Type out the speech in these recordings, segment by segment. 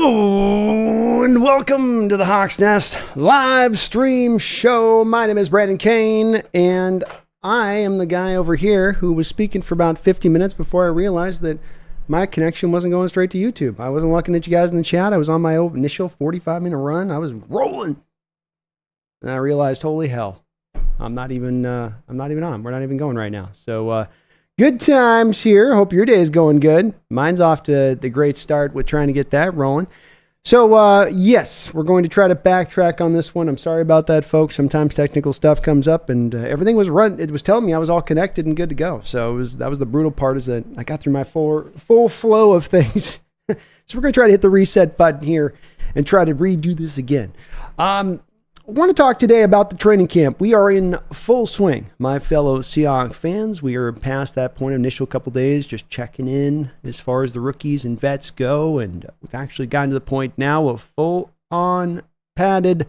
Hello and welcome to the Hawks Nest live stream show. My name is Brandon Kane, and I am the guy over here who was speaking for about 50 minutes before I realized that my connection wasn't going straight to YouTube. I wasn't looking at you guys in the chat. I was on my initial 45-minute run. I was rolling, and I realized, holy hell, I'm not even on. We're not even going right now. So, good times here. Hope your day is going good. Mine's off to the great start with trying to get that rolling. So, yes, we're going to try to backtrack on this one. I'm sorry about that, folks. Sometimes technical stuff comes up, and everything was run. It was telling me I was all connected and good to go. So that was the brutal part, is that I got through my full flow of things. So we're going to try to hit the reset button here and try to redo this again. I want to talk today about the training camp. We are in full swing, my fellow Seahawks fans. We are past that point of initial couple days, just checking in as far as the rookies and vets go, and we've actually gotten to the point now of full-on padded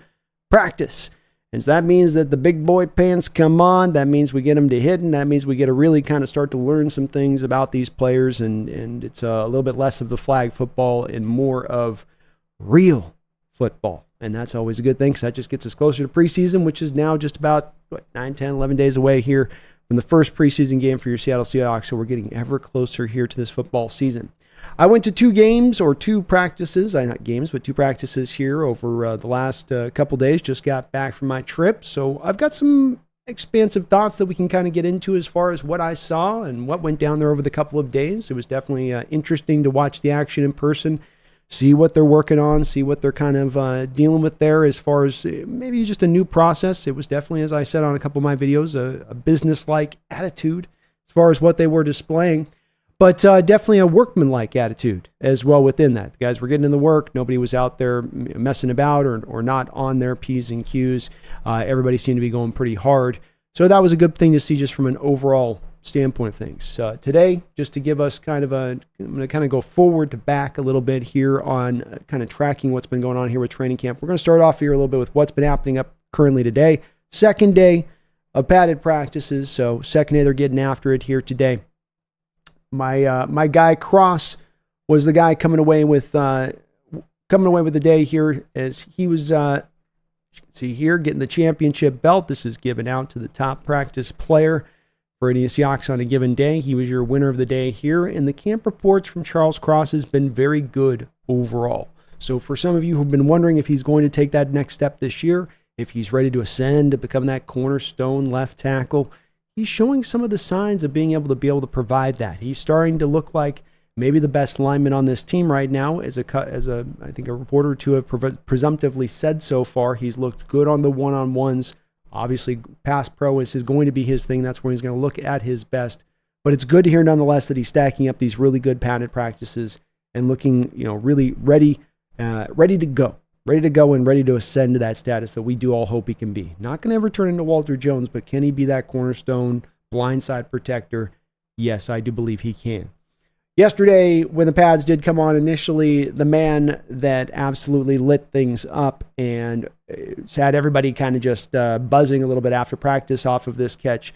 practice. And so that means that the big boy pants come on. That means we get them to hitting. That means we get to really kind of start to learn some things about these players, and it's a little bit less of the flag football and more of real football. And that's always a good thing, because that just gets us closer to preseason, which is now just about 9, 10, 11 days away here from the first preseason game for your Seattle Seahawks. So we're getting ever closer here to this football season. I went to two practices, not games, but two practices here over the last couple days. Just got back from my trip. So I've got some expansive thoughts that we can kind of get into as far as what I saw and what went down there over the couple of days. It was definitely interesting to watch the action in person, see what they're working on, see what they're kind of dealing with there as far as maybe just a new process. It was definitely, as I said on a couple of my videos, a business-like attitude as far as what they were displaying, but definitely a workman-like attitude as well within that. The guys were getting in the work. Nobody was out there messing about or not on their P's and Q's. Everybody seemed to be going pretty hard. So that was a good thing to see just from an overall standpoint of things. Today, just to give us I'm going to kind of go forward to back a little bit here on kind of tracking what's been going on here with training camp. We're going to start off here a little bit with what's been happening up currently today. Second day of padded practices, so second day they're getting after it here today. My guy Cross was the guy coming away with the day here, as he was you can see here getting the championship belt. This is given out to the top practice player for any Seahawks on a given day. He was your winner of the day here, and the camp reports from Charles Cross has been very good overall. So for some of you who've been wondering if he's going to take that next step this year, if he's ready to ascend to become that cornerstone left tackle, he's showing some of the signs of being able to provide that. He's starting to look like maybe the best lineman on this team right now. I think a reporter or two have presumptively said so far. He's looked good on the one-on-ones. Obviously, pass pro is going to be his thing. That's where he's going to look at his best. But it's good to hear nonetheless that he's stacking up these really good padded practices and looking, really ready to go and ready to ascend to that status that we do all hope he can be. Not going to ever turn into Walter Jones, but can he be that cornerstone blindside protector? Yes, I do believe he can. Yesterday, when the pads did come on initially, the man that absolutely lit things up and had everybody kind of just buzzing a little bit after practice off of this catch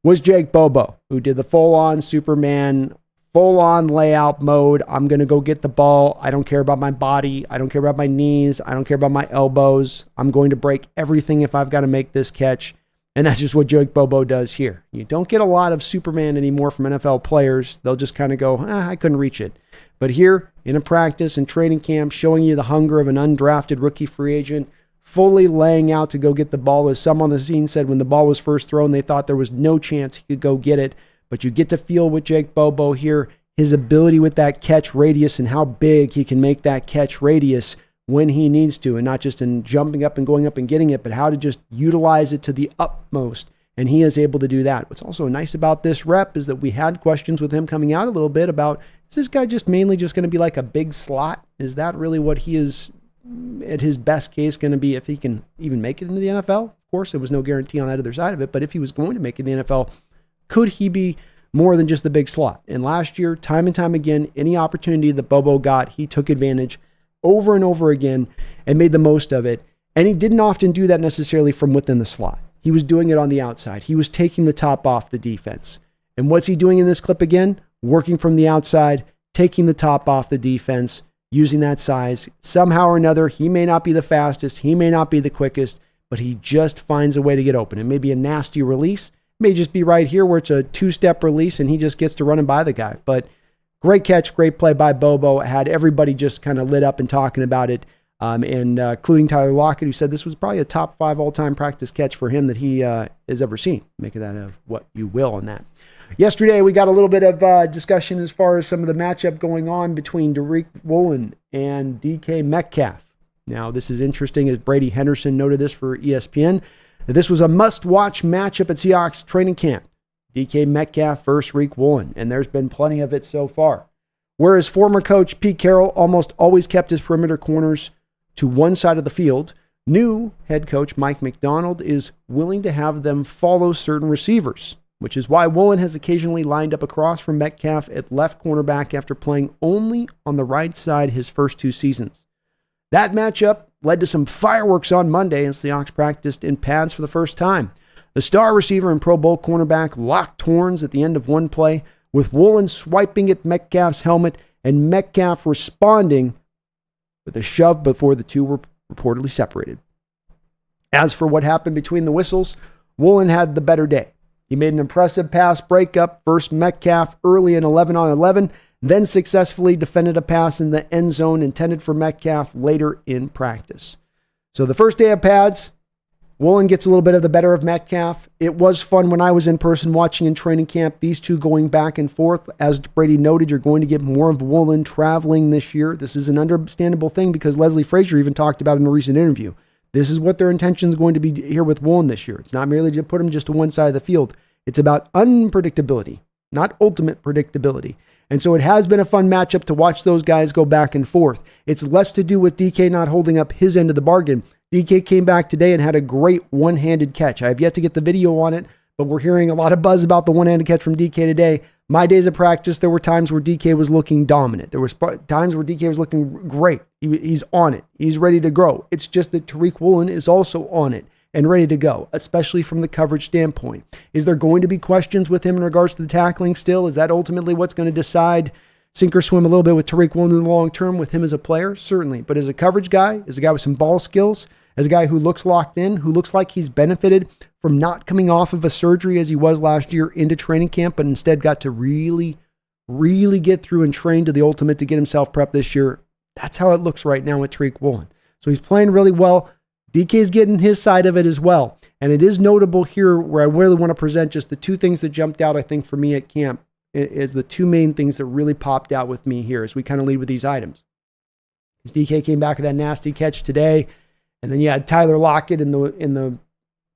was Jake Bobo, who did the full-on Superman, full-on layout mode. I'm going to go get the ball. I don't care about my body. I don't care about my knees. I don't care about my elbows. I'm going to break everything if I've got to make this catch. And that's just what Jake Bobo does here. You don't get a lot of Superman anymore from NFL players. They'll just kind of go, I couldn't reach it. But here, in a practice and training camp, showing you the hunger of an undrafted rookie free agent, fully laying out to go get the ball. As some on the scene said, when the ball was first thrown, they thought there was no chance he could go get it. But you get to feel with Jake Bobo here, his ability with that catch radius and how big he can make that catch radius when he needs to, and not just in jumping up and going up and getting it, but how to just utilize it to the utmost. And he is able to do that. What's also nice about this rep is that we had questions with him coming out a little bit about, is this guy just mainly just going to be like a big slot? Is that really what he is at his best case going to be if he can even make it into the NFL? Of course, there was no guarantee on that other side of it, but if he was going to make it in the NFL, could he be more than just the big slot? And last year, time and time again, any opportunity that Bobo got, he took advantage over and over again and made the most of it. And he didn't often do that necessarily from within the slot. He was doing it on the outside. He was taking the top off the defense. And what's he doing in this clip again? Working from the outside, taking the top off the defense, using that size. Somehow or another, he may not be the fastest, he may not be the quickest, but he just finds a way to get open. It may be a nasty release, it may just be right here where it's a two-step release and he just gets to running by the guy. But great catch, great play by Bobo. Had everybody just kind of lit up and talking about it, including Tyler Lockett, who said this was probably a top 5 all-time practice catch for him that he has ever seen. Make of that what you will on that. Yesterday, we got a little bit of discussion as far as some of the matchup going on between Tariq Woolen and DK Metcalf. Now, this is interesting, as Brady Henderson noted this for ESPN, that this was a must-watch matchup at Seahawks training camp. DK Metcalf versus Tariq Woolen, and there's been plenty of it so far. Whereas former coach Pete Carroll almost always kept his perimeter corners to one side of the field, new head coach Mike McDonald is willing to have them follow certain receivers, which is why Woolen has occasionally lined up across from Metcalf at left cornerback after playing only on the right side his first 2 seasons. That matchup led to some fireworks on Monday as the Seahawks practiced in pads for the first time. The star receiver and Pro Bowl cornerback locked horns at the end of one play, with Woolen swiping at Metcalf's helmet and Metcalf responding with a shove before the two were reportedly separated. As for what happened between the whistles, Woolen had the better day. He made an impressive pass breakup versus Metcalf early in 11-on-11, then successfully defended a pass in the end zone intended for Metcalf later in practice. So the first day of pads, Woolen gets a little bit of the better of Metcalf. It was fun when I was in person watching in training camp, these two going back and forth. As Brady noted, you're going to get more of Woolen traveling this year. This is an understandable thing because Leslie Frazier even talked about it in a recent interview. This is what their intention is going to be here with Woolen this year. It's not merely to put him just to one side of the field. It's about unpredictability, not ultimate predictability. And so it has been a fun matchup to watch those guys go back and forth. It's less to do with DK not holding up his end of the bargain. DK came back today and had a great one-handed catch. I have yet to get the video on it, but we're hearing a lot of buzz about the one-handed catch from DK today. My days of practice, there were times where DK was looking dominant. There were times where DK was looking great. He's on it. He's ready to grow. It's just that Tariq Woolen is also on it and ready to go, especially from the coverage standpoint. Is there going to be questions with him in regards to the tackling still? Is that ultimately what's going to decide sink or swim a little bit with Tariq Woolen in the long term with him as a player? Certainly. But as a coverage guy, as a guy with some ball skills, as a guy who looks locked in, who looks like he's benefited from not coming off of a surgery as he was last year into training camp, but instead got to really get through and train to the ultimate to get himself prepped this year. That's how it looks right now with Tariq Woolen. So he's playing really well. DK's getting his side of it as well. And it is notable here where I really want to present just the 2 things that jumped out, I think, for me at camp is the 2 main things that really popped out with me here as we kind of lead with these items. DK came back with that nasty catch today. And then you had Tyler Lockett in the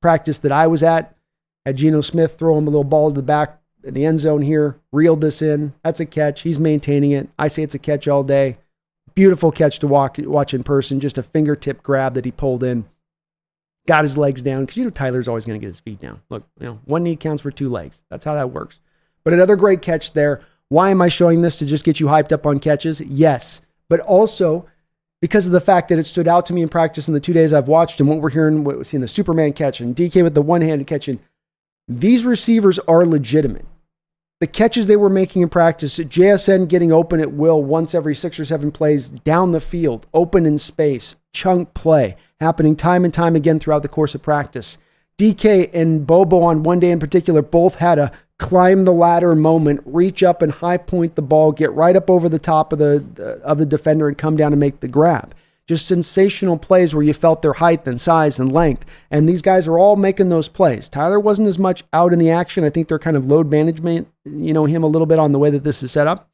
practice that I was at. Had Geno Smith throw him a little ball to the back in the end zone here. Reeled this in. That's a catch. He's maintaining it. I say it's a catch all day. Beautiful catch to watch in person. Just a fingertip grab that he pulled in. Got his legs down. Because Tyler's always going to get his feet down. Look, one knee counts for 2 legs. That's how that works. But another great catch there. Why am I showing this? To just get you hyped up on catches? Yes. But also because of the fact that it stood out to me in practice in the 2 days I've watched and what we're hearing, what we're seeing the Superman catch and DK with the one-handed catch. And these receivers are legitimate. The catches they were making in practice, JSN getting open at will once every 6 or 7 plays down the field, open in space, chunk play, happening time and time again throughout the course of practice. DK and Bobo on one day in particular both had a climb the ladder moment, reach up and high point the ball, get right up over the top of the defender and come down and make the grab. Just sensational plays where you felt their height and size and length. And these guys are all making those plays. Tyler wasn't as much out in the action. I think they're kind of load management, him a little bit on the way that this is set up.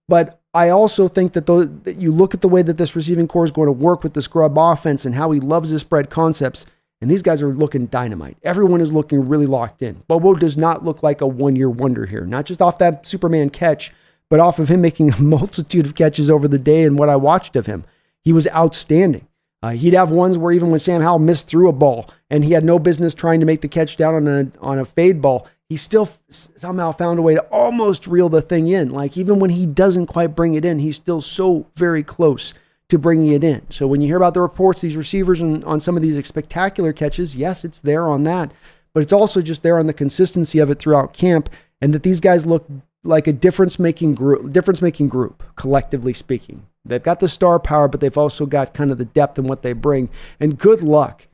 But I also think that you look at the way that this receiving core is going to work with this Grub offense and how he loves his spread concepts. And these guys are looking dynamite. Everyone is looking really locked in. Bobo does not look like a one-year wonder here. Not just off that Superman catch, but off of him making a multitude of catches over the day and what I watched of him. He was outstanding. He'd have ones where even when Sam Howell missed through a ball and he had no business trying to make the catch down on a fade ball, he still somehow found a way to almost reel the thing in. Like even when he doesn't quite bring it in, he's still so very close to bringing it in. So when you hear about the reports, these receivers on some of these spectacular catches, yes, it's there on that, but it's also just there on the consistency of it throughout camp, and that these guys look like a difference-making group, collectively speaking. They've got the star power, but they've also got kind of the depth in what they bring. And good luck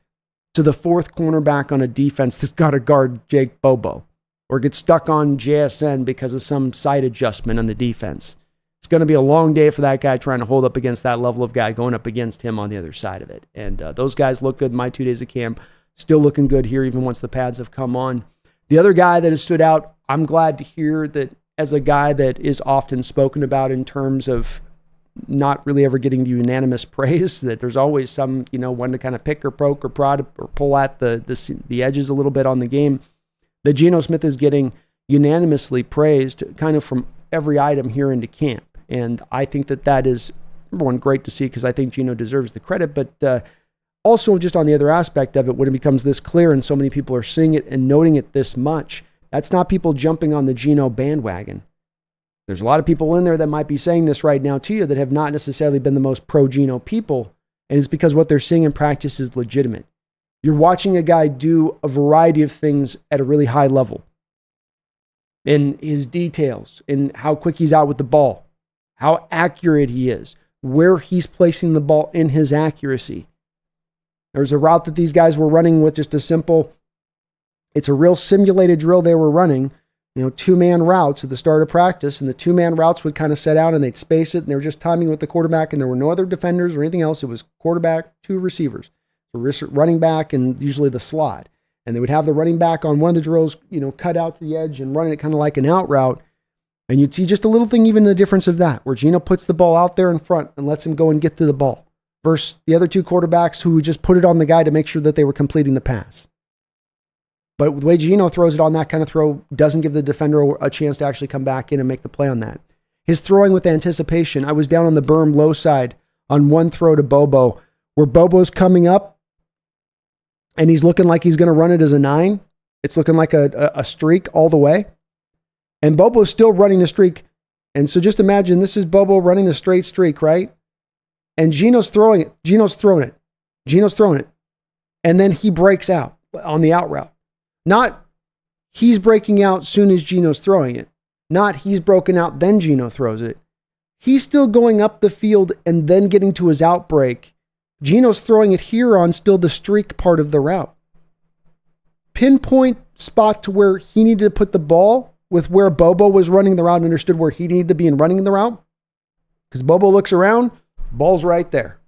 to the fourth cornerback on a defense that's got to guard Jake Bobo or get stuck on JSN because of some side adjustment on the defense. It's going to be a long day for that guy trying to hold up against that level of guy going up against him on the other side of it. And those guys look good in my 2 days of camp. Still looking good here even once the pads have come on. The other guy that has stood out, I'm glad to hear that as a guy that is often spoken about in terms of not really ever getting the unanimous praise, that there's always some, one to kind of pick or poke or prod or pull at the edges a little bit on the game, that Geno Smith is getting unanimously praised kind of from every item here into camp. And I think that is, number one, great to see because I think Geno deserves the credit, but also just on the other aspect of it, when it becomes this clear and so many people are seeing it and noting it this much, that's not people jumping on the Geno bandwagon. There's a lot of people in there that might be saying this right now to you that have not necessarily been the most pro-Geno people, and it's because what they're seeing in practice is legitimate. You're watching a guy do a variety of things at a really high level in his details, in how quick he's out with the ball, how accurate he is, where he's placing the ball in his accuracy. There's a route that these guys were running with just a simple, it's a real simulated drill they were running, 2-man routes at the start of practice, and the 2-man routes would kind of set out and they'd space it, and they were just timing with the quarterback, and there were no other defenders or anything else. It was quarterback, 2 receivers, the running back, and usually the slot. And they would have the running back on one of the drills, cut out to the edge and running it kind of like an out route. And you'd see just a little thing, even the difference of that, where Geno puts the ball out there in front and lets him go and get to the ball, versus the other 2 quarterbacks who just put it on the guy to make sure that they were completing the pass. But the way Geno throws it on that kind of throw doesn't give the defender a chance to actually come back in and make the play on that. His throwing with anticipation. I was down on the berm low side on one throw to Bobo, where Bobo's coming up and he's looking like he's going to run it as a 9. It's looking like a streak all the way. And Bobo's still running the streak. And so just imagine this is Bobo running the straight streak, right? And Geno's throwing it. Geno's throwing it. And then he breaks out on the out route. Not he's breaking out soon as Geno's throwing it. Not he's broken out, then Geno throws it. He's still going up the field and then getting to his outbreak. Geno's throwing it here on still the streak part of the route. Pinpoint spot to where he needed to put the ball with where Bobo was running the route and understood where he needed to be in running the route. Because Bobo looks around, ball's right there.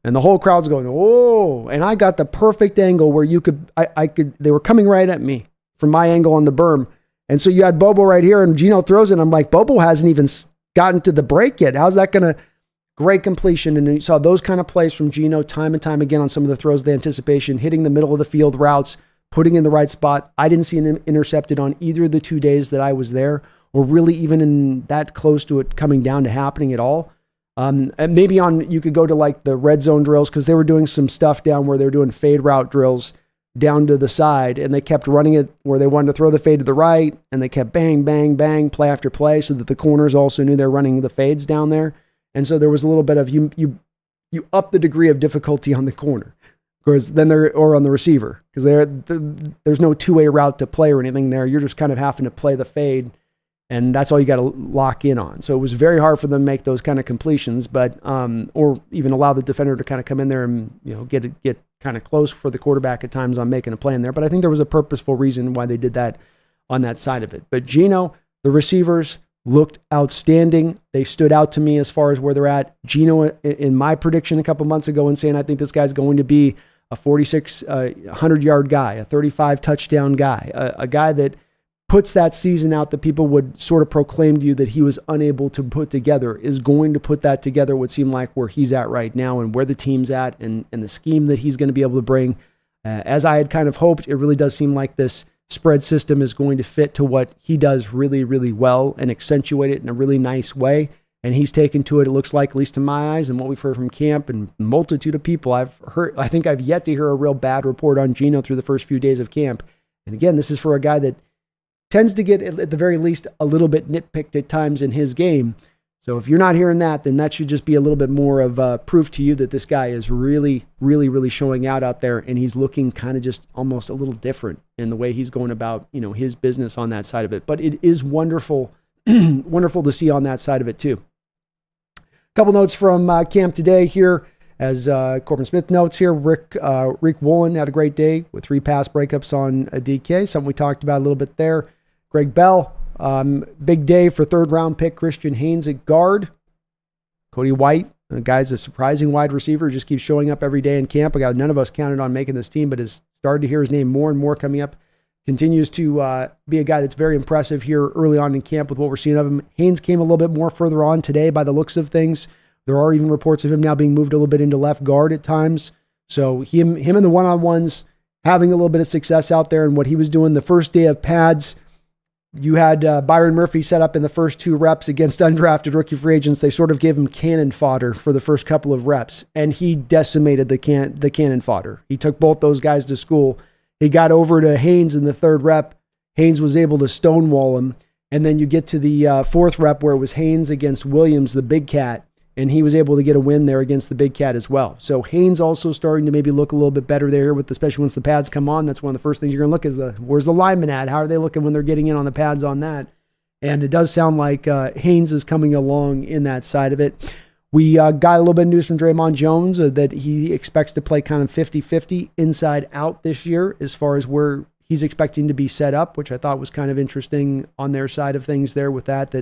And the whole crowd's going, whoa. And I got the perfect angle where they were coming right at me from my angle on the berm. And so you had Bobo right here and Geno throws it. And I'm like, Bobo hasn't even gotten to the break yet. How's that going to, great completion. And you saw those kind of plays from Geno time and time again on some of the throws, the anticipation, hitting the middle of the field routes, putting in the right spot. I didn't see him intercepted on either of the 2 days that I was there, or really even in that close to it coming down to happening at all. And maybe you could go to like the red zone drills because they were doing some stuff down where they were doing fade route drills down to the side, and they kept running it where they wanted to throw the fade to the right, and they kept bang, bang, bang, play after play, so that the corners also knew they're running the fades down there. And so there was a little bit of you up the degree of difficulty on the corner, because then or on the receiver, because there's no 2-way route to play or anything there. You're just kind of having to play the fade. And that's all you got to lock in on. So it was very hard for them to make those kind of completions, but or even allow the defender to kind of come in there and get kind of close for the quarterback at times on making a play in there. But I think there was a purposeful reason why they did that on that side of it. But Geno, the receivers looked outstanding. They stood out to me as far as where they're at. Geno, in my prediction a couple months ago, and saying I think this guy's going to be a 100-yard guy, a 35 touchdown guy, a guy that puts that season out that people would sort of proclaim to you that he was unable to put together, is going to put that together, would seem like where he's at right now and where the team's at and the scheme that he's going to be able to bring. As I had kind of hoped, it really does seem like this spread system is going to fit to what he does really, really well and accentuate it in a really nice way. And he's taken to it, it looks like, at least to my eyes, and what we've heard from camp and a multitude of people I think I've yet to hear a real bad report on Geno through the first few days of camp. And again, this is for a guy that tends to get, at the very least, a little bit nitpicked at times in his game. So if you're not hearing that, then that should just be a little bit more of proof to you that this guy is really, really, really showing out there, and he's looking kind of just almost a little different in the way he's going about, his business on that side of it. But it is wonderful, wonderful to see on that side of it too. Couple notes from camp today here. As Corbin Smith notes here, Rick Woolen had a great day with 3 pass breakups on a DK, something we talked about a little bit there. Greg Bell, big day for 3rd-round pick Christian Haynes at guard. Cody White, the guy's a surprising wide receiver, just keeps showing up every day in camp. None of us counted on making this team, but has started to hear his name more and more coming up. Continues to be a guy that's very impressive here early on in camp with what we're seeing of him. Haynes came a little bit more further on today by the looks of things. There are even reports of him now being moved a little bit into left guard at times. So him in the one-on-ones, having a little bit of success out there, and what he was doing the first day of pads. You had Byron Murphy set up in the first 2 reps against undrafted rookie free agents. They sort of gave him cannon fodder for the first couple of reps, and he decimated the cannon fodder. He took both those guys to school. He got over to Haynes in the 3rd rep. Haynes was able to stonewall him. And then you get to the 4th rep where it was Haynes against Williams, the big cat, and he was able to get a win there against the big cat as well. So Haynes also starting to maybe look a little bit better there, especially once the pads come on. That's one of the first things you're going to look is where's the lineman at? How are they looking when they're getting in on the pads on that? And it does sound like Haynes is coming along in that side of it. We got a little bit of news from Draymond Jones that he expects to play kind of 50-50 inside out this year as far as where he's expecting to be set up, which I thought was kind of interesting on their side of things there with that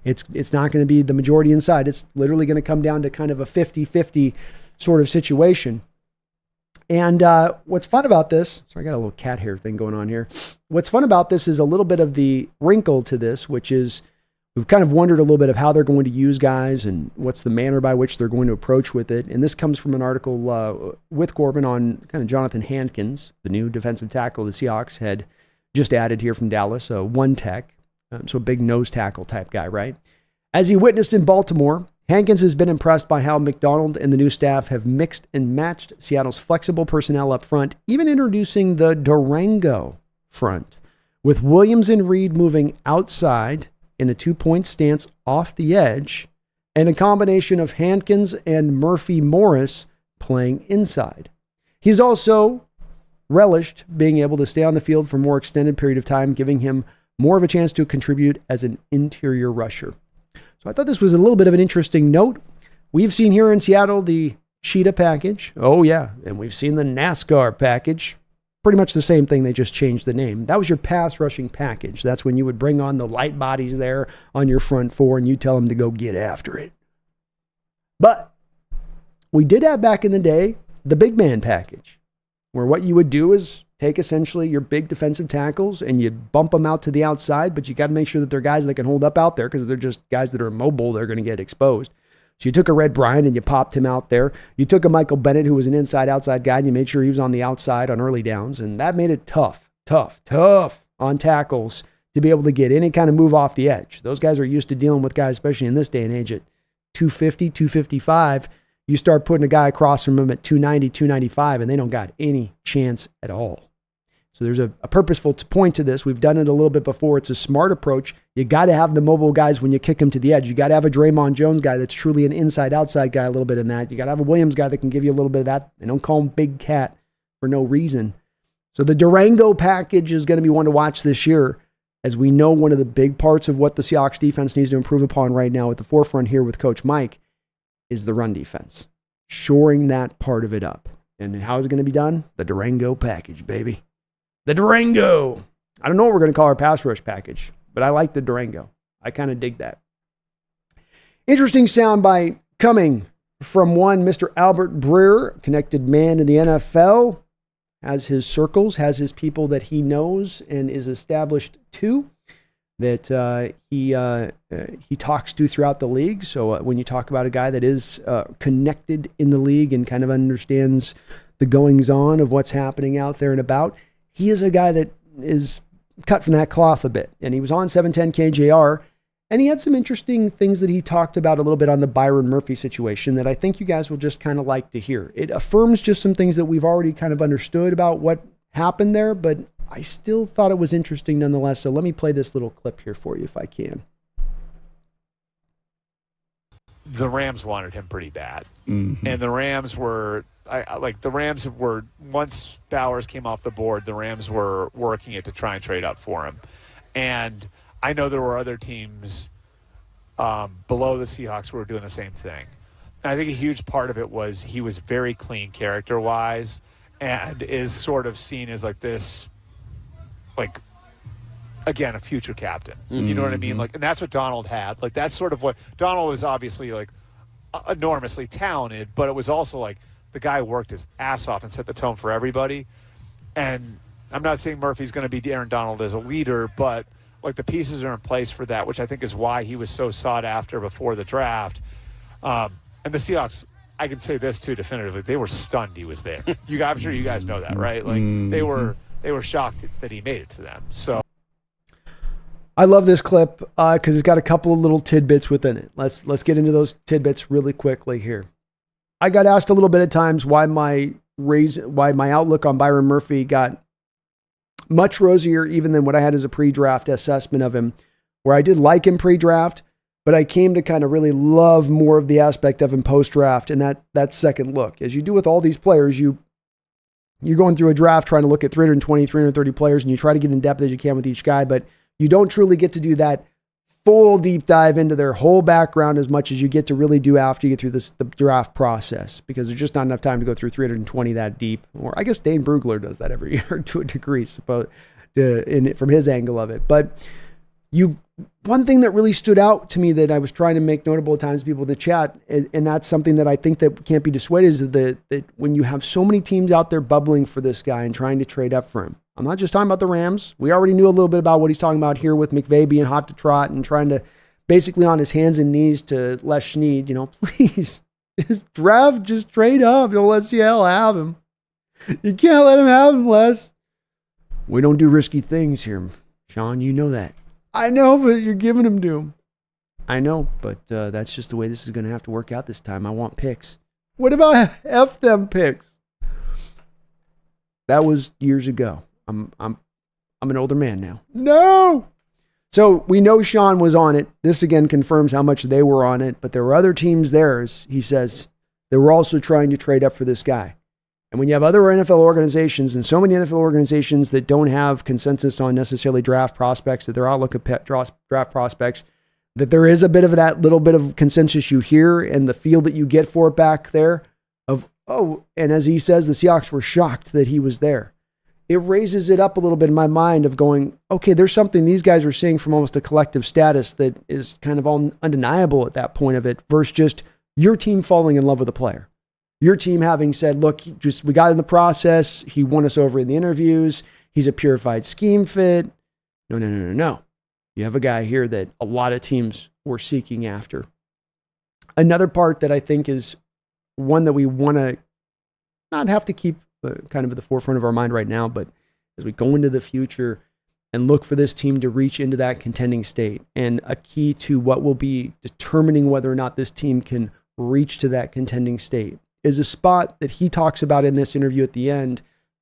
it's not going to be the majority inside. It's literally going to come down to kind of a 50-50 sort of situation. And what's fun about this, sorry, I got a little cat hair thing going on here. What's fun about this is a little bit of the wrinkle to this, which is we've kind of wondered a little bit of how they're going to use guys and what's the manner by which they're going to approach with it. And this comes from an article with Corbin on kind of Jonathan Hankins, the new defensive tackle the Seahawks had just added here from Dallas, one tech. So a big nose tackle type guy, right? As he witnessed in Baltimore, Hankins has been impressed by how McDonald and the new staff have mixed and matched Seattle's flexible personnel up front, even introducing the Durango front, with Williams and Reed moving outside in a 2-point stance off the edge, and a combination of Hankins and Murphy Morris playing inside. He's also relished being able to stay on the field for a more extended period of time, giving him more of a chance to contribute as an interior rusher. So I thought this was a little bit of an interesting note. We've seen here in Seattle the Cheetah package. Oh yeah, and we've seen the NASCAR package. Pretty much the same thing, they just changed the name. That was your pass rushing package. That's when you would bring on the light bodies there on your front 4 and you tell them to go get after it. But we did have back in the day the big man package, where what you would do is take essentially your big defensive tackles and you bump them out to the outside, but you got to make sure that they're guys that can hold up out there, because if they're just guys that are mobile, they're going to get exposed. So you took a Red Bryant and you popped him out there. You took a Michael Bennett, who was an inside-outside guy, and you made sure he was on the outside on early downs, and that made it tough on tackles to be able to get any kind of move off the edge. Those guys are used to dealing with guys, especially in this day and age, at 250, 255. You start putting a guy across from him at 290, 295, and they don't got any chance at all. So there's a purposeful point to this. We've done it a little bit before. It's a smart approach. You got to have the mobile guys when you kick them to the edge. You got to have a Draymond Jones guy that's truly an inside-outside guy a little bit in that. You got to have a Williams guy that can give you a little bit of that. They don't call him Big Cat for no reason. So the Durango package is going to be one to watch this year, as we know one of the big parts of what the Seahawks defense needs to improve upon right now at the forefront here with Coach Mike is the run defense. Shoring that part of it up. And how is it going to be done? The Durango package, baby. The Durango. I don't know what we're going to call our pass rush package, but I like the Durango. I kind of dig that. Interesting soundbite coming from one Mr. Albert Breer, connected man in the NFL, has his circles, has his people that he knows and is established to, that he talks to throughout the league. So when you talk about a guy that is connected in the league and kind of understands the goings on of what's happening out there and about, he is a guy that is cut from that cloth a bit. And he was on 710 KJR, and he had some interesting things that he talked about a little bit on the Byron Murphy situation that I think you guys will just kind of like to hear. It affirms just some things that we've already kind of understood about what happened there, but I still thought it was interesting nonetheless. So let me play this little clip here for you if I can. The Rams wanted him pretty bad. Mm-hmm. And the Rams were, once Bowers came off the board, the Rams were working it to try and trade up for him. And I know there were other teams below the Seahawks who were doing the same thing. I think a huge part of it was he was very clean character-wise and is sort of seen as like this, like, again, a future captain. You know what I mean? Like, and that's what Donald had. Like, that's sort of what Donald was obviously like enormously talented, but it was also like the guy worked his ass off and set the tone for everybody. And I'm not saying Murphy's going to be Aaron Donald as a leader, but like the pieces are in place for that, which I think is why he was so sought after before the draft. And the Seahawks, I can say this too definitively, they were stunned he was there. I'm sure you guys know that, right? Like they were shocked that he made it to them. So I love this clip because it's got a couple of little tidbits within it. Let's get into those tidbits really quickly here. I got asked a little bit at times why my outlook on Byron Murphy got much rosier even than what I had as a pre-draft assessment of him, where I did like him pre-draft, but I came to kind of really love more of the aspect of him post-draft and that second look. As you do with all these players, you're going through a draft trying to look at 320, 330 players, and you try to get in depth as you can with each guy, but you don't truly get to do that full deep dive into their whole background as much as you get to really do after you get through the draft process, because there's just not enough time to go through 320 that deep. Or I guess Dane Brugler does that every year to a degree, from his angle of it. But one thing that really stood out to me that I was trying to make notable at times to people in the chat, and that's something that I think that can't be dissuaded, is that when you have so many teams out there bubbling for this guy and trying to trade up for him. I'm not just talking about the Rams. We already knew a little bit about what he's talking about here with McVay being hot to trot and trying to basically on his hands and knees to Les Snead, please just draft, just trade up. Don't let Seattle have him. You can't let him have him, Les. We don't do risky things here, Sean. You know that. I know, but you're giving him to him. I know, but that's just the way this is going to have to work out this time. I want picks. What about F them picks? That was years ago. I'm an older man now. No. So we know Sean was on it. This again confirms how much they were on it, but there were other teams there, as he says, that were also trying to trade up for this guy. And when you have other NFL organizations, and so many NFL organizations that don't have consensus on necessarily draft prospects, that their outlook at draft prospects, that there is a bit of that little bit of consensus you hear and the feel that you get for it back there of, and as he says, the Seahawks were shocked that he was there. It raises it up a little bit in my mind of going, okay, there's something these guys are seeing from almost a collective status that is kind of all undeniable at that point of it, versus just your team falling in love with a player. Your team having said, look, we got in the process. He won us over in the interviews. He's a purified scheme fit. No. You have a guy here that a lot of teams were seeking after. Another part that I think is one that we want to not have to keep kind of at the forefront of our mind right now, but as we go into the future and look for this team to reach into that contending state, and a key to what will be determining whether or not this team can reach to that contending state is a spot that he talks about in this interview at the end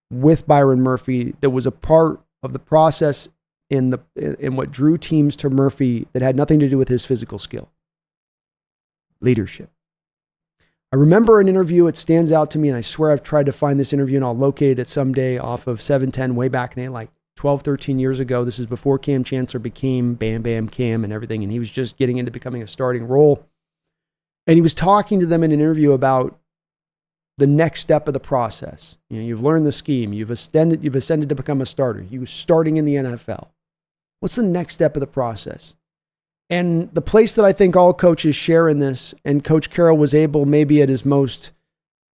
with Byron Murphy that was a part of the process in what drew teams to Murphy that had nothing to do with his physical skill. Leadership. I remember an interview, it stands out to me, and I swear I've tried to find this interview and I'll locate it someday off of 710 way back in the day, like 12, 13 years ago. This is before Cam Chancellor became Bam Bam Cam and everything, and he was just getting into becoming a starting role. And he was talking to them in an interview about the next step of the process. You've learned the scheme, you've ascended to become a starter. You're starting in the NFL. What's the next step of the process? And the place that I think all coaches share in this, and Coach Carroll was able maybe at his most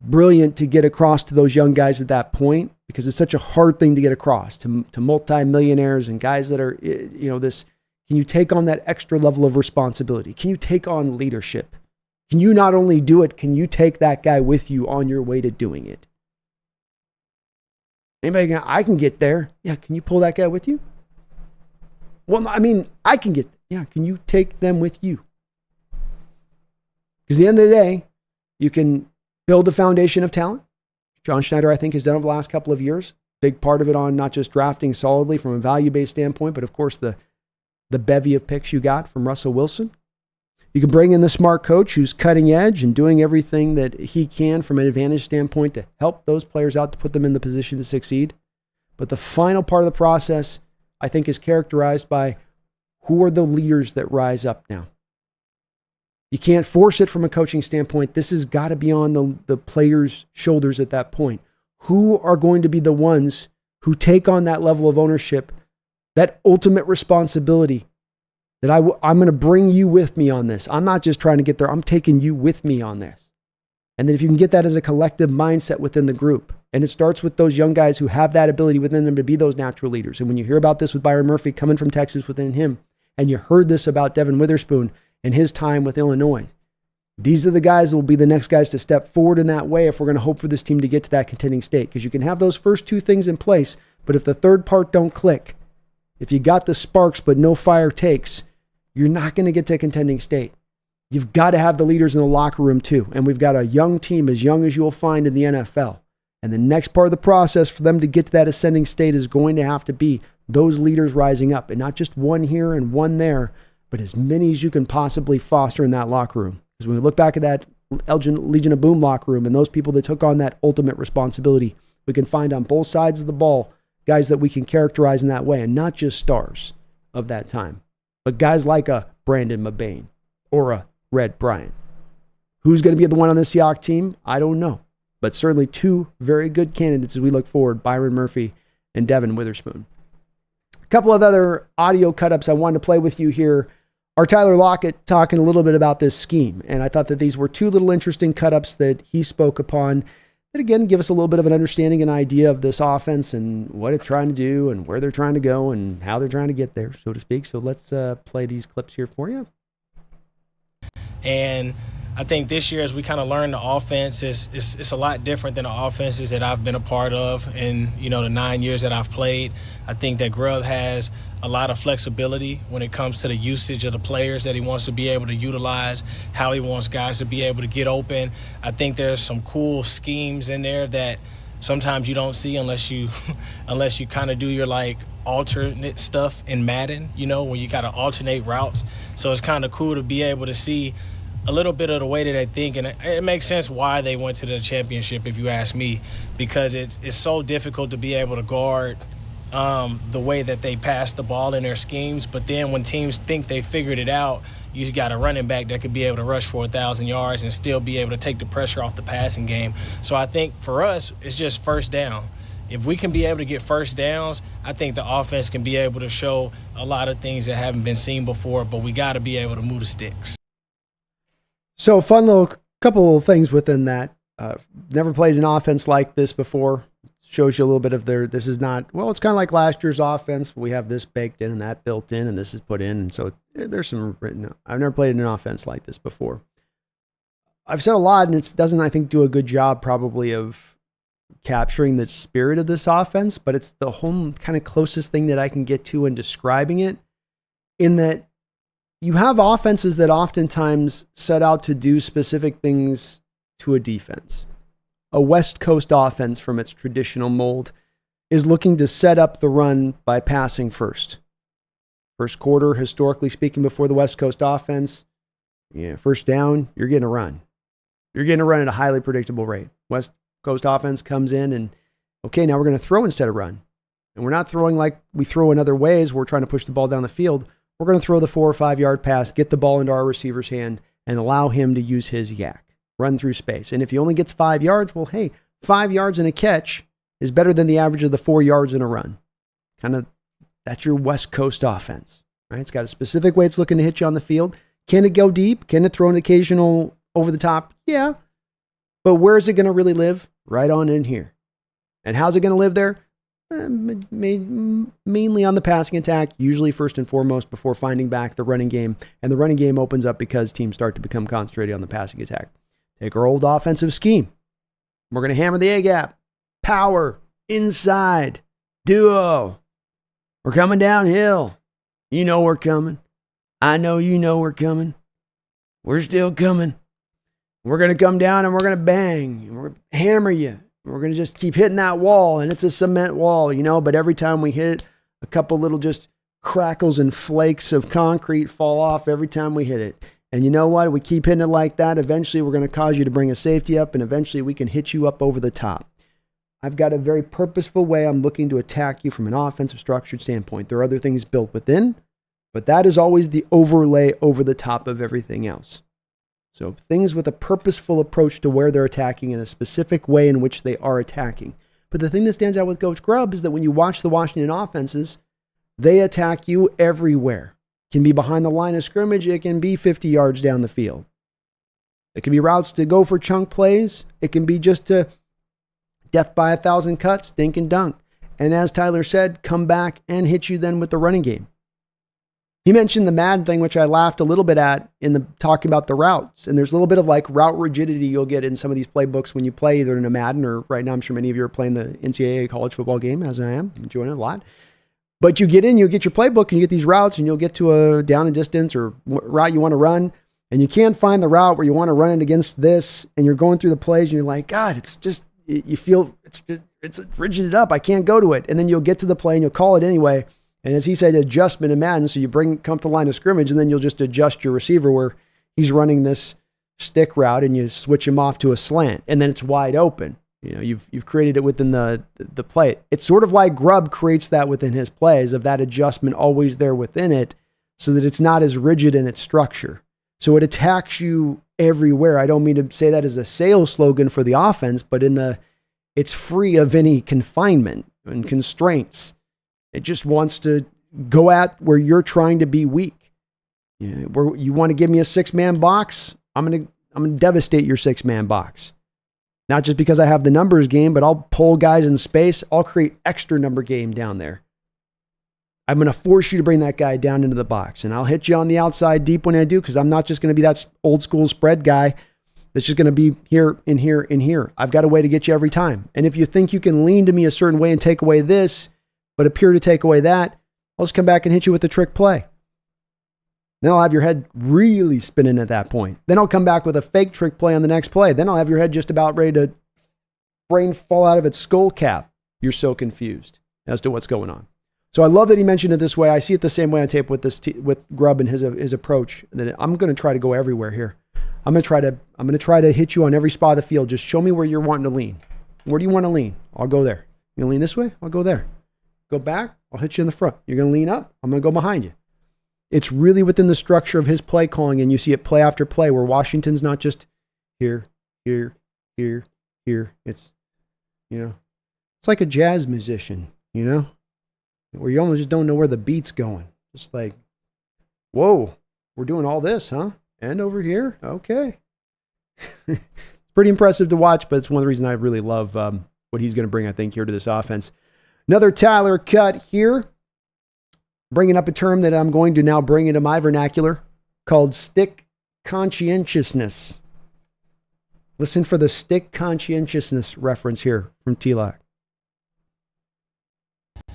brilliant to get across to those young guys at that point, because it's such a hard thing to get across to multimillionaires and guys that are, this, can you take on that extra level of responsibility? Can you take on leadership? Can you not only do it, can you take that guy with you on your way to doing it? Anybody going, I can get there. Yeah, can you pull that guy with you? Well, I mean, I can get there. Yeah, can you take them with you? Because at the end of the day, you can build the foundation of talent. John Schneider, I think, has done over the last couple of years. Big part of it on not just drafting solidly from a value-based standpoint, but of course the bevy of picks you got from Russell Wilson. You can bring in the smart coach who's cutting edge and doing everything that he can from an advantage standpoint to help those players out to put them in the position to succeed. But the final part of the process, I think, is characterized by who are the leaders that rise up now? You can't force it from a coaching standpoint. This has got to be on the players' shoulders at that point. Who are going to be the ones who take on that level of ownership, that ultimate responsibility, that I'm going to bring you with me on this. I'm not just trying to get there. I'm taking you with me on this. And then if you can get that as a collective mindset within the group, and it starts with those young guys who have that ability within them to be those natural leaders. And when you hear about this with Byron Murphy coming from Texas within him, and you heard this about Devin Witherspoon and his time with Illinois, these are the guys that will be the next guys to step forward in that way if we're going to hope for this team to get to that contending state. Because you can have those first two things in place, but if the third part don't click, if you got the sparks but no fire takes, you're not going to get to a contending state. You've got to have the leaders in the locker room too. And we've got a young team, as young as you'll find in the NFL. And the next part of the process for them to get to that ascending state is going to have to be those leaders rising up. And not just one here and one there, but as many as you can possibly foster in that locker room. Because when we look back at that Legion of Boom locker room and those people that took on that ultimate responsibility, we can find on both sides of the ball guys that we can characterize in that way. And not just stars of that time, but guys like a Brandon Mabane or a Red Bryant. Who's going to be the one on the Seahawks team? I don't know. But certainly two very good candidates as we look forward, Byron Murphy and Devin Witherspoon. A couple of other audio cut-ups I wanted to play with you here are Tyler Lockett talking a little bit about this scheme. And I thought that these were two little interesting cut-ups that he spoke upon that, again, give us a little bit of an understanding and idea of this offense and what it's trying to do and where they're trying to go and how they're trying to get there, so to speak. So let's play these clips here for you. And I think this year, as we kind of learn the offense, it's a lot different than the offenses that I've been a part of in, the 9 years that I've played. I think that Grub has a lot of flexibility when it comes to the usage of the players that he wants to be able to utilize, how he wants guys to be able to get open. I think there's some cool schemes in there that sometimes you don't see unless you kind of do your alternate stuff in Madden, when you got to alternate routes. So it's kind of cool to be able to see a little bit of the way that they think, and it makes sense why they went to the championship, if you ask me, because it's so difficult to be able to guard the way that they pass the ball in their schemes. But then when teams think they figured it out, you got a running back that could be able to rush for 1,000 yards and still be able to take the pressure off the passing game. So I think for us, it's just first down. If we can be able to get first downs, I think the offense can be able to show a lot of things that haven't been seen before, but we got to be able to move the sticks. So fun little couple of things within that. Never played an offense like this before. Shows you a little bit of this is not, well, it's kind of like last year's offense. We have this baked in and that built in and this is put in. And so there's some written. I've never played an offense like this before. I've said a lot and it doesn't, I think, do a good job probably of capturing the spirit of this offense, but it's the whole kind of closest thing that I can get to in describing it, in that you have offenses that oftentimes set out to do specific things to a defense. A West Coast offense from its traditional mold is looking to set up the run by passing first. First quarter, historically speaking, before the West Coast offense, first down, you're getting a run. You're getting a run at a highly predictable rate. West Coast offense comes in and, okay, now we're going to throw instead of run. And we're not throwing like we throw in other ways. We're trying to push the ball down the field. We're going to throw the 4 or 5 yard pass, get the ball into our receiver's hand, and allow him to use his yak, run through space. And if he only gets 5 yards, well, hey, 5 yards and a catch is better than the average of the 4 yards in a run. Kind of, that's your West Coast offense, right? It's got a specific way it's looking to hit you on the field. Can it go deep? Can it throw an occasional over the top? Yeah. But where is it going to really live? Right on in here. And how's it going to live there? Mainly on the passing attack, usually first and foremost before finding back the running game. And the running game opens up because teams start to become concentrated on the passing attack. Take our old offensive scheme. We're going to hammer the A-gap. Power. Inside. Duo. We're coming downhill. You know we're coming. I know you know we're coming. We're still coming. We're going to come down and we're going to bang. We're going to hammer you. We're going to just keep hitting that wall, and it's a cement wall, but every time we hit it, a couple little just crackles and flakes of concrete fall off every time we hit it. And you know what? We keep hitting it like that. Eventually, we're going to cause you to bring a safety up, and eventually we can hit you up over the top. I've got a very purposeful way I'm looking to attack you from an offensive structured standpoint. There are other things built within, but that is always the overlay over the top of everything else. So things with a purposeful approach to where they're attacking in a specific way in which they are attacking. But the thing that stands out with Coach Grub is that when you watch the Washington offenses, they attack you everywhere. It can be behind the line of scrimmage. It can be 50 yards down the field. It can be routes to go for chunk plays. It can be just to death by 1,000 cuts, dink and dunk. And as Tyler said, come back and hit you then with the running game. He mentioned the Madden thing, which I laughed a little bit at in the talking about the routes. And there's a little bit of like route rigidity you'll get in some of these playbooks when you play either in a Madden or right now I'm sure many of you are playing the NCAA college football game, as I am, enjoying it a lot. But you get in, you get your playbook and you get these routes and you'll get to a down and distance or route you want to run. And you can't find the route where you want to run it against this. And you're going through the plays and you're like, God, it's just, you feel it's rigided up. I can't go to it. And then you'll get to the play and you'll call it anyway. And as he said, adjustment in Madden. So you come to the line of scrimmage and then you'll just adjust your receiver where he's running this stick route and you switch him off to a slant and then it's wide open. You know, you've created it within the play. It's sort of like Grub creates that within his plays of that adjustment always there within it so that it's not as rigid in its structure. So it attacks you everywhere. I don't mean to say that as a sales slogan for the offense, but it's free of any confinement and constraints. It just wants to go at where you're trying to be weak. Yeah, where you want to give me a 6-man box, I'm gonna devastate your 6-man box. Not just because I have the numbers game, but I'll pull guys in space. I'll create extra number game down there. I'm going to force you to bring that guy down into the box. And I'll hit you on the outside deep when I do, because I'm not just going to be that old school spread guy that's just going to be here and here and here. I've got a way to get you every time. And if you think you can lean to me a certain way and take away this, but appear to take away that, I'll just come back and hit you with a trick play. Then I'll have your head really spinning at that point. Then I'll come back with a fake trick play on the next play. Then I'll have your head just about ready to brain fall out of its skull cap. You're so confused as to what's going on. So I love that he mentioned it this way. I see it the same way on tape with with Grub and his approach. That I'm going to try to go everywhere here. I'm going to try to hit you on every spot of the field. Just show me where you're wanting to lean. Where do you want to lean? I'll go there. You gonna lean this way? I'll go there. Go back. I'll hit you in the front. You're going to lean up. I'm going to go behind you. It's really within the structure of his play calling, and you see it play after play where Washington's not just here, here, here, here. It's, it's like a jazz musician, where you almost just don't know where the beat's going. Just like, whoa, we're doing all this, huh? And over here? Okay. It's pretty impressive to watch, but it's one of the reasons I really love what he's going to bring, I think, here to this offense. Another Tyler cut here. Bringing up a term that I'm going to now bring into my vernacular called stick conscientiousness. Listen for the stick conscientiousness reference here from T-Lock.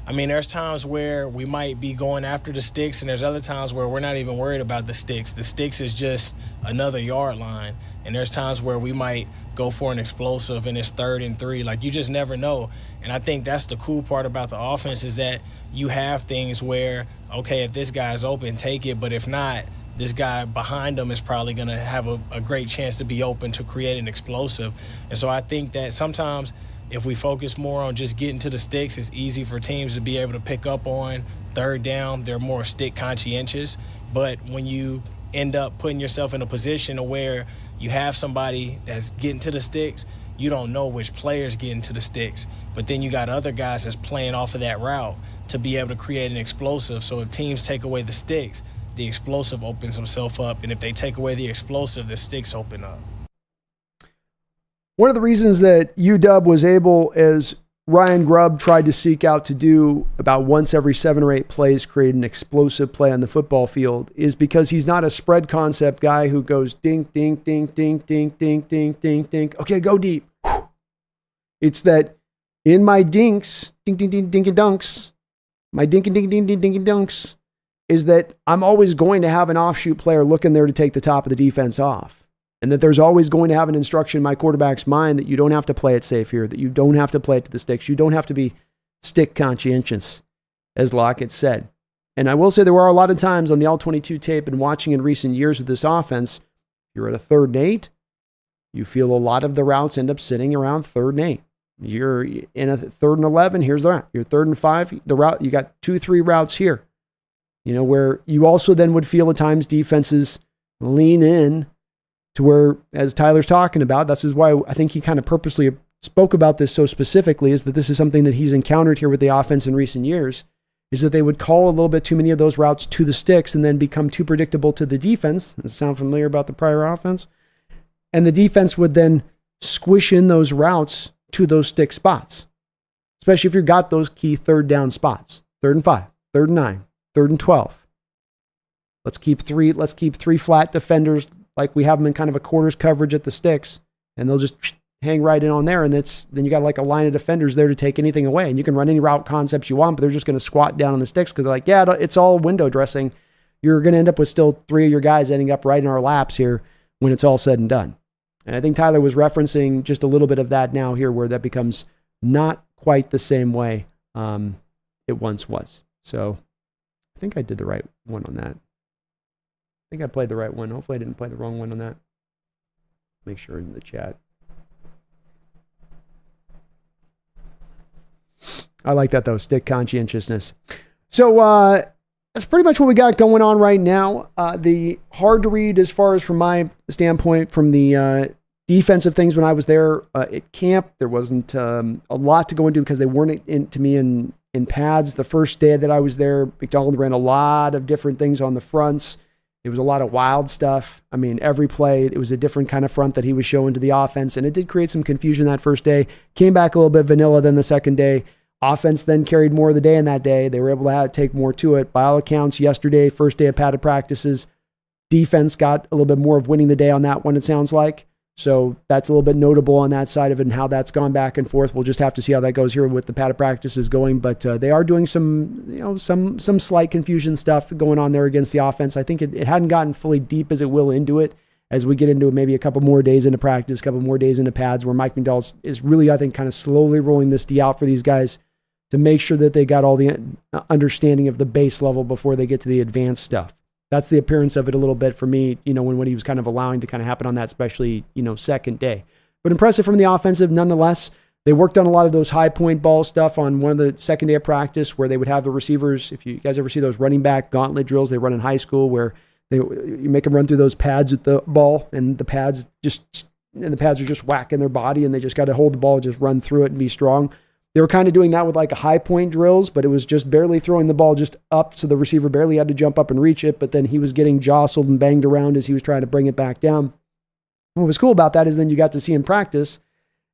I mean, there's times where we might be going after the sticks, and there's other times where we're not even worried about the sticks. The sticks is just another yard line. And there's times where we might go for an explosive and it's 3rd and 3. Like, you just never know. And I think that's the cool part about the offense is that you have things where, okay, if this guy's open, take it. But if not, this guy behind him is probably going to have a great chance to be open to create an explosive. And so I think that sometimes if we focus more on just getting to the sticks, it's easy for teams to be able to pick up on 3rd down. They're more stick conscientious. But when you end up putting yourself in a position where you have somebody that's getting to the sticks, you don't know which player's getting to the sticks. But then you got other guys that's playing off of that route to be able to create an explosive. So if teams take away the sticks, the explosive opens himself up. And if they take away the explosive, the sticks open up. One of the reasons that UW was able, as Ryan Grubb tried to seek out to do about once every 7 or 8 plays, create an explosive play on the football field, is because he's not a spread concept guy who goes dink, dink, dink, dink, dink, dink, dink, dink, dink. Okay, go deep. It's that in my dinks, dink, dink, dink, dink, and dunks, my dink and dink, dink, dink, dink, and dunks, is that I'm always going to have an offshoot player looking there to take the top of the defense off. And that there's always going to have an instruction in my quarterback's mind that you don't have to play it safe here, that you don't have to play it to the sticks. You don't have to be stick conscientious, as Lockett said. And I will say there were a lot of times on the All-22 tape and watching in recent years with this offense, you're at a 3rd and 8, you feel a lot of the routes end up sitting around 3rd and 8. You're in a 3rd and 11, here's the route. You're 3rd and 5, the route, you got 2-3 routes here. Where you also then would feel at times defenses lean in to where, as Tyler's talking about, this is why I think he kind of purposely spoke about this so specifically, is that this is something that he's encountered here with the offense in recent years, is that they would call a little bit too many of those routes to the sticks and then become too predictable to the defense. Does it sound familiar about the prior offense? And the defense would then squish in those routes to those stick spots, especially if you've got those key third down spots, 3rd and 5, 3rd and 9, 3rd and 12. Let's keep three flat defenders like we have them in kind of a quarters coverage at the sticks, and they'll just hang right in on there, and then you got like a line of defenders there to take anything away, and you can run any route concepts you want, but they're just going to squat down on the sticks because they're like, yeah, it's all window dressing. You're going to end up with still 3 of your guys ending up right in our laps here when it's all said and done. And I think Tyler was referencing just a little bit of that now here, where that becomes not quite the same way it once was. So I think I did the right one on that. I think I played the right one. Hopefully I didn't play the wrong one on that. Make sure in the chat. I like that though, stick conscientiousness. So that's pretty much what we got going on right now. The hard to read as far as from my standpoint, from the defensive things when I was there at camp, there wasn't a lot to go into because they weren't to me in pads. The first day that I was there, McDonald ran a lot of different things on the fronts. It was a lot of wild stuff. I mean, every play, it was a different kind of front that he was showing to the offense, and it did create some confusion that first day. Came back a little bit vanilla then the second day. Offense then carried more of the day in that day. They were able to take more to it. By all accounts, yesterday, first day of padded practices, defense got a little bit more of winning the day on that one, it sounds like. So that's a little bit notable on that side of it and how that's gone back and forth. We'll just have to see how that goes here with the padded practices going. But they are doing some slight confusion stuff going on there against the offense. I think it hadn't gotten fully deep as it will into it as we get into maybe a couple more days into practice, a couple more days into pads, where Mike McDowell is really, I think, kind of slowly rolling this D out for these guys to make sure that they got all the understanding of the base level before they get to the advanced stuff. That's the appearance of it a little bit for me, when he was kind of allowing to kind of happen on that, especially, second day. But impressive from the offensive nonetheless. They worked on a lot of those high point ball stuff on one of the second day of practice where they would have the receivers. If you guys ever see those running back gauntlet drills they run in high school where you make them run through those pads with the ball and the pads are just whacking their body and they just got to hold the ball, just run through it and be strong. They were kind of doing that with like a high point drills, but it was just barely throwing the ball just up. So the receiver barely had to jump up and reach it, but then he was getting jostled and banged around as he was trying to bring it back down. And what was cool about that is then you got to see in practice,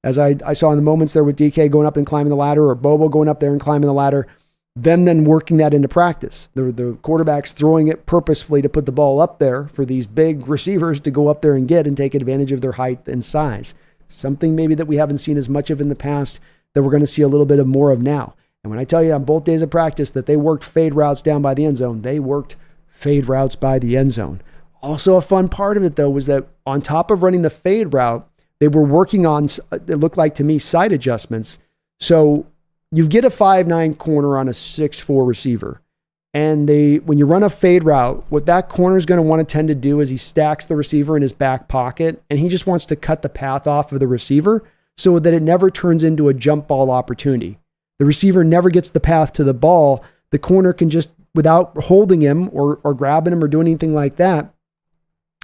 as I saw in the moments there with DK going up and climbing the ladder or Bobo going up there and climbing the ladder, them then working that into practice. The quarterbacks throwing it purposefully to put the ball up there for these big receivers to go up there and get and take advantage of their height and size. Something maybe that we haven't seen as much of in the past that we're going to see a little bit more of now. And when I tell you on both days of practice that they worked fade routes down by the end zone, they worked fade routes by the end zone. Also a fun part of it, though, was that on top of running the fade route, they were working on, it looked like to me, side adjustments. So you get a 5'9" corner on a 6'4" receiver. And when you run a fade route, what that corner is going to want to tend to do is he stacks the receiver in his back pocket, and he just wants to cut the path off of the receiver so that it never turns into a jump ball opportunity. The receiver never gets the path to the ball. The corner can just, without holding him or grabbing him or doing anything like that,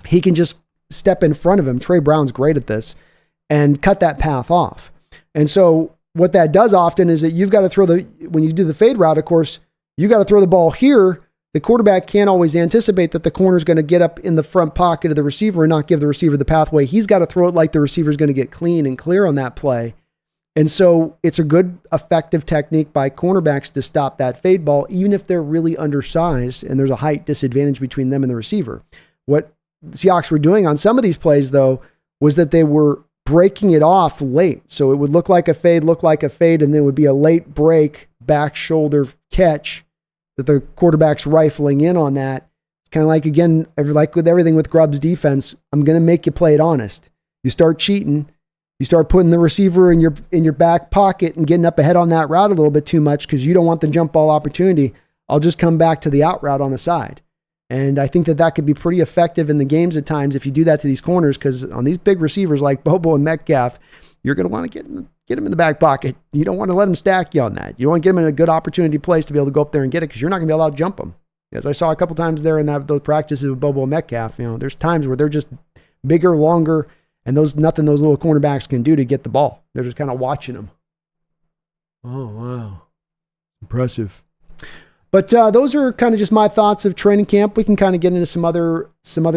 he can just step in front of him. Trey Brown's great at this, and cut that path off. And so what that does often is that you've got to when you do the fade route, of course, you got to throw the ball here. The quarterback can't always anticipate that the corner's going to get up in the front pocket of the receiver and not give the receiver the pathway. He's got to throw it like the receiver's going to get clean and clear on that play. And so it's a good, effective technique by cornerbacks to stop that fade ball, even if they're really undersized and there's a height disadvantage between them and the receiver. What the Seahawks were doing on some of these plays, though, was that they were breaking it off late. So it would look like a fade, and then it would be a late break, back shoulder catch that the quarterback's rifling in on that. It's kind of like, again, like with everything with Grub's defense, I'm going to make you play it honest. You start cheating, you start putting the receiver in your back pocket and getting up ahead on that route a little bit too much because you don't want the jump ball opportunity. I'll just come back to the out route on the side. And I think that could be pretty effective in the games at times if you do that to these corners, because on these big receivers like Bobo and Metcalf, you're going to want to get them in the back pocket. You don't want to let them stack you on that. You want to get them in a good opportunity place to be able to go up there and get it, because you're not going to be allowed to jump them. As I saw a couple times there in those practices with Bobo and Metcalf, there's times where they're just bigger, longer, and nothing those little cornerbacks can do to get the ball. They're just kind of watching them. Oh, wow. Impressive. But those are kind of just my thoughts of training camp. We can kind of get into some other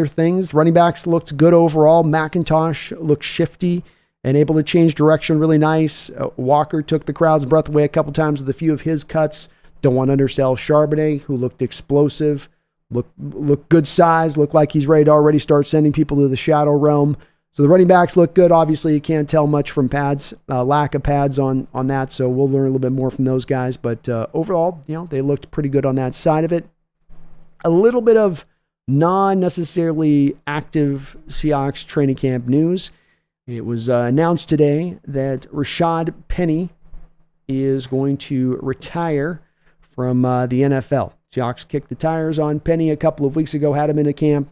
things. Running backs looked good overall. McIntosh looked shifty and able to change direction really nice. Walker took the crowd's breath away a couple times with a few of his cuts. Don't want to undersell Charbonnet, who looked explosive, looked good size, looked like he's ready to already start sending people to the shadow realm. So the running backs look good. Obviously, you can't tell much from pads, lack of pads on that. So we'll learn a little bit more from those guys. But overall, they looked pretty good on that side of it. A little bit of non-necessarily active Seahawks training camp news. It was announced today that Rashaad Penny is going to retire from the NFL. Seahawks kicked the tires on Penny a couple of weeks ago, had him in a camp.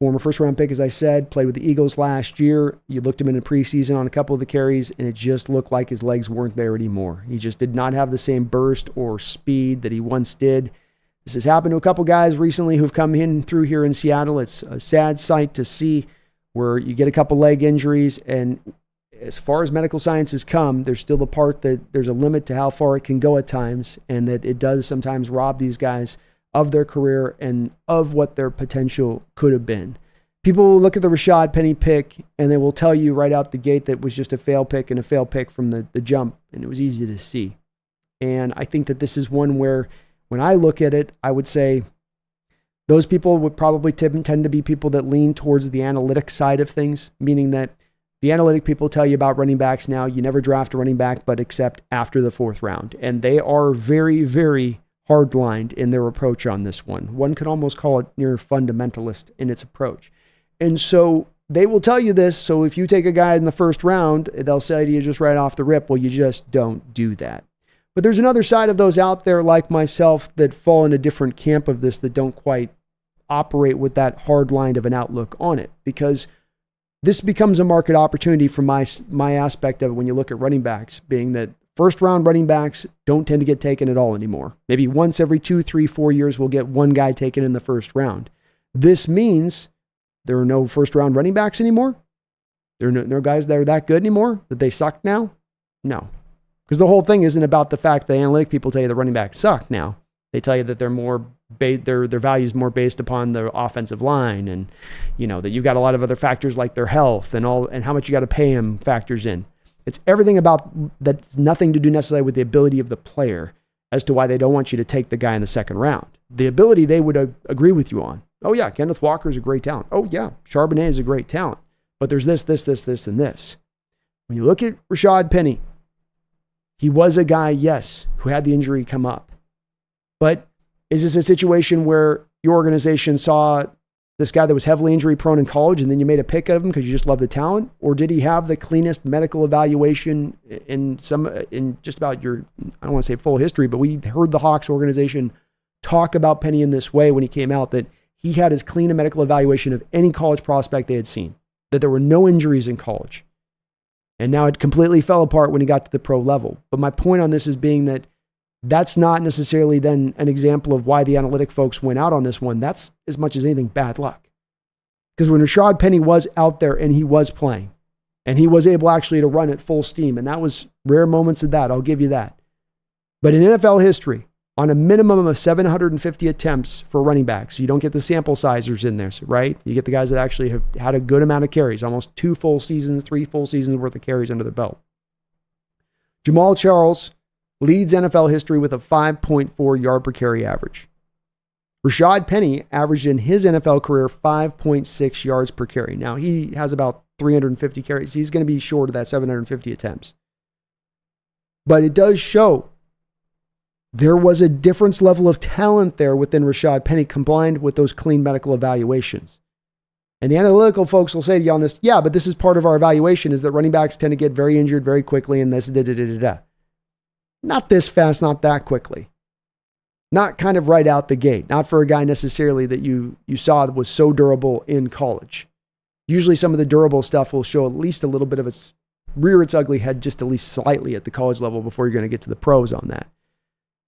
Former first-round pick, as I said, played with the Eagles last year. You looked him in the preseason on a couple of the carries, and it just looked like his legs weren't there anymore. He just did not have the same burst or speed that he once did. This has happened to a couple guys recently who've come in through here in Seattle. It's a sad sight to see where you get a couple leg injuries, and as far as medical science has come, there's still the part that there's a limit to how far it can go at times, and that it does sometimes rob these guys of their career and of what their potential could have been. People will look at the Rashaad Penny pick and they will tell you right out the gate that it was just a fail pick and a fail pick from the jump, and it was easy to see. And I think that this is one where, when I look at it, I would say those people would probably tend to be people that lean towards the analytic side of things, meaning that the analytic people tell you about running backs now, you never draft a running back but except after the 4th round. And they are very, very hard-lined in their approach on this one. One could almost call it near fundamentalist in its approach. And so they will tell you this. So if you take a guy in the 1st round, they'll say to you just right off the rip, well, you just don't do that. But there's another side of those out there like myself that fall in a different camp of this, that don't quite operate with that hard line of an outlook on it, because this becomes a market opportunity from my aspect of it when you look at running backs, being that 1st round running backs don't tend to get taken at all anymore. Maybe once every 2, 3, 4 years, we'll get one guy taken in the 1st round. This means there are no 1st round running backs anymore. There are no guys that are that good anymore, that they suck now. No, because the whole thing isn't about the fact that analytic people tell you the running backs suck now. They tell you that they're more their value is more based upon the offensive line, and that you've got a lot of other factors like their health and how much you got to pay them factors in. It's everything about that's nothing to do necessarily with the ability of the player as to why they don't want you to take the guy in the 2nd round. The ability they would agree with you on. Oh yeah, Kenneth Walker is a great talent. Oh yeah, Charbonnet is a great talent. But there's this, and this. When you look at Rashaad Penny, he was a guy, yes, who had the injury come up. But is this a situation where your organization saw this guy that was heavily injury prone in college and then you made a pick of him because you just love the talent? Or did he have the cleanest medical evaluation in just about I don't want to say full history, but we heard the Hawks organization talk about Penny in this way when he came out, that he had as clean a medical evaluation of any college prospect they had seen, that there were no injuries in college. And now it completely fell apart when he got to the pro level. But my point on this is being that that's not necessarily then an example of why the analytic folks went out on this one. That's as much as anything bad luck. Because when Rashaad Penny was out there and he was playing, and he was able actually to run at full steam, and that was rare moments of that, I'll give you that. But in NFL history, on a minimum of 750 attempts for running backs, so you don't get the sample sizers in there, right? You get the guys that actually have had a good amount of carries, almost 2 full seasons, 3 full seasons worth of carries under their belt. Jamal Charles leads NFL history with a 5.4 yard per carry average. Rashaad Penny averaged in his NFL career 5.6 yards per carry. Now, he has about 350 carries. He's going to be short of that 750 attempts. But it does show there was a difference level of talent there within Rashaad Penny combined with those clean medical evaluations. And the analytical folks will say to you on this, yeah, but this is part of our evaluation, is that running backs tend to get very injured very quickly and this da-da-da-da-da. Not this fast, not that quickly. Not kind of right out the gate. Not for a guy necessarily that you saw that was so durable in college. Usually some of the durable stuff will show at least a little bit of its rear its ugly head just at least slightly at the college level before you're going to get to the pros on that.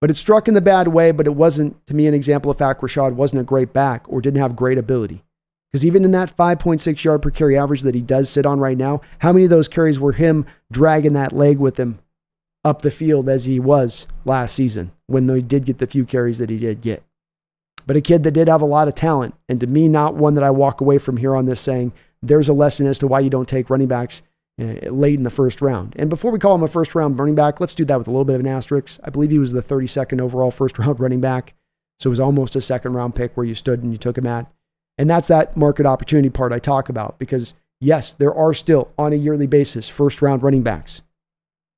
But it struck in the bad way, but it wasn't, to me, an example of fact Rashaad wasn't a great back or didn't have great ability. Because even in that 5.6 yard per carry average that he does sit on right now, how many of those carries were him dragging that leg with him up the field as he was last season when he did get the few carries that he did get? But a kid that did have a lot of talent, and to me, not one that I walk away from here on this saying there's a lesson as to why you don't take running backs late in the first round. And before we call him a first round running back, let's do that with a little bit of an asterisk. I believe he was the 32nd overall first round running back. So it was almost a second round pick where you stood and you took him at. And that's that market opportunity part I talk about, because yes, there are still on a yearly basis first round running backs.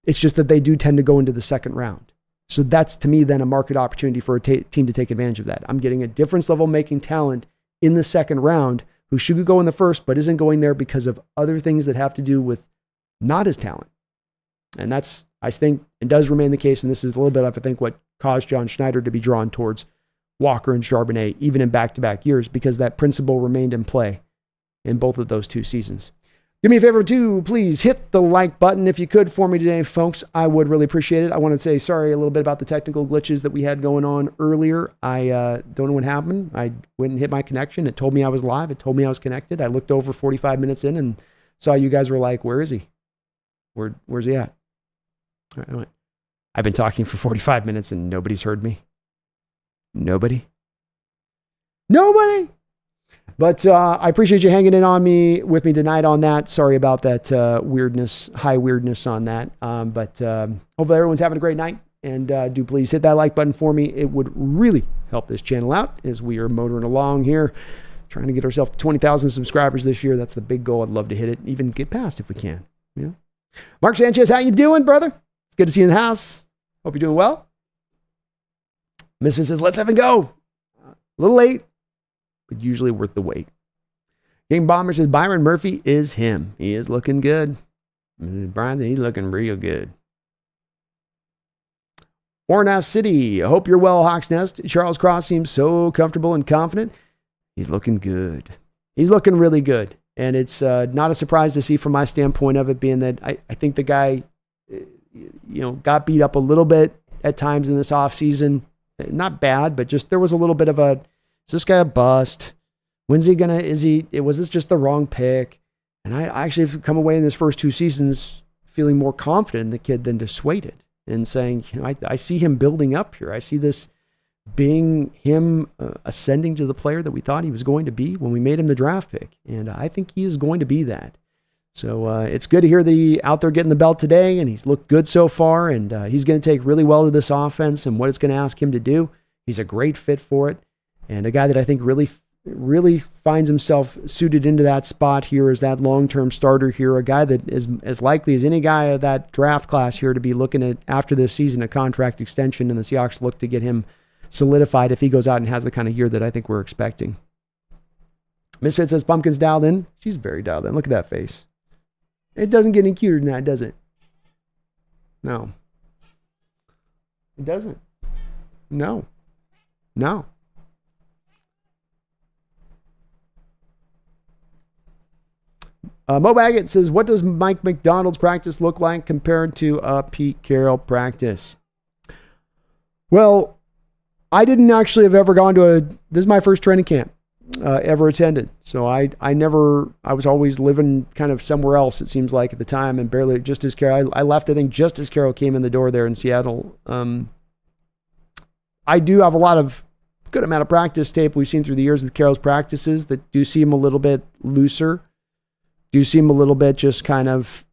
It's just that they do tend to go into the second round. So that's to me then a market opportunity for a team to take advantage of that. I'm getting a difference level making talent in the second round who should go in the first, but isn't going there because of other things that have to do with not his talent. And that's, I think, and does remain the case. And this is a little bit of, I think, what caused John Schneider to be drawn towards Walker and Charbonnet, even in back-to-back years, because that principle remained in play in both of those 2 seasons. Do me a favor too, please hit the like button if you could for me today, folks. I would really appreciate it. I want to say sorry a little bit about the technical glitches that we had going on earlier. I don't know what happened. I went and hit my connection. It told me I was live. It told me I was connected. I looked over 45 minutes in and saw you guys were like, where is he? Where's he at? All right, I went, I've been talking for 45 minutes and nobody's heard me. Nobody. But I appreciate you hanging in with me tonight on that. Sorry about that high weirdness on that. But hopefully everyone's having a great night. And do please hit that like button for me. It would really help this channel out as we are motoring along here, trying to get ourselves to 20,000 subscribers this year. That's the big goal. I'd love to hit it, even get past if we can. Yeah. Mark Sanchez, how you doing, brother? It's good to see you in the house. Hope you're doing well. Misfit says, let's have it go. A little late, but usually worth the wait. Game Bomber says, Byron Murphy is him. He is looking good. Brian, he's looking real good. Ornass City, I hope you're well, Hawks Nest. Charles Cross seems so comfortable and confident. He's looking good. He's looking really good. And it's not a surprise to see from my standpoint of it being that I think the guy, got beat up a little bit at times in this offseason. Not bad, but just there was a little bit of is this guy a bust? When's he gonna, was this just the wrong pick? And I actually have come away in this first 2 seasons feeling more confident in the kid than dissuaded and saying, I see him building up here. I see this being him ascending to the player that we thought he was going to be when we made him the draft pick. And I think he is going to be that. So it's good to hear that he out there getting the belt today, and he's looked good so far, and he's going to take really well to this offense and what it's going to ask him to do. He's a great fit for it, and a guy that I think really finds himself suited into that spot here as that long-term starter here, a guy that is as likely as any guy of that draft class here to be looking at, after this season, a contract extension, and the Seahawks look to get him solidified if he goes out and has the kind of year that I think we're expecting. Misfit says, Pumpkin's dialed in. She's very dialed in. Look at that face. It doesn't get any cuter than that, does it? No. It doesn't. No. Mo Baggett says, what does Mike McDonald's practice look like compared to a Pete Carroll practice? Well, I didn't actually have ever gone to this is my first training camp ever attended. So I was always living kind of somewhere else, it seems like at the time, and barely just as Carroll, I left, I think, just as Carroll came in the door there in Seattle. I do have a lot of good amount of practice tape we've seen through the years with Carroll's practices that do seem a little bit looser, do seem a little bit just kind of,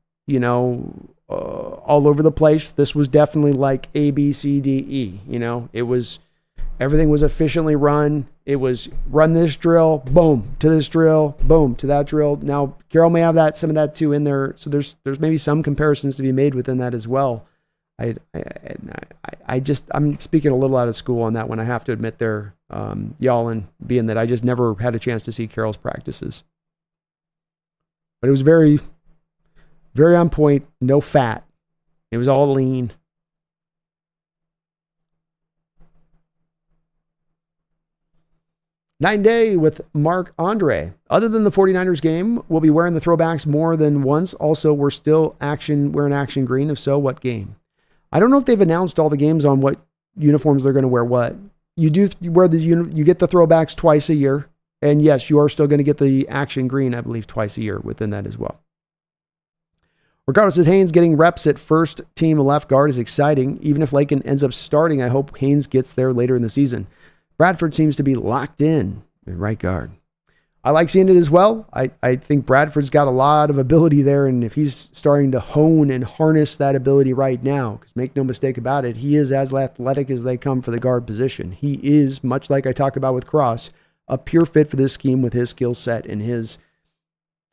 all over the place. This was definitely like A, B, C, D, E, everything was efficiently run. It was run this drill, boom, to this drill, boom, to that drill. Now, Carroll may have some of that too in there. So there's maybe some comparisons to be made within that as well. I'm speaking a little out of school on that one. I have to admit there, y'all, and being that I just never had a chance to see Carroll's practices. But it was very, very on point, no fat. It was all lean. Night and day with Mark Andre. Other than the 49ers game, we'll be wearing the throwbacks more than once. Also, we're still wearing action green. If so, what game? I don't know if they've announced all the games on what uniforms they're going to wear what. You do wear you get the throwbacks twice a year, And yes, you are still going to get the action green, I believe, twice a year within that as well. Regardless of Haynes getting reps at first team left guard is exciting. Even if Lakin ends up starting, I hope Haynes gets there later in the season. Bradford seems to be locked in at right guard. I like seeing it as well. I think Bradford's got a lot of ability there, and if he's starting to hone and harness that ability right now, because make no mistake about it, he is as athletic as they come for the guard position. He is, much like I talk about with Cross, a pure fit for this scheme with his skill set and his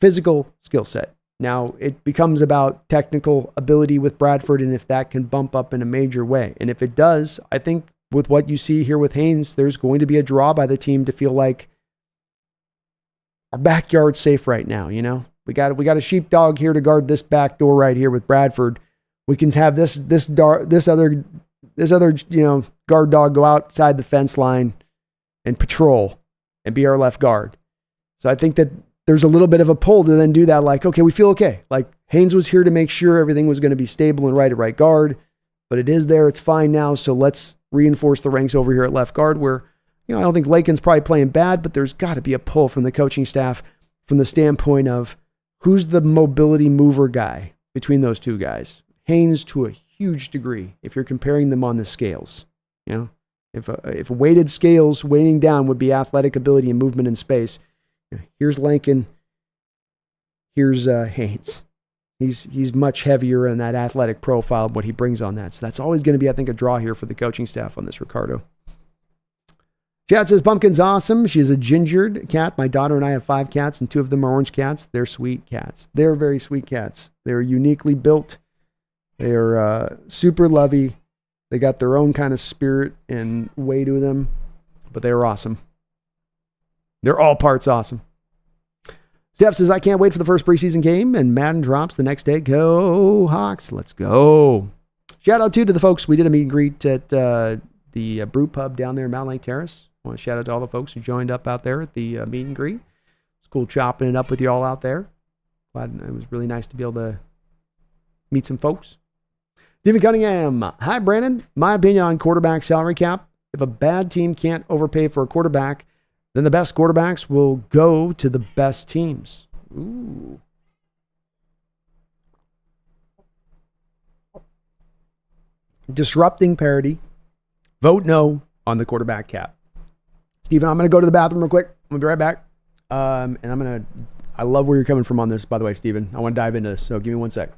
physical skill set. Now, it becomes about technical ability with Bradford and if that can bump up in a major way. And if it does, I think with what you see here with Haynes, there's going to be a draw by the team to feel like our backyard's safe right now, you know? We got a sheepdog here to guard this back door right here with Bradford. We can have this other guard dog go outside the fence line and patrol and be our left guard. So I think that there's a little bit of a pull to then do that. Like, okay, we feel okay. Like Haynes was here to make sure everything was going to be stable and right at right guard, but it is there. It's fine now. So let's reinforce the ranks over here at left guard where, I don't think Lakin's probably playing bad, but there's got to be a pull from the coaching staff from the standpoint of who's the mobility mover guy between those two guys. Haynes to a huge degree, if you're comparing them on the scales. If weighted scales, weighting down would be athletic ability and movement in space. Here's Lakin. Here's Haynes. He's much heavier in that athletic profile of what he brings on that. So that's always going to be, I think, a draw here for the coaching staff on this, Ricardo. Chad says, Pumpkin's awesome. She's a gingered cat. My daughter and I have 5 cats, and 2 of them are orange cats. They're sweet cats. They're very sweet cats. They're uniquely built. They're super lovey. They got their own kind of spirit and way to them, but they're awesome. They're all parts awesome. Steph says, I can't wait for the first preseason game, and Madden drops the next day. Go Hawks. Let's go. Shout out to the folks. We did a meet and greet at the Brew Pub down there in Mountain Lake Terrace. I want to shout out to all the folks who joined up out there at the meet and greet. It's cool chopping it up with you all out there. Glad it was really nice to be able to meet some folks. Stephen Cunningham. Hi, Brandon. My opinion on quarterback salary cap. If a bad team can't overpay for a quarterback, then the best quarterbacks will go to the best teams. Ooh. Disrupting parity. Vote no on the quarterback cap. Steven, I'm going to go to the bathroom real quick. I'm going to be right back. And I love where you're coming from on this, by the way, Steven. I want to dive into this, so give me 1 sec.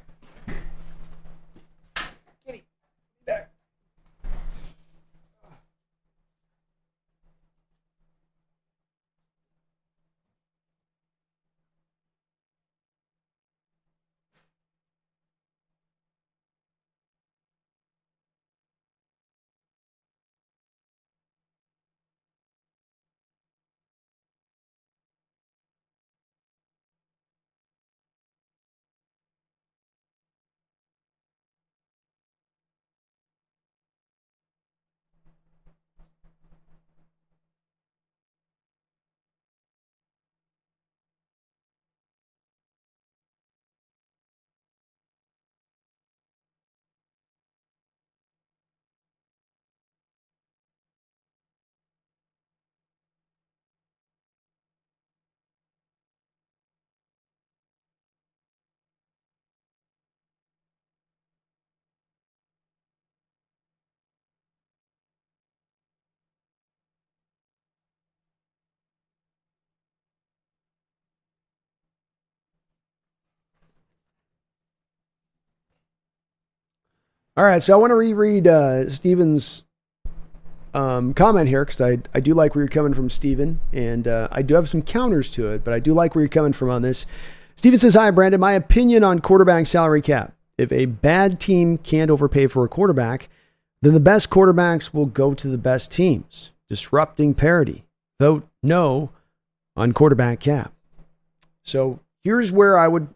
All right, so I want to reread Steven's comment here because I do like where you're coming from, Steven, and I do have some counters to it, but I do like where you're coming from on this. Steven says, hi, Brandon. My opinion on quarterback salary cap. If a bad team can't overpay for a quarterback, then the best quarterbacks will go to the best teams. Disrupting parity. Vote no on quarterback cap. So here's where I would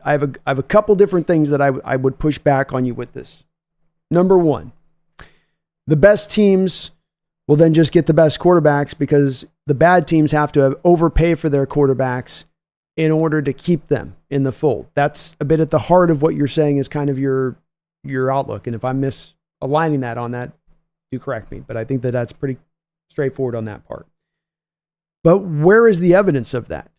I have a couple different things that I would push back on you with this. Number one, the best teams will then just get the best quarterbacks because the bad teams have to overpay for their quarterbacks in order to keep them in the fold. That's a bit at the heart of what you're saying is kind of your outlook. And if I'm misaligning that on that, do correct me. But I think that that's pretty straightforward on that part. But where is the evidence of that?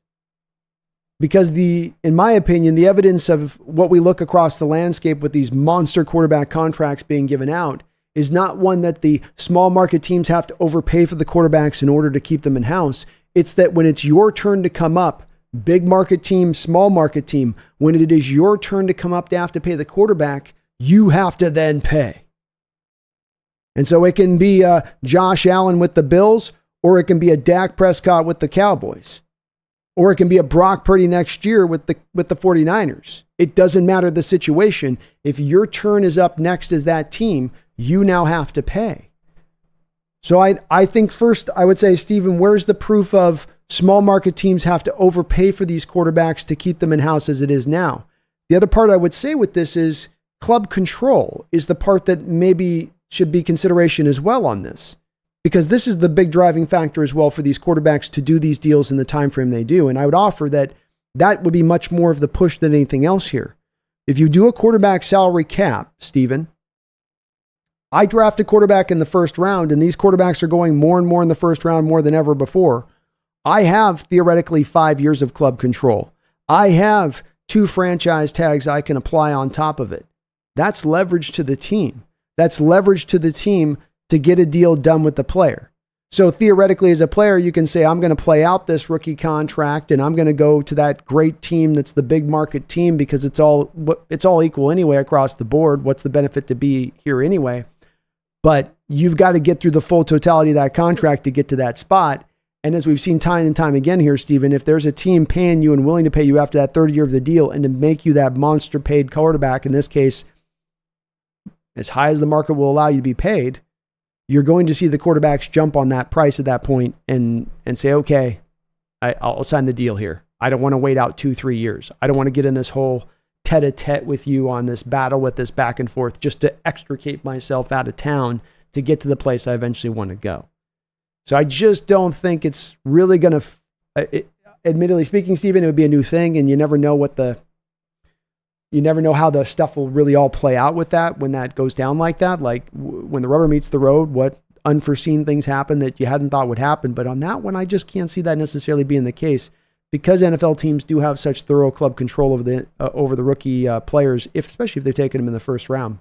Because in my opinion, the evidence of what we look across the landscape with these monster quarterback contracts being given out is not one that the small market teams have to overpay for the quarterbacks in order to keep them in-house. It's that when it's your turn to come up, big market team, small market team, when it is your turn to come up to have to pay the quarterback, you have to then pay. And so it can be Josh Allen with the Bills, or it can be a Dak Prescott with the Cowboys, or it can be a Brock Purdy next year with the 49ers. It doesn't matter the situation. If your turn is up next as that team, you now have to pay. So I think first I would say, Stephen, where's the proof of small market teams have to overpay for these quarterbacks to keep them in-house as it is now? The other part I would say with this is club control is the part that maybe should be consideration as well on this, because this is the big driving factor as well for these quarterbacks to do these deals in the time frame they do. And I would offer that would be much more of the push than anything else here. If you do a quarterback salary cap, Stephen, I draft a quarterback in the first round, and these quarterbacks are going more and more in the first round more than ever before. I have theoretically 5 years of club control. I have 2 franchise tags I can apply on top of it. That's leverage to the team. That's leverage to the team to get a deal done with the player. So theoretically, as a player, you can say, I'm going to play out this rookie contract and I'm going to go to that great team that's the big market team because it's all equal anyway across the board. What's the benefit to be here anyway? But you've got to get through the full totality of that contract to get to that spot. And as we've seen time and time again here, Stephen, if there's a team paying you and willing to pay you after that third year of the deal and to make you that monster paid quarterback, in this case, as high as the market will allow you to be paid, you're going to see the quarterbacks jump on that price at that point and say, okay, I'll sign the deal here. I don't want to wait out 2-3 years. I don't want to get in this whole tete-a-tete with you on this battle with this back and forth just to extricate myself out of town to get to the place I eventually want to go. So I just don't think it's really going to, admittedly speaking, Stephen, it would be a new thing, and you never know how the stuff will really all play out with that when that goes down like that. Like when the rubber meets the road, what unforeseen things happen that you hadn't thought would happen. But on that one, I just can't see that necessarily being the case because NFL teams do have such thorough club control over the rookie players, especially if they've taken them in the first round.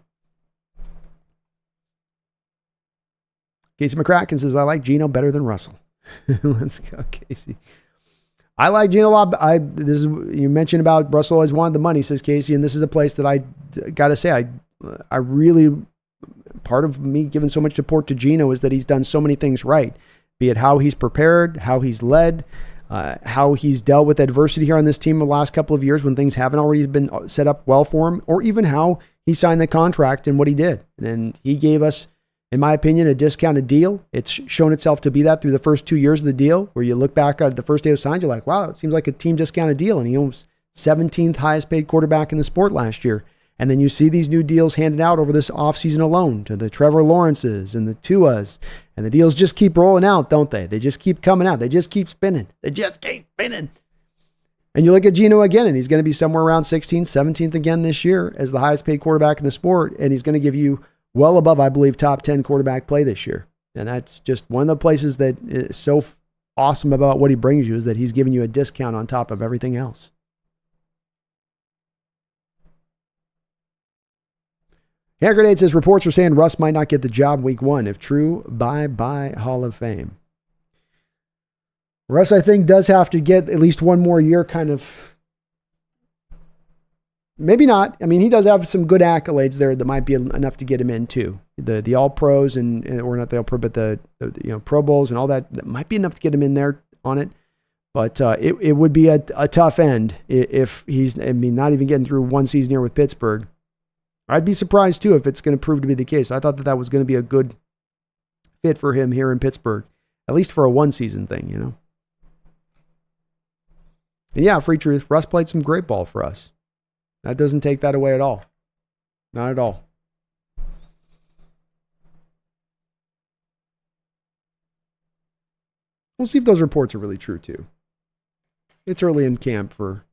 Casey McCracken says, I like Geno better than Russell. Let's go, Casey. I like Geno a lot. You mentioned about Russell always wanted the money, says Casey, and this is a place that I got to say, I really, part of me giving so much support to Geno is that he's done so many things right, be it how he's prepared, how he's led, how he's dealt with adversity here on this team the last couple of years when things haven't already been set up well for him, or even how he signed the contract and what he did. And he gave us, in my opinion, a discounted deal. It's shown itself to be that through the first 2 years of the deal, where you look back at the first day of signed, you're like, wow, it seems like a team discounted deal. And he was 17th highest paid quarterback in the sport last year. And then you see these new deals handed out over this offseason alone to the Trevor Lawrences and the Tuas. And the deals just keep rolling out, don't they? They just keep coming out. They just keep spinning. They just keep spinning. And you look at Geno again, and he's going to be somewhere around 16th, 17th again this year as the highest paid quarterback in the sport. And he's going to give you well above, I believe, top 10 quarterback play this year. And that's just one of the places that is so awesome about what he brings you, is that he's giving you a discount on top of everything else. Hand Grenade says, reports are saying Russ might not get the job week 1. If true, bye-bye Hall of Fame. Russ, I think, does have to get at least one more year kind of. Maybe not. I mean, he does have some good accolades there that might be enough to get him in too. The All Pros or not the All Pro, but the Pro Bowls and all that might be enough to get him in there on it. But it would be a tough end if he's, not even getting through one season here with Pittsburgh. I'd be surprised too if it's going to prove to be the case. I thought that was going to be a good fit for him here in Pittsburgh, at least for a one season thing, And yeah, Free Truth, Russ played some great ball for us. That doesn't take that away at all. Not at all. We'll see if those reports are really true too. It's early in camp for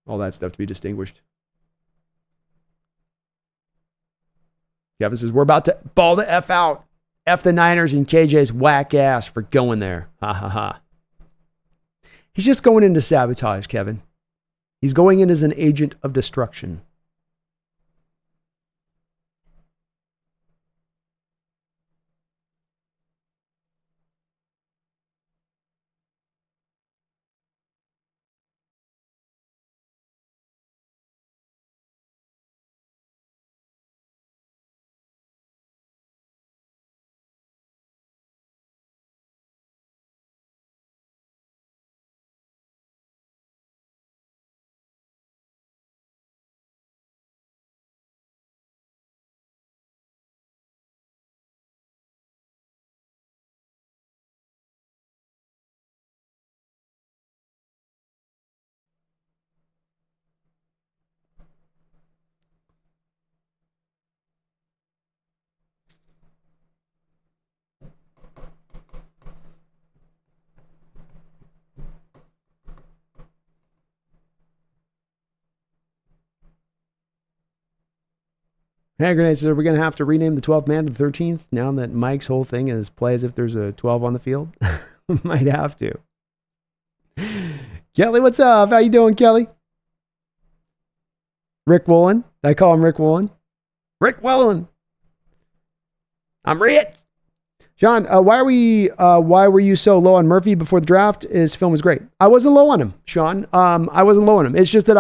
all that stuff to be distinguished. Kevin says, we're about to ball the F out. F the Niners and KJ's whack ass for going there. Ha ha ha. He's just going into sabotage, Kevin. He's going in as an agent of destruction. Hand grenade says, are we going to have to rename the 12th man to the 13th now that Mike's whole thing is play as if there's a 12 on the field? Might have to. Kelly, what's up? How you doing, Kelly? Rick Woolen. I call him Rick Woolen. Rick Woolen. I'm rich. Sean, why were you so low on Murphy before the draft? His film was great. I wasn't low on him, Sean. I wasn't low on him. It's just that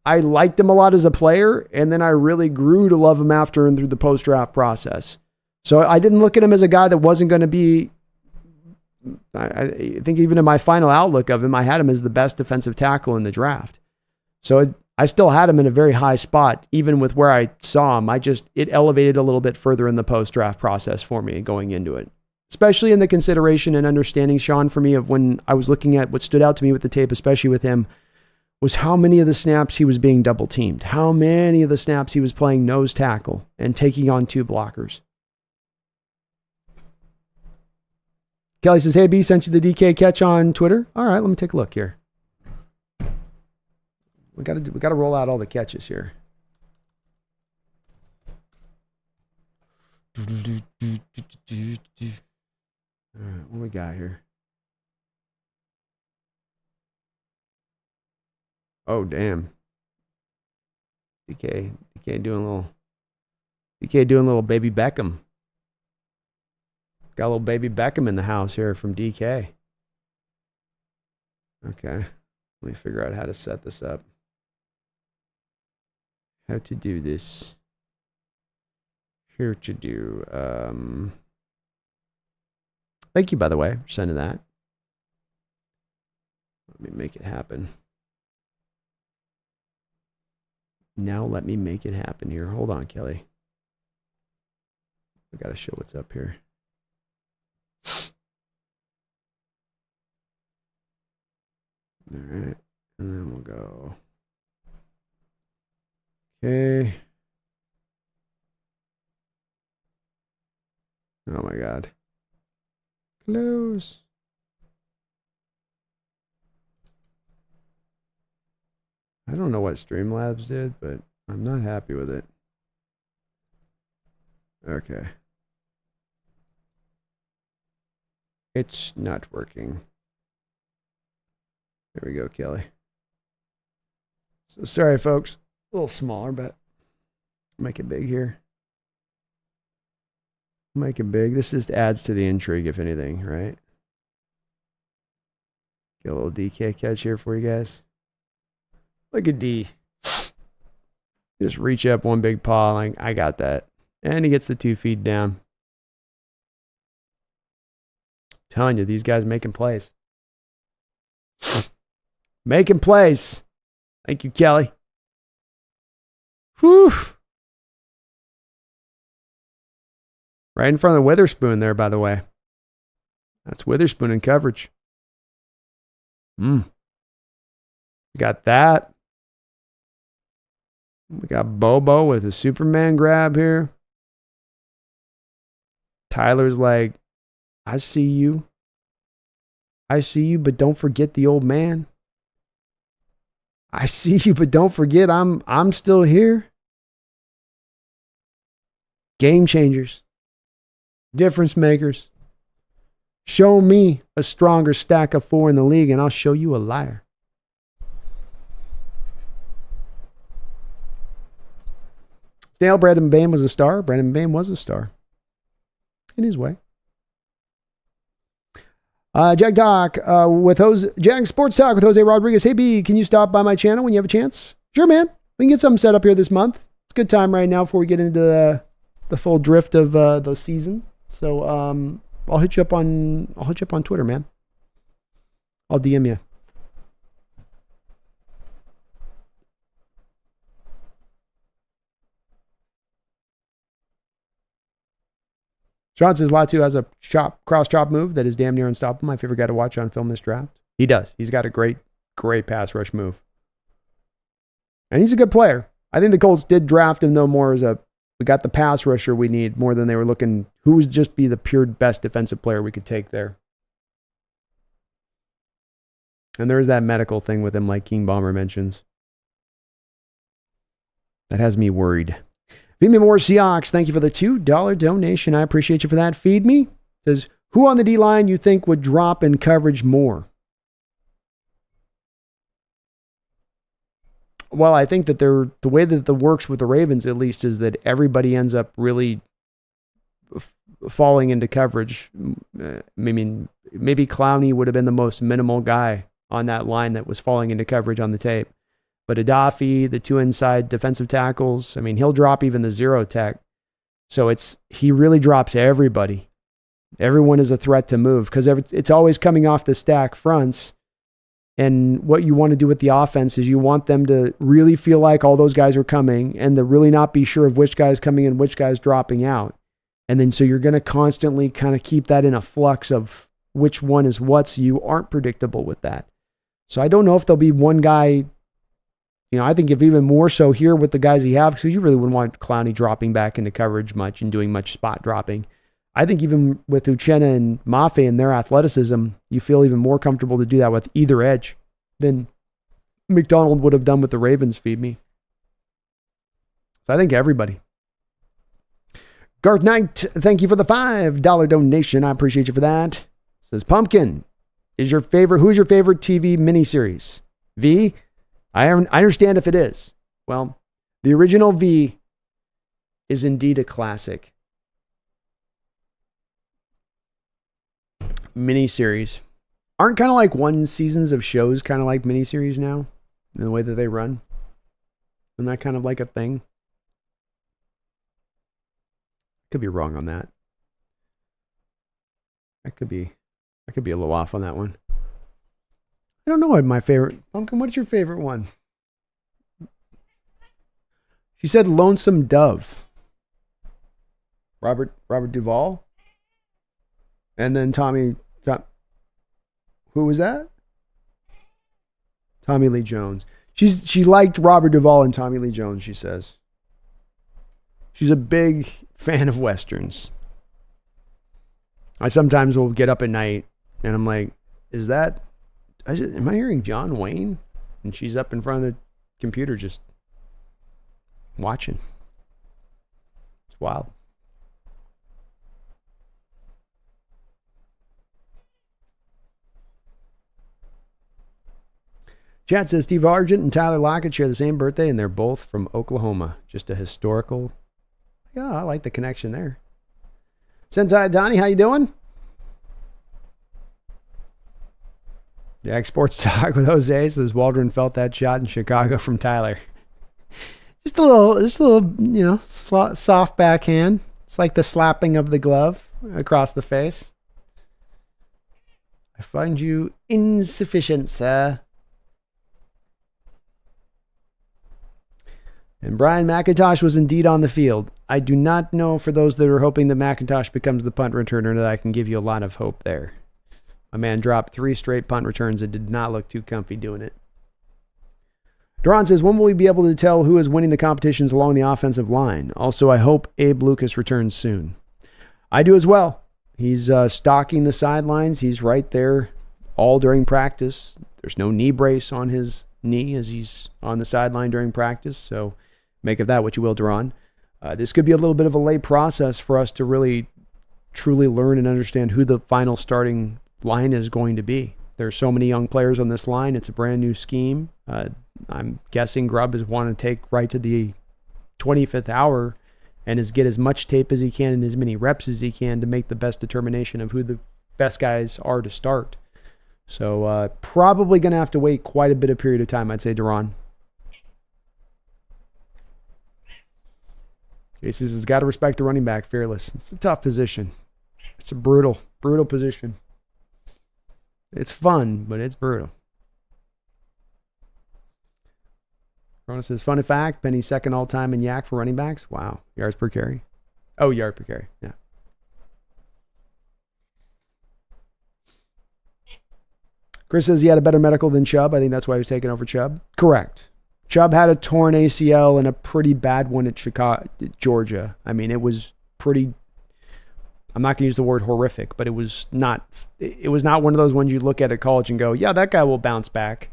I liked him a lot as a player, and then I really grew to love him after and through the post-draft process. So I didn't look at him as a guy that wasn't going to be, I think even in my final outlook of him, I had him as the best defensive tackle in the draft. So I still had him in a very high spot, even with where I saw him. It elevated a little bit further in the post-draft process for me going into it. Especially in the consideration and understanding, Sean, for me, of when I was looking at what stood out to me with the tape, especially with him, was how many of the snaps he was being double teamed, how many of the snaps he was playing nose tackle and taking on two blockers. Kelly says, hey, B, sent you the DK catch on Twitter. All right, let me take a look here. We got to roll out all the catches here. All right, what we got here? Oh, damn. DK doing a little baby Beckham. Got a little baby Beckham in the house here from DK. Okay. Let me figure out how to set this up. How to do this. Here to do. Thank you, by the way, for sending that. Let me make it happen. Now let me make it happen here. Hold on, Kelly. I gotta show what's up here. All right, and then we'll go. Okay. Oh my God. Close. I don't know what Streamlabs did, but I'm not happy with it. Okay. It's not working. There we go, Kelly. So sorry, folks. A little smaller, but make it big here. Make it big. This just adds to the intrigue, if anything, right? Get a little DK catch here for you guys. Look at D. Just reach up one big paw. Like, I got that. And he gets the 2 feet down. Telling you, these guys making plays. Making plays. Thank you, Kelly. Whew. Right in front of the Witherspoon there, by the way. That's Witherspoon in coverage. Got that. We got Bobo with a Superman grab here. Tyler's like, I see you. I see you, but don't forget the old man. I see you, but don't forget I'm still here. Game changers. Difference makers. Show me a stronger stack of 4 in the league, and I'll show you a liar. Stale, Brandon Bain was a star. Brandon Bain was a star. In his way. Jag Talk with Jose. Jag Sports Talk with Jose Rodriguez. Hey, B, can you stop by my channel when you have a chance? Sure, man. We can get something set up here this month. It's a good time right now before we get into the full drift of the season. So I'll hit you up on Twitter, man. I'll DM you. Sean says Latu has a cross chop move that is damn near unstoppable. My favorite guy to watch on film this draft. He does. He's got a great pass rush move. And he's a good player. I think the Colts did draft him, though, more as we got the pass rusher we need more than they were looking. Who would just be the pure best defensive player we could take there? And there is that medical thing with him, like King Bomber mentions. That has me worried. Feed me more Seahawks. Thank you for the $2 donation. I appreciate you for that. Feed me. Says, who on the D-line you think would drop in coverage more? Well, I think that the way that it works with the Ravens, at least, is that everybody ends up really falling into coverage. I mean, maybe Clowney would have been the most minimal guy on that line that was falling into coverage on the tape. But Adafi, the 2 inside defensive tackles, I mean, he'll drop even the 0 tech. So he really drops everybody. Everyone is a threat to move because it's always coming off the stack fronts. And what you want to do with the offense is you want them to really feel like all those guys are coming and to really not be sure of which guy's coming in, which guy's dropping out. And then so you're going to constantly kind of keep that in a flux of which one is what, so you aren't predictable with that. So I don't know if there'll be one guy, I think if even more so here with the guys he have, because you really wouldn't want Clowney dropping back into coverage much and doing much spot dropping. I think even with Uchenna and Mafe and their athleticism, you feel even more comfortable to do that with either edge than McDonald would have done with the Ravens, feed me. So I think everybody. Garth Knight, thank you for the $5 donation. I appreciate you for that. Says Pumpkin, who's your favorite TV miniseries? V? I understand if it is. Well, the original V is indeed a classic. Miniseries aren't kind of like one seasons of shows kind of like miniseries now in the way that they run? Isn't that kind of like a thing? Could be wrong on that. I could be a little off on that one. I don't know what my favorite. Pumpkin, what's your favorite one? She said Lonesome Dove. Robert Duvall. And then who was that? Tommy Lee Jones. She liked Robert Duvall and Tommy Lee Jones, she says. She's a big fan of Westerns. I sometimes will get up at night and I'm like, am I hearing John Wayne? And she's up in front of the computer just watching. It's wild. Chat says Steve Argent and Tyler Lockett share the same birthday, and they're both from Oklahoma. Just a historical. Yeah, I like the connection there. Sentai Donnie, how you doing? Yeah, Sports Talk with Jose says Waldron felt that shot in Chicago from Tyler. Just a little, soft backhand. It's like the slapping of the glove across the face. I find you insufficient, sir. And Brian McIntosh was indeed on the field. I do not know, for those that are hoping that McIntosh becomes the punt returner, that I can give you a lot of hope there. A man dropped 3 straight punt returns and did not look too comfy doing it. Duran says, when will we be able to tell who is winning the competitions along the offensive line? Also, I hope Abe Lucas returns soon. I do as well. He's stalking the sidelines. He's right there all during practice. There's no knee brace on his knee as he's on the sideline during practice, so make of that what you will, Duran. This could be a little bit of a late process for us to really truly learn and understand who the final starting line is going to be. There's so many young players on this line. It's a brand new scheme. I'm guessing Grub is wanting to take right to the 25th hour and get as much tape as he can and as many reps as he can to make the best determination of who the best guys are to start. So probably going to have to wait quite a bit of period of time, I'd say, Duran. Aces has got to respect the running back, Fearless. It's a tough position. It's a brutal position. It's fun, but it's brutal. Rona says, fun fact, Penny's second all-time in yak for running backs. Wow. Yards per carry. Oh, yard per carry. Yeah. Chris says he had a better medical than Chubb. I think that's why he was taking over Chubb. Correct. Chubb had a torn ACL and a pretty bad one at Georgia. I mean, it was pretty, I'm not going to use the word horrific, but it was not one of those ones you look at college and go, yeah, that guy will bounce back.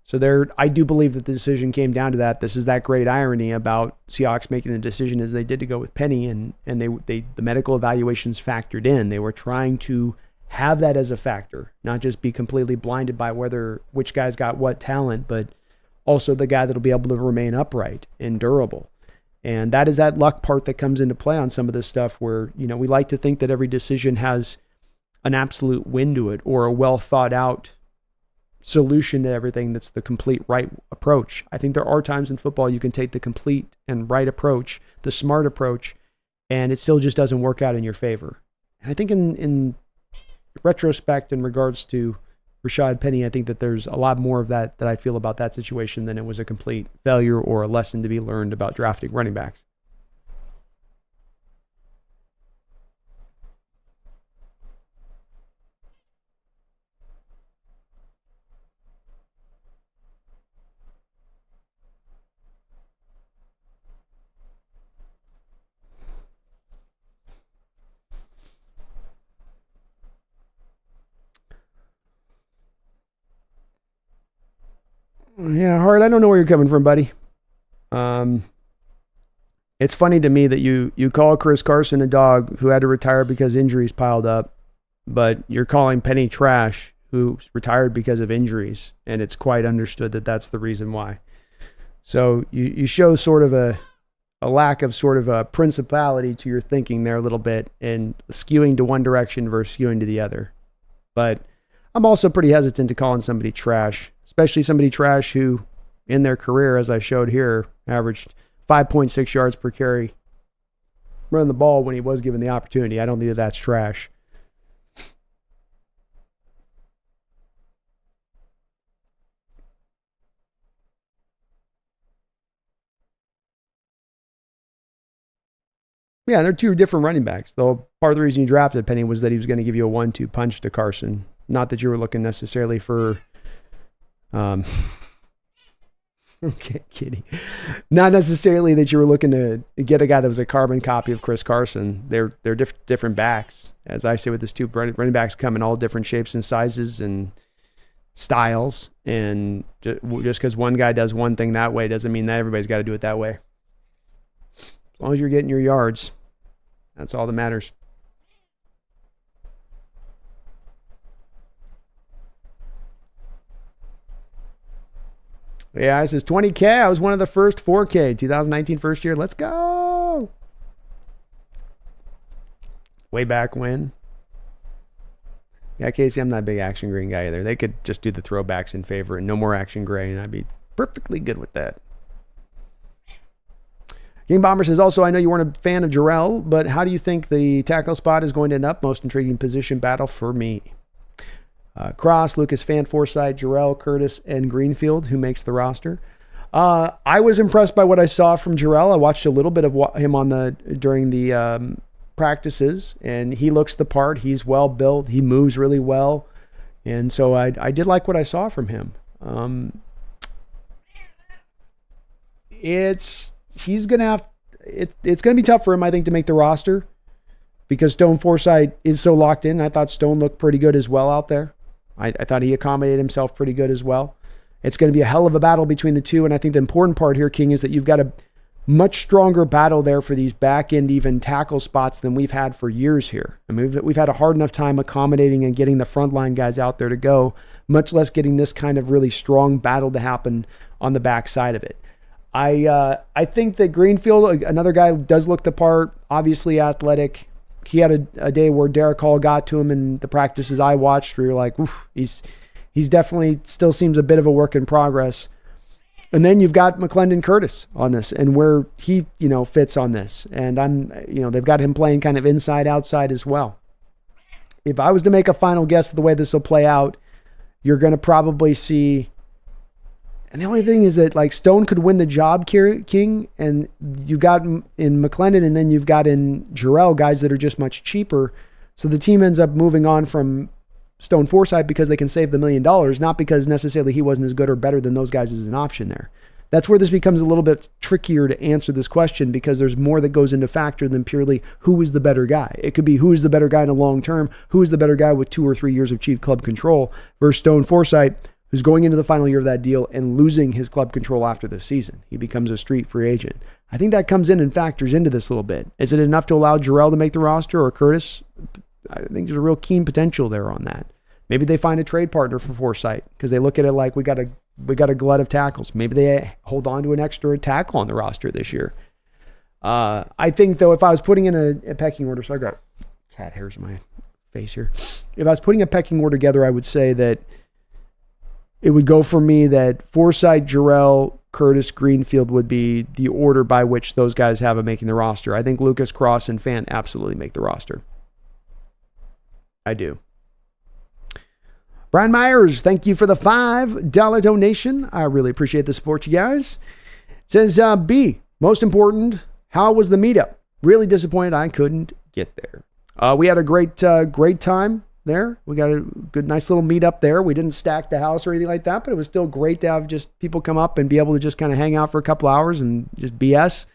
So I do believe that the decision came down to that. This is that great irony about Seahawks making the decision as they did to go with Penny, and the medical evaluations factored in. They were trying to have that as a factor, not just be completely blinded by which guy's got what talent, but also the guy that'll be able to remain upright and durable. And that is that luck part that comes into play on some of this stuff where, we like to think that every decision has an absolute win to it or a well thought out solution to everything that's the complete right approach. I think there are times in football you can take the complete and right approach, the smart approach, and it still just doesn't work out in your favor. And I think in retrospect, in regards to Rashaad Penny, I think that there's a lot more of that I feel about that situation than it was a complete failure or a lesson to be learned about drafting running backs. Yeah, Hart, I don't know where you're coming from, buddy. It's funny to me that you call Chris Carson a dog who had to retire because injuries piled up, but you're calling Penny trash who's retired because of injuries, and it's quite understood that that's the reason why. So you show sort of a lack of sort of a principality to your thinking there a little bit, and skewing to one direction versus skewing to the other. But I'm also pretty hesitant to calling somebody trash, especially somebody trash who, in their career, as I showed here, averaged 5.6 yards per carry running the ball when he was given the opportunity. I don't think that's trash. Yeah, they're two different running backs. Though part of the reason you drafted Penny was that he was going to give you a 1-2 punch to Carson. Not that you were looking necessarily for okay, kidding. Not necessarily that you were looking to get a guy that was a carbon copy of Chris Carson. They're different backs. As I say with this two running backs come in all different shapes and sizes and styles. And just because one guy does one thing that way doesn't mean that everybody's got to do it that way. As long as you're getting your yards, that's all that matters. Yeah, it says 20K. I was one of the first 4K. 2019 first year. Let's go. Way back when. Yeah, Casey, I'm not a big action green guy either. They could just do the throwbacks in favor and no more action gray, and I'd be perfectly good with that. King Bomber says, also, I know you weren't a fan of Jarrell, but how do you think the tackle spot is going to end up? Most intriguing position battle for me. Cross, Lucas Fan Forsythe, Jarrell, Curtis, and Greenfield, who makes the roster. I was impressed by what I saw from Jarrell. I watched a little bit of him during the practices, and he looks the part. He's well built. He moves really well, and so I did like what I saw from him. It's gonna be tough for him, I think, to make the roster because Stone Forsythe is so locked in. I thought Stone looked pretty good as well out there. I thought he accommodated himself pretty good as well. It's going to be a hell of a battle between the two, and I think the important part here, King, is that you've got to much stronger battle there for these back end even tackle spots than we've had for years here. I mean, we've had a hard enough time accommodating and getting the frontline guys out there to go, much less getting this kind of really strong battle to happen on the back side of it. I think that Greenfield, another guy, does look the part, obviously athletic. He had a day where Derek Hall got to him in the practices I watched where you're like, oof, he's definitely still seems a bit of a work in progress. And then you've got McClendon Curtis on this and where he, fits on this. And they've got him playing kind of inside, outside as well. If I was to make a final guess of the way this will play out, you're going to probably see, and the only thing is that like Stone could win the job, King, and you got in McClendon and then you've got in Jarrell guys that are just much cheaper. So the team ends up moving on from Stone Forsythe because they can save the $1 million, not because necessarily he wasn't as good or better than those guys as an option there. That's where this becomes a little bit trickier to answer this question because there's more that goes into factor than purely who is the better guy. It could be who is the better guy in the long term, who is the better guy with 2 or 3 years of chief club control versus Stone Forsythe, who's going into the final year of that deal and losing his club control after this season. He becomes a street free agent. I think that comes in and factors into this a little bit. Is it enough to allow Jarrell to make the roster or Curtis? I think there's a real keen potential there on that. Maybe they find a trade partner for Forsythe because they look at it like we got a glut of tackles. Maybe they hold on to an extra tackle on the roster this year. I think, though, if I was putting in a pecking order, so I got cat hairs in my face here. If I was putting a pecking order together, I would say that it would go for me that Forsythe, Jarrell, Curtis, Greenfield would be the order by which those guys have a making the roster. I think Lucas, Cross, and Fant absolutely make the roster. I do. Brian Myers, thank you for the $5 donation. I really appreciate the support, you guys. Says, B, most important, how was the meetup? Really disappointed I couldn't get there. We had a great time there. We got a good, nice little meetup there. We didn't stack the house or anything like that, but it was still great to have just people come up and be able to just kind of hang out for a couple hours and just BS.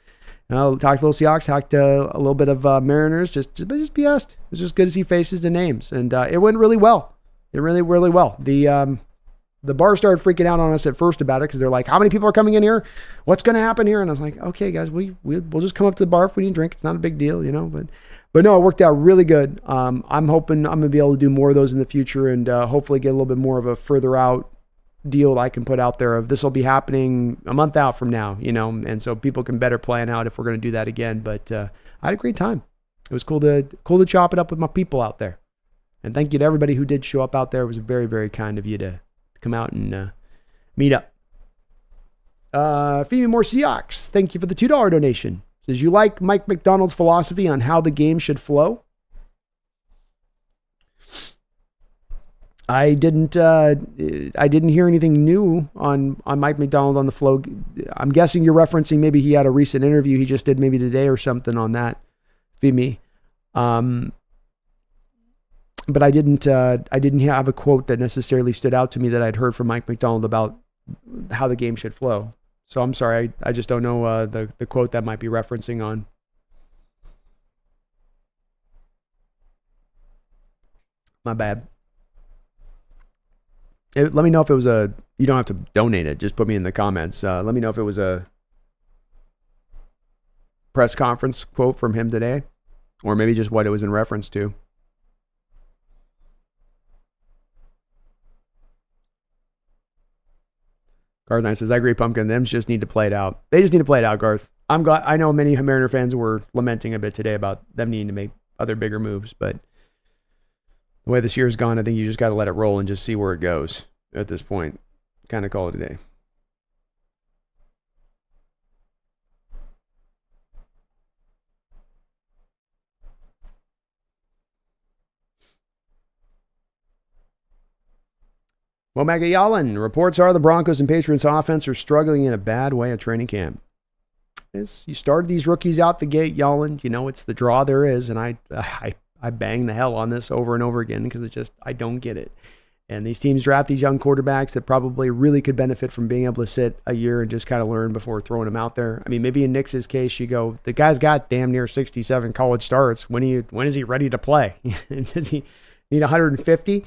Talked a little Seahawks, talked a little bit of Mariners, just BS'd. It was just good to see faces and names, and it went really well. It really, really well. The bar started freaking out on us at first about it because they're like, how many people are coming in here? What's going to happen here? And I was like, okay, guys, we'll just come up to the bar if we need a drink. It's not a big deal, But no, it worked out really good. I'm hoping I'm going to be able to do more of those in the future and hopefully get a little bit more of a further out deal I can put out there of this will be happening a month out from now, and so people can better plan out if we're going to do that again. But I had a great time. It was cool to chop it up with my people out there. And thank you to everybody who did show up out there. It was very, very kind of you to come out and meet up. Feed Me More Seahawks, thank you for the $2 donation. Says, you like Mike McDonald's philosophy on how the game should flow? I didn't hear anything new on Mike McDonald on the flow. I'm guessing you're referencing maybe he had a recent interview he just did maybe today or something on that. Feed me. But I didn't have a quote that necessarily stood out to me that I'd heard from Mike McDonald about how the game should flow. So I'm sorry, I just don't know the quote that might be referencing on. My bad. Let me know if it was you don't have to donate it, just put me in the comments. Let me know if it was a press conference quote from him today, or maybe just what it was in reference to. Garth Knight says, I agree, Pumpkin. Them just need to play it out. They just need to play it out, Garth. I'm glad. I know many Mariner fans were lamenting a bit today about them needing to make other bigger moves, but the way this year's gone, I think you just got to let it roll and just see where it goes at this point. Kind of call it a day. Womaga Yalin, reports are the Broncos and Patriots offense are struggling in a bad way at training camp. You started these rookies out the gate, Yalin. It's the draw there is, and I bang the hell on this over and over again because I don't get it. And these teams draft these young quarterbacks that probably really could benefit from being able to sit a year and just kind of learn before throwing them out there. I mean, maybe in Nick's case, you go, the guy's got damn near 67 college starts. When is he ready to play? Does he need 150?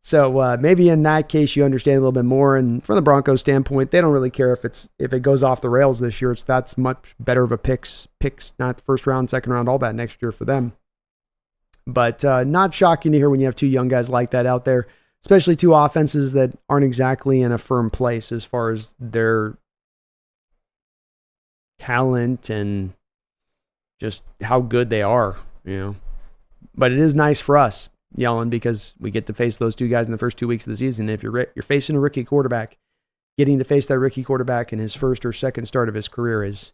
So maybe in that case you understand a little bit more. And from the Broncos standpoint, they don't really care if it goes off the rails this year. That's much better of a picks, not first round, second round, all that next year for them. But not shocking to hear when you have two young guys like that out there, especially two offenses that aren't exactly in a firm place as far as their talent and just how good they are, But it is nice for us, yelling, because we get to face those two guys in the first 2 weeks of the season. If you're facing a rookie quarterback, getting to face that rookie quarterback in his first or second start of his career is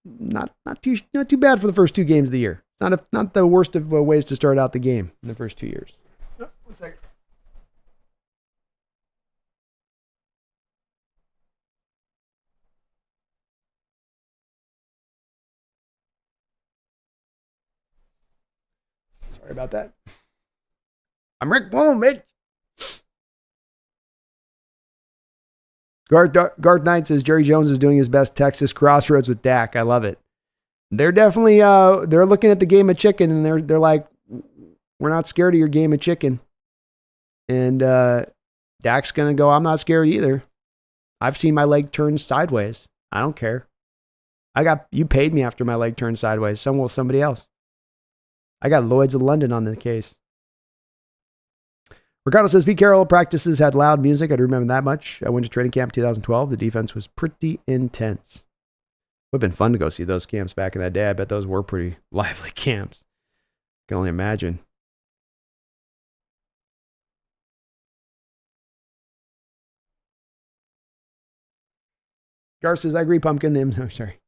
not too bad for the first 2 games of the year. It's not the worst of ways to start out the game in the first 2 years. One second. Sorry about that. I'm Rick Boom, bitch. Garth Knight says Jerry Jones is doing his best Texas crossroads with Dak. I love it. They're definitely they're looking at the game of chicken, and they're like, we're not scared of your game of chicken. And Dak's gonna go, I'm not scared either. I've seen my leg turn sideways. I don't care. You paid me after my leg turned sideways. So will somebody else. I got Lloyd's of London on the case. Ricardo says, Pete Carroll practices had loud music. I do remember that much. I went to training camp 2012. The defense was pretty intense. Would have been fun to go see those camps back in that day. I bet those were pretty lively camps. I can only imagine. Gar says, I agree, Pumpkin. Oh, sorry.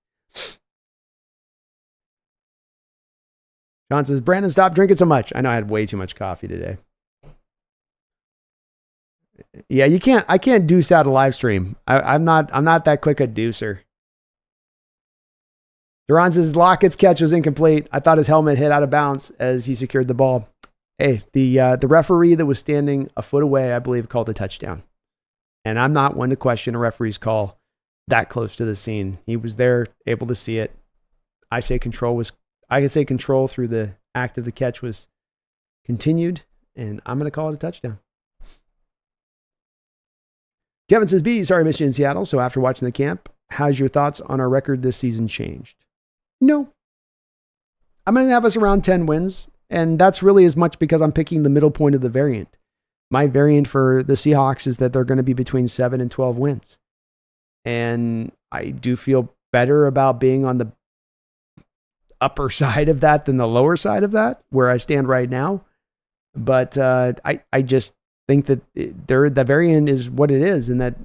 John says, Brandon, stop drinking so much. I know I had way too much coffee today. Yeah, I can't deuce out a live stream. I'm not that quick a deucer. Duran says, Lockett's catch was incomplete. I thought his helmet hit out of bounds as he secured the ball. Hey, the referee that was standing a foot away, I believe, called a touchdown. And I'm not one to question a referee's call that close to the scene. He was there, able to see it. I can say control through the act of the catch was continued, and I'm going to call it a touchdown. Kevin says, B, sorry I missed you in Seattle. So after watching the camp, how's your thoughts on our record this season changed? No. I'm going to have us around 10 wins, and that's really as much because I'm picking the middle point of the variant. My variant for the Seahawks is that they're going to be between 7 and 12 wins. And I do feel better about being on the upper side of that than the lower side of that, where I stand right now. But I just think that the variant is what it is, and that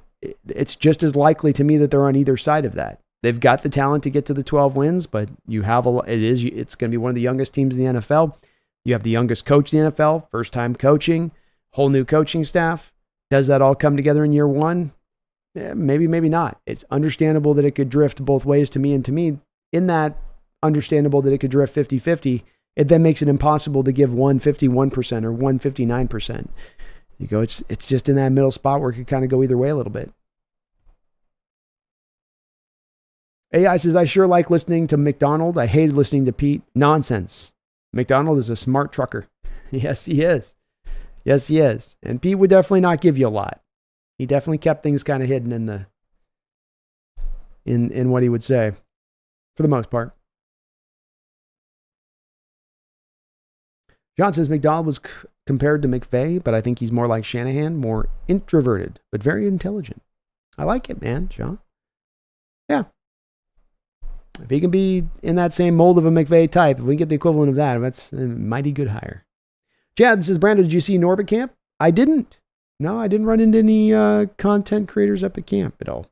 it's just as likely to me that they're on either side of that. They've got the talent to get to the 12 wins, but it's going to be one of the youngest teams in the NFL. You have the youngest coach in the NFL, first time coaching, whole new coaching staff. Does that all come together in year one? Yeah, maybe not. It's understandable that it could drift both ways to me, and to me, in that understandable that it could drift 50-50, it then makes it impossible to give one 51% or one 59%. You go, it's just in that middle spot where it could kind of go either way a little bit. AI says, I sure like listening to McDonald. I hated listening to Pete. Nonsense. McDonald is a smart trucker. Yes, he is. Yes, he is. And Pete would definitely not give you a lot. He definitely kept things kind of hidden in what he would say, for the most part. John says McDonald was compared to McVay, but I think he's more like Shanahan, more introverted, but very intelligent. I like it, man, John. Yeah. If he can be in that same mold of a McVay type, if we get the equivalent of that, that's a mighty good hire. Chad says, Brandon, did you see Norbit camp? I didn't. No, I didn't run into any content creators up at camp at all.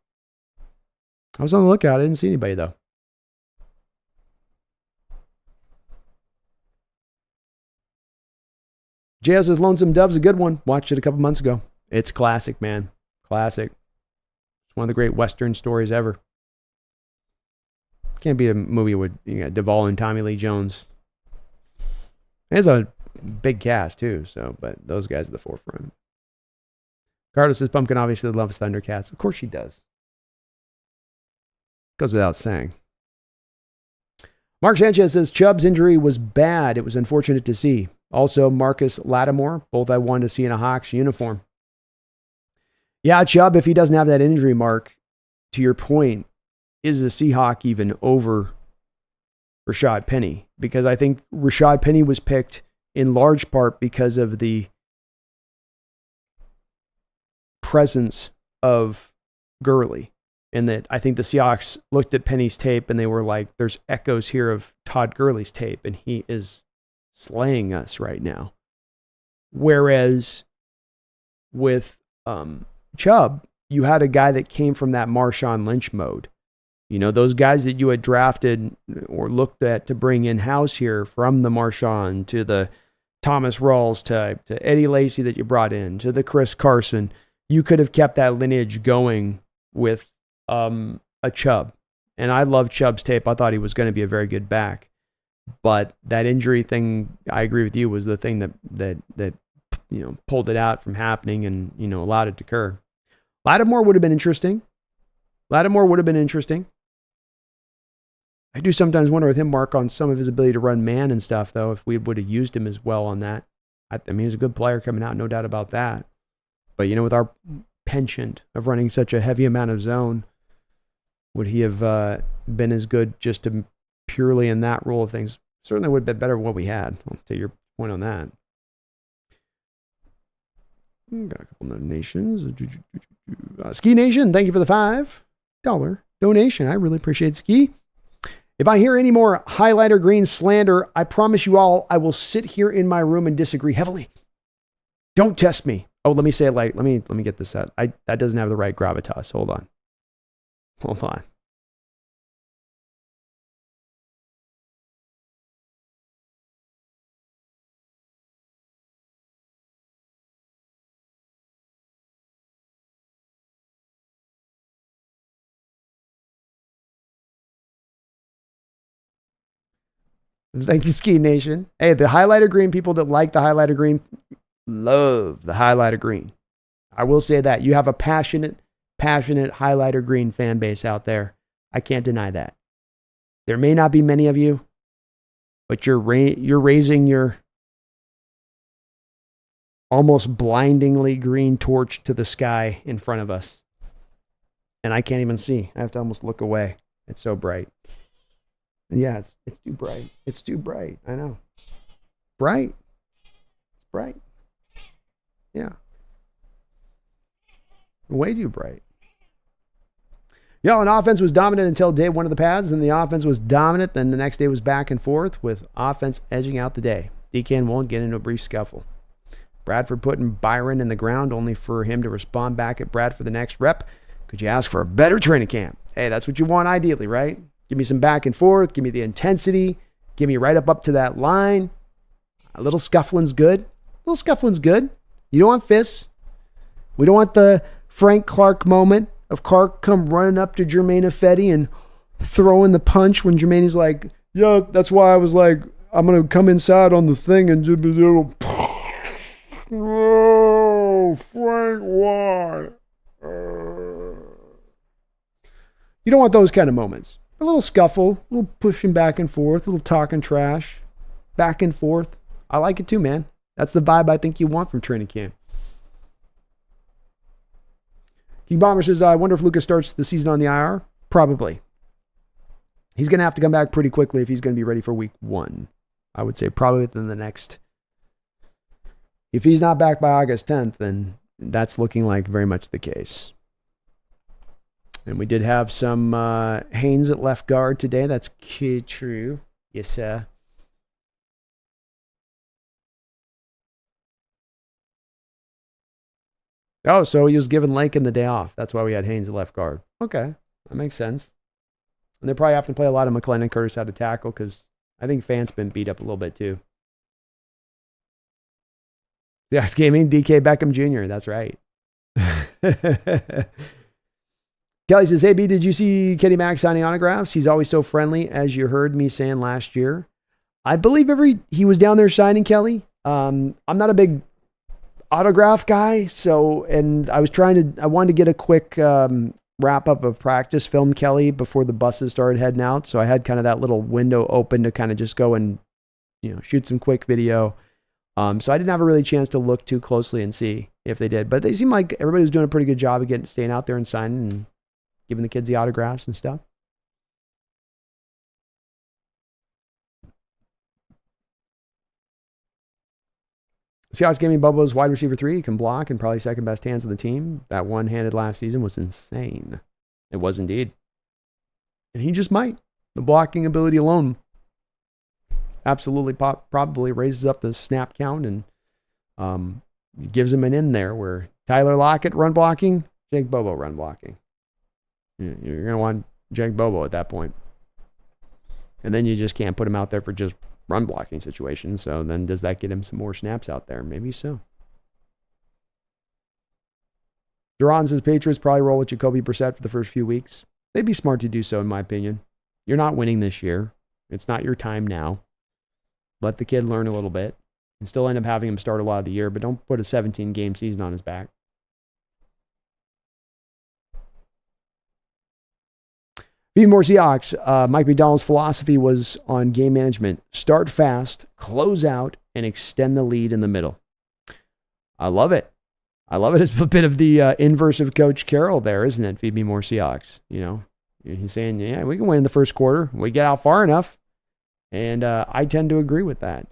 I was on the lookout. I didn't see anybody, though. JL says, Lonesome Dove's a good one. Watched it a couple months ago. It's classic, man. Classic. It's one of the great Western stories ever. Can't be a movie with Duvall and Tommy Lee Jones. There's a big cast, too, but those guys at the forefront. Carlos says, Pumpkin obviously loves Thundercats. Of course she does. Goes without saying. Mark Sanchez says, Chubb's injury was bad. It was unfortunate to see. Also, Marcus Lattimore, both I wanted to see in a Hawks uniform. Yeah, Chubb, if he doesn't have that injury mark, to your point, is a Seahawk even over Rashaad Penny? Because I think Rashaad Penny was picked in large part because of the presence of Gurley. And that I think the Seahawks looked at Penny's tape and they were like, there's echoes here of Todd Gurley's tape, and he is slaying us right now. Whereas with Chubb, you had a guy that came from that Marshawn Lynch mode. You know, those guys that you had drafted or looked at to bring in-house here, from the Marshawn to the Thomas Rawls type, to Eddie Lacy that you brought in, to the Chris Carson. You could have kept that lineage going with a Chubb. And I love Chubb's tape. I thought he was going to be a very good back. But that injury thing, I agree with you, was the thing that you know, pulled it out from happening and, you know, allowed it to occur. Lattimore would have been interesting. I do sometimes wonder with him, Mark, on some of his ability to run man and stuff, though, if we would have used him as well on that. I mean, he's a good player coming out, no doubt about that. But, you know, with our penchant of running such a heavy amount of zone, would he have been as good just to purely in that role of things? Certainly would have been better than what we had. I'll take your point on that. Got a couple donations. Ski Nation, thank you for the $5 donation. I really appreciate Ski. If I hear any more highlighter green slander, I promise you all, I will sit here in my room and disagree heavily. Don't test me. Oh, let me say it like, let me get this out. That doesn't have the right gravitas. Hold on. Thank you, Ski Nation. Hey, the highlighter green people that like the highlighter green love the highlighter green. I will say that. You have a passionate highlighter green fan base out there. I can't deny that. There may not be many of you, but you're raising your almost blindingly green torch to the sky in front of us. And I can't even see. I have to almost look away. It's so bright. Yeah, it's too bright. It's too bright. I know. Bright. It's bright. Yeah. Way too bright. And offense was dominant until day one of the pads. Then the offense was dominant. Then the next day was back and forth with offense edging out the day. DK and Woolen get into a brief scuffle. Bradford putting Byron in the ground only for him to respond back at Brad for the next rep. Could you ask for a better training camp? Hey, that's what you want ideally, right? Give me some back and forth. Give me the intensity. Give me right up to that line. A little scuffling's good. You don't want fists. We don't want the Frank Clark moment of Clark come running up to Jermaine Ifedi and throwing the punch when Jermaine's like, yeah, that's why I was like, I'm going to come inside on the thing and just oh, Frank, why? You don't want those kind of moments. A little scuffle, a little pushing back and forth, a little talking trash, back and forth. I like it too, man. That's the vibe I think you want from training camp. King Bomber says, I wonder if Lucas starts the season on the IR. Probably. He's going to have to come back pretty quickly if he's going to be ready for week 1. I would say probably within the next. If he's not back by August 10th, then that's looking like very much the case. And we did have some Haynes at left guard today. That's true. Yes, sir. Oh, so he was giving Lakin the day off. That's why we had Haynes at left guard. Okay, that makes sense. And they probably have to play a lot of McClellan Curtis out of tackle because I think Fant's been beat up a little bit too. Yes, Gaming, DK Beckham Jr. That's right. Kelly says, hey, B, did you see Kenny Mack signing autographs? He's always so friendly, as you heard me saying last year. I believe he was down there signing, Kelly. I'm not a big autograph guy, and I wanted to get a quick wrap up of practice film, Kelly, before the buses started heading out. So I had kind of that little window open to kind of just go and, shoot some quick video. So I didn't have a really chance to look too closely and see if they did. But they seemed like everybody was doing a pretty good job of staying out there and signing and giving the kids the autographs and stuff. Seahawks gave me Bobo's wide receiver 3. He can block and probably second best hands of the team. That one-handed last season was insane. It was indeed. And he just might. The blocking ability alone absolutely probably raises up the snap count and gives him an in there where Tyler Lockett run blocking, Jake Bobo run blocking. You're going to want Jake Bobo at that point. And then you just can't put him out there for just run blocking situations. So then does that get him some more snaps out there? Maybe so. Duran says Patriots probably roll with Jacoby Brissett for the first few weeks. They'd be smart to do so, in my opinion. You're not winning this year. It's not your time now. Let the kid learn a little bit and still end up having him start a lot of the year, but don't put a 17-game season on his back. Being more Seahawks, Mike McDonald's philosophy was on game management. Start fast, close out, and extend the lead in the middle. I love it. I love it. It's a bit of the inverse of Coach Carroll there, isn't it? Feed me more Seahawks. You know, he's saying, yeah, we can win in the first quarter. We get out far enough. And I tend to agree with that.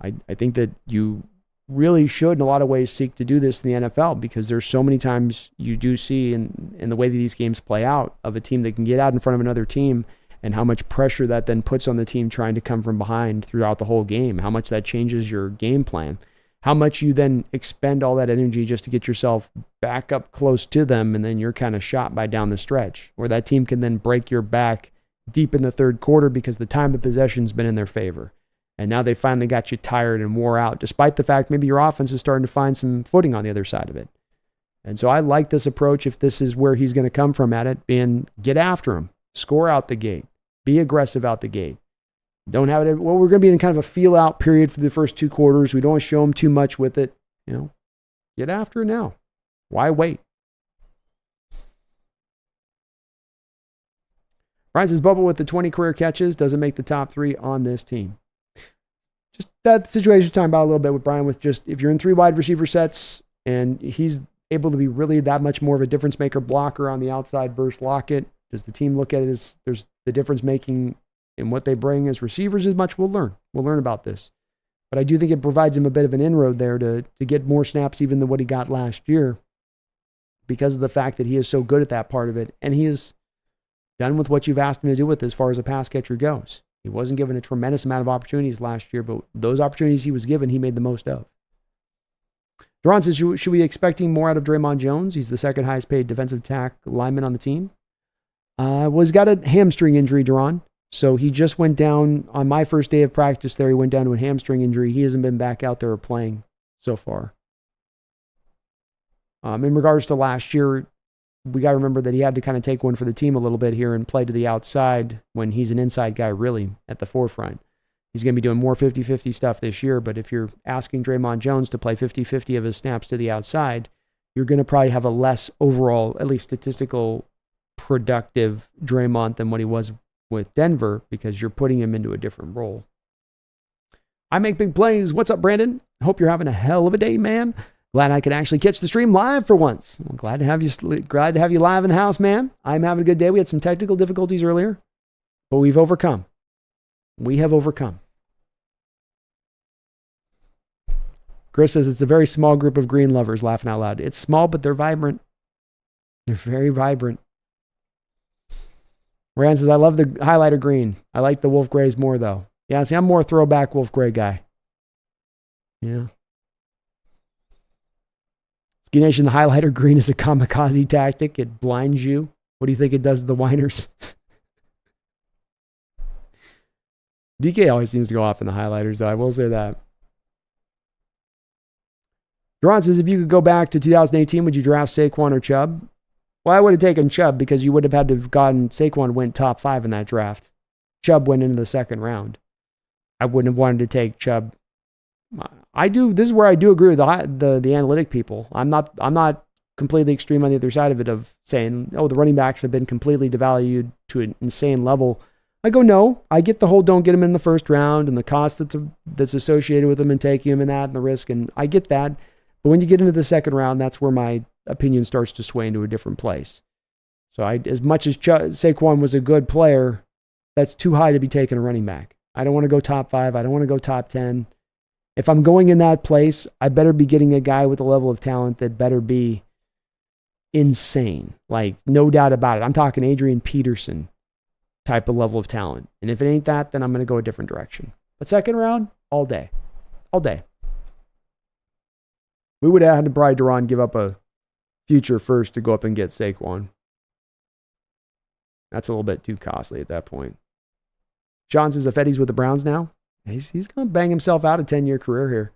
I think that you really should, in a lot of ways, seek to do this in the NFL because there's so many times you do see in the way that these games play out of a team that can get out in front of another team and how much pressure that then puts on the team trying to come from behind throughout the whole game, how much that changes your game plan, how much you then expend all that energy just to get yourself back up close to them, and then you're kind of shot by down the stretch, where that team can then break your back deep in the third quarter because the time of possession's been in their favor. And now they finally got you tired and wore out, despite the fact maybe your offense is starting to find some footing on the other side of it. And so I like this approach if this is where he's going to come from at it, being get after him, score out the gate, be aggressive out the gate. Don't have it, well, we're going to be in kind of a feel-out period for the first 2 quarters. We don't want to show him too much with it. You know, get after it now. Why wait? Brian says, Bobo with the 20 career catches doesn't make the top 3 on this team. Just that situation we're talking about a little bit with Brian, with just if you're in 3 wide receiver sets and he's able to be really that much more of a difference maker blocker on the outside versus Lockett, does the team look at it as there's the difference making in what they bring as receivers as much? We'll learn. We'll learn about this. But I do think it provides him a bit of an inroad there to get more snaps even than what he got last year because of the fact that he is so good at that part of it. And he is done with what you've asked him to do with as far as a pass catcher goes. He wasn't given a tremendous amount of opportunities last year, but those opportunities he was given, he made the most of. Duran says, should we be expecting more out of Draymond Jones? He's the second highest paid defensive lineman on the team. He's got a hamstring injury, Duran. So he just went down on my first day of practice there. He went down to a hamstring injury. He hasn't been back out there playing so far. In regards to last year, we got to remember that he had to kind of take one for the team a little bit here and play to the outside when he's an inside guy really at the forefront. He's going to be doing more 50-50 stuff this year, but if you're asking Draymond Jones to play 50-50 of his snaps to the outside, you're going to probably have a less overall, at least statistical, productive Draymond than what he was with Denver because you're putting him into a different role. I make big plays. What's up, Brandon? Hope you're having a hell of a day, man. Glad I could actually catch the stream live for once. I'm glad to have you live in the house, man. I'm having a good day. We had some technical difficulties earlier, but we've overcome. We have overcome. Chris says it's a very small group of green lovers laughing out loud. It's small, but they're vibrant. They're very vibrant. Rand says, I love the highlighter green. I like the wolf grays more, though. Yeah, see, I'm more a throwback wolf gray guy. Yeah. Ski Nation, the highlighter green is a kamikaze tactic. It blinds you. What do you think it does to the whiners? DK always seems to go off in the highlighters, though. I will say that. Duran says, if you could go back to 2018, would you draft Saquon or Chubb? Well, I would have taken Chubb because you would have had to have gotten Saquon went top 5 in that draft. Chubb went into the second round. I wouldn't have wanted to take Chubb. This is where I do agree with the analytic people. I'm not completely extreme on the other side of it of saying, oh, the running backs have been completely devalued to an insane level I go, no. I get the whole don't get him in the first round and the cost that's associated with him and taking him and that and the risk, and I get that. But when you get into the second round, that's where my opinion starts to sway into a different place. So as much as Saquon was a good player, that's too high to be taking a running back. I don't want to go top 5. I don't want to go top 10. If I'm going in that place, I better be getting a guy with a level of talent that better be insane. Like, no doubt about it. I'm talking Adrian Peterson type of level of talent. And if it ain't that, then I'm going to go a different direction. But second round, all day. All day. We would have had to probably Duran give up a future first to go up and get Saquon. That's a little bit too costly at that point. Sean says if Eddie's with the Browns now, he's going to bang himself out a 10-year career here.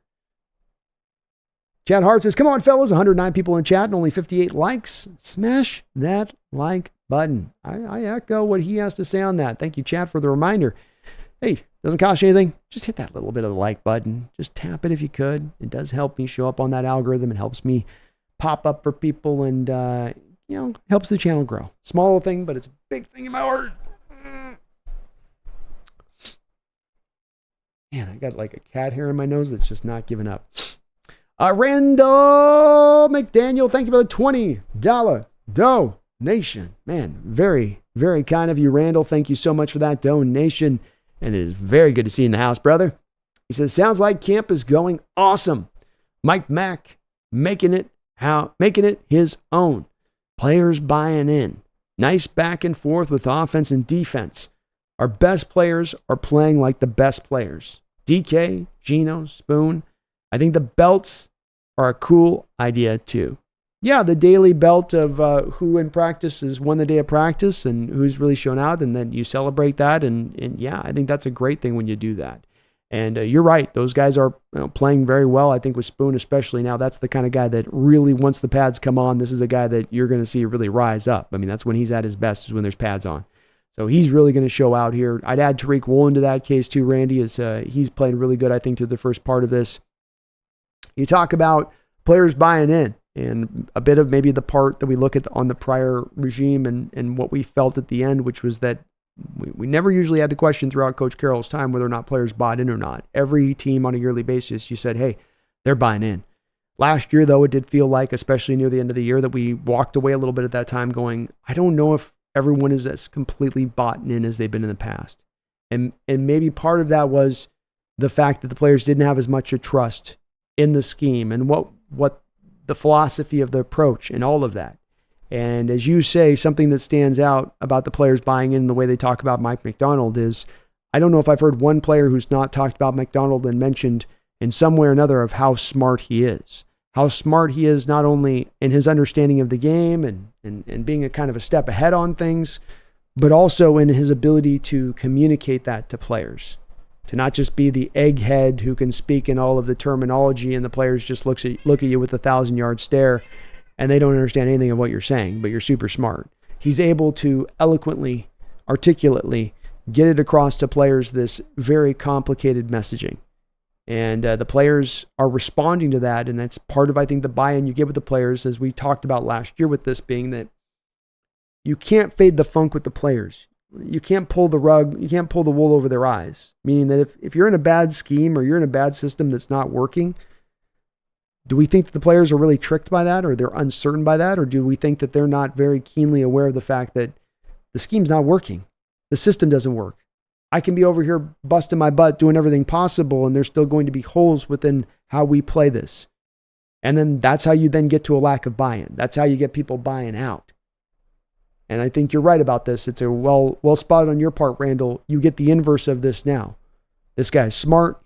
Chad Hart says, come on, fellas, 109 people in chat and only 58 likes. Smash that like button. I echo what he has to say on that. Thank you, Chad, for the reminder. Hey, doesn't cost you anything. Just hit that little bit of the like button. Just tap it if you could. It does help me show up on that algorithm. It helps me pop up for people and, helps the channel grow. Small little thing, but it's a big thing in my heart. Man, I got like a cat hair in my nose that's just not giving up. Randall McDaniel, thank you for the $20 donation. Man, very, very kind of you, Randall. Thank you so much for that donation. And it is very good to see you in the house, brother. He says, sounds like camp is going awesome. Mike Mack making it his own. Players buying in. Nice back and forth with offense and defense. Our best players are playing like the best players. DK, Geno, Spoon. I think the belts are a cool idea too. Yeah, the daily belt of who in practice has won the day of practice and who's really shown out, and then you celebrate that. And yeah, I think that's a great thing when you do that. And you're right, those guys are playing very well. I think with Spoon especially now, that's the kind of guy that really, once the pads come on, this is a guy that you're going to see really rise up. I mean, that's when he's at his best, is when there's pads on. So he's really going to show out here. I'd add Tariq Woolen to that case too, Randy, as he's played really good, I think, through the first part of this. You talk about players buying in, and a bit of maybe the part that we look at on the prior regime and what we felt at the end, which was that we never usually had to question throughout Coach Carroll's time whether or not players bought in or not. Every team on a yearly basis, you said, hey, they're buying in. Last year, though, it did feel like, especially near the end of the year, that we walked away a little bit at that time going, I don't know if everyone is as completely bought in as they've been in the past. And maybe part of that was the fact that the players didn't have as much a trust in the scheme and what the philosophy of the approach and all of that. And as you say, something that stands out about the players buying in the way they talk about Mike Macdonald is, I don't know if I've heard one player who's not talked about Macdonald and mentioned in some way or another of how smart he is. How smart he is not only in his understanding of the game and being a kind of a step ahead on things, but also in his ability to communicate that to players. To not just be the egghead who can speak in all of the terminology and the players just look at you with a 1,000-yard stare and they don't understand anything of what you're saying, but you're super smart. He's able to eloquently, articulately get it across to players this very complicated messaging. And the players are responding to that, and that's part of, I think, the buy-in you get with the players, as we talked about last year with this being that you can't fade the funk with the players. You can't pull the rug, you can't pull the wool over their eyes. Meaning that if you're in a bad scheme or you're in a bad system that's not working, do we think that the players are really tricked by that, or they're uncertain by that? Or do we think that they're not very keenly aware of the fact that the scheme's not working? The system doesn't work. I can be over here busting my butt, doing everything possible, and there's still going to be holes within how we play this. And then that's how you then get to a lack of buy-in. That's how you get people buying out. And I think you're right about this. It's a well spotted on your part, Randall. You get the inverse of this now. This guy's smart.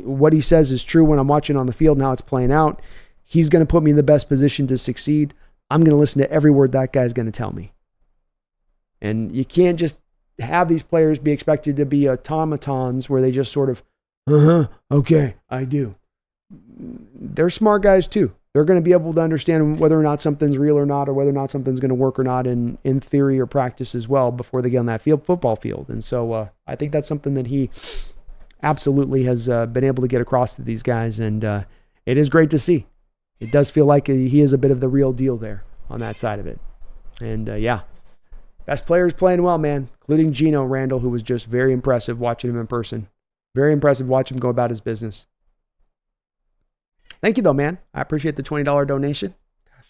What he says is true when I'm watching on the field and how it's playing out. He's going to put me in the best position to succeed. I'm going to listen to every word that guy's going to tell me. And you can't just have these players be expected to be automatons where they just sort of, okay, I do. They're smart guys too. They're going to be able to understand whether or not something's real or not, or whether or not something's going to work or not in theory or practice as well before they get on that football field. And so I think that's something that he absolutely has been able to get across to these guys. And it is great to see. It does feel like he is a bit of the real deal there on that side of it. And yeah, best players playing well, man. including Geno Randall, who was just very impressive watching him in person. Very impressive watching him go about his business. Thank you, though, man. I appreciate the $20 donation. Gosh,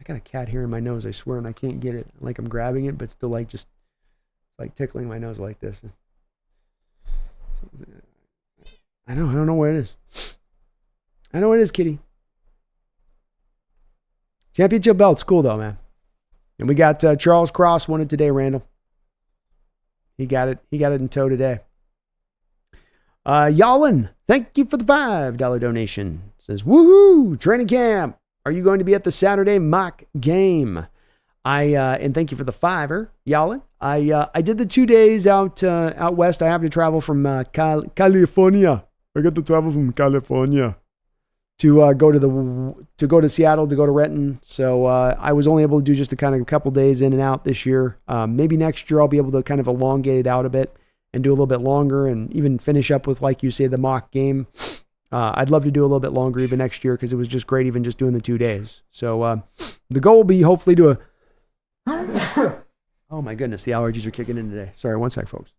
I got a cat here in my nose, I swear, and I can't get it. Like I'm grabbing it, but still like just like tickling my nose like this. I don't know what it is. I know what it is, kitty. Championship belt's cool, though, man. And we got Charles Cross won it today, Randall. He got it in tow today. Yalin, thank you for the $5 donation. Says, woohoo, training camp. Are you going to be at the Saturday mock game? And thank you for the $5, Yalin. I did the 2 days out west. I happened to travel from California. I got to travel from California to go to Seattle, to go to Renton. So I was only able to do just a couple days in and out this year. Maybe next year I'll be able to kind of elongate it out a bit and do a little bit longer and even finish up with, like you say, the mock game. I'd love to do a little bit longer even next year because it was just great even just doing the 2 days. So the goal will be hopefully to oh my goodness, the allergies are kicking in today. Sorry, one sec, folks.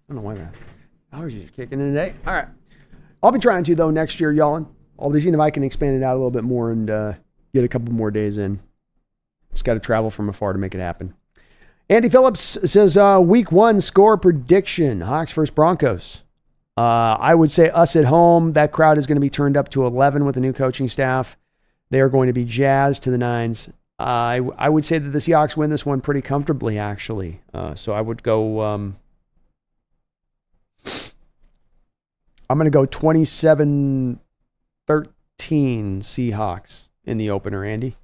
I don't know why that allergies are kicking in today. All right. I'll be trying to, though, next year, y'all. I'll be seeing if I can expand it out a little bit more and get a couple more days in. Just got to travel from afar to make it happen. Andy Phillips says, week 1 score prediction, Hawks versus Broncos. I would say us at home, that crowd is going to be turned up to 11 with the new coaching staff. They are going to be jazzed to the nines. I would say that the Seahawks win this one pretty comfortably, actually. So I would go... I'm going to go 27-13 Seahawks in the opener, Andy.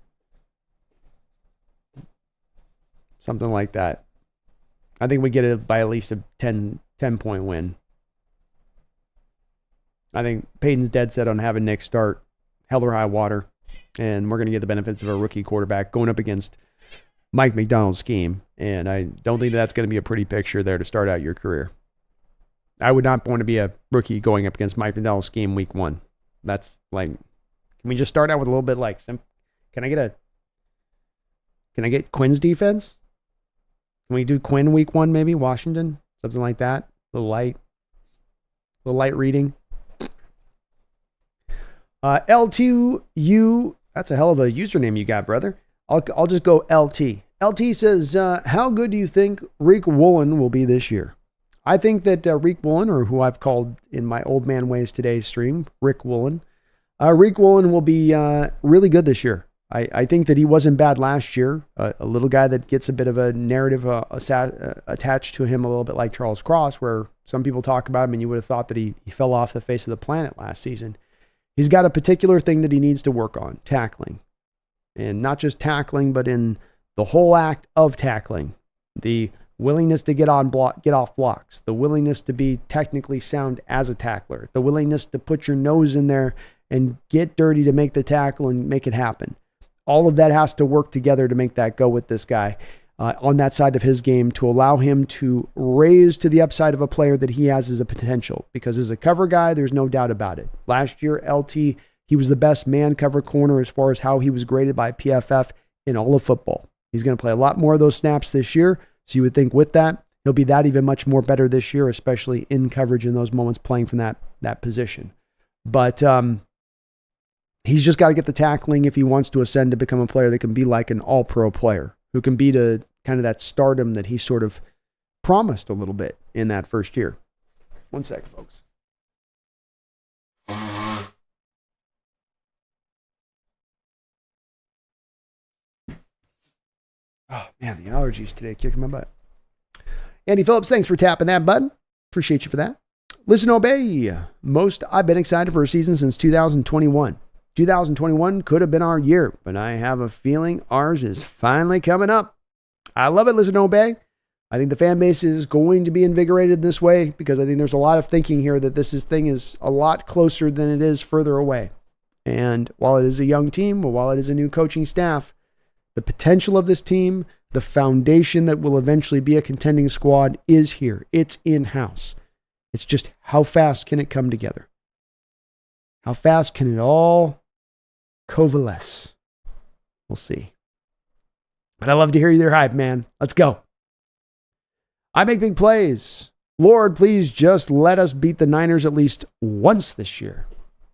Something like that. I think we get it by at least a 10-point win. I think Peyton's dead set on having Nick start hell or high water, and we're going to get the benefits of a rookie quarterback going up against Mike McDonald's scheme, and I don't think that's going to be a pretty picture there to start out your career. I would not want to be a rookie going up against Mike McDonald's scheme week 1. That's like, can we just start out with a little bit like, can I get Quinn's defense? Can we do Quinn week 1 maybe? Washington? Something like that? A little light reading. L2U, that's a hell of a username you got, brother. I'll just go LT. LT says, how good do you think Rick Woolen will be this year? I think that Rick Woolen, or who I've called in my Old Man Ways Today stream, Rick Woolen, Rick Woolen will be really good this year. I think that he wasn't bad last year. A little guy that gets a bit of a narrative attached to him, a little bit like Charles Cross, where some people talk about him and you would have thought that he fell off the face of the planet last season. He's got a particular thing that he needs to work on, tackling. And not just tackling, but in the whole act of tackling. The willingness to get off blocks, the willingness to be technically sound as a tackler, the willingness to put your nose in there and get dirty to make the tackle and make it happen. All of that has to work together to make that go with this guy on that side of his game, to allow him to raise to the upside of a player that he has as a potential. Because as a cover guy, there's no doubt about it. Last year, LT, he was the best man cover corner as far as how he was graded by PFF in all of football. He's going to play a lot more of those snaps this year. So you would think with that, he'll be that even much more better this year, especially in coverage in those moments playing from that position. But he's just got to get the tackling if he wants to ascend to become a player that can be like an all-pro player, who can be to kind of that stardom that he sort of promised a little bit in that first year. One sec, folks. Oh, man, the allergies today kicking my butt. Andy Phillips, thanks for tapping that button. Appreciate you for that. Listen, obey. Most I've been excited for a season since 2021. 2021 could have been our year, but I have a feeling ours is finally coming up. I love it, listen, obey. I think the fan base is going to be invigorated this way because I think there's a lot of thinking here that this thing is a lot closer than it is further away. And while it is a young team, while it is a new coaching staff, the potential of this team, The foundation that will eventually be a contending squad is here. It's in-house. It's just how fast can it come together? How fast can it all coalesce? We'll see. But I love to hear your hype, man. Let's go. I make big plays. Lord, please just let us beat the Niners at least once this year.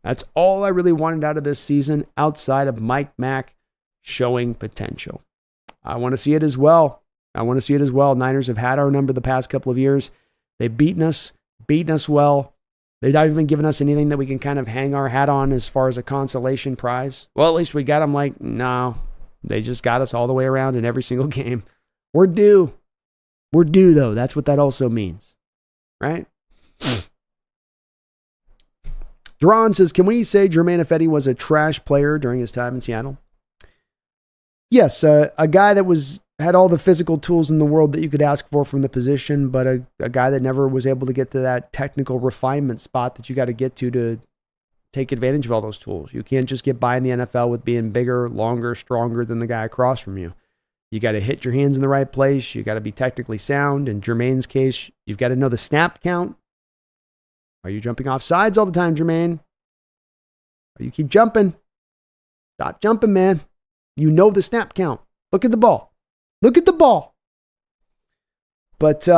That's all I really wanted out of this season outside of Mike Mack showing potential. I want to see it as well. Niners have had our number the past couple of years. They've beaten us well. They've not even given us anything that we can kind of hang our hat on as far as a consolation prize. Well, at least we got them like, no, they just got us all the way around in every single game. We're due. We're due, though. That's what that also means, right? Duran says, can we say Germain Ifedi was a trash player during his time in Seattle? Yes, a guy that had all the physical tools in the world that you could ask for from the position, but a guy that never was able to get to that technical refinement spot that you got to get to take advantage of all those tools. You can't just get by in the NFL with being bigger, longer, stronger than the guy across from you. You got to hit your hands in the right place. You got to be technically sound. In Jermaine's case, you've got to know the snap count. Are you jumping off sides all the time, Jermaine? Or you keep jumping? Stop jumping, man. You know the snap count. Look at the ball. Look at the ball. But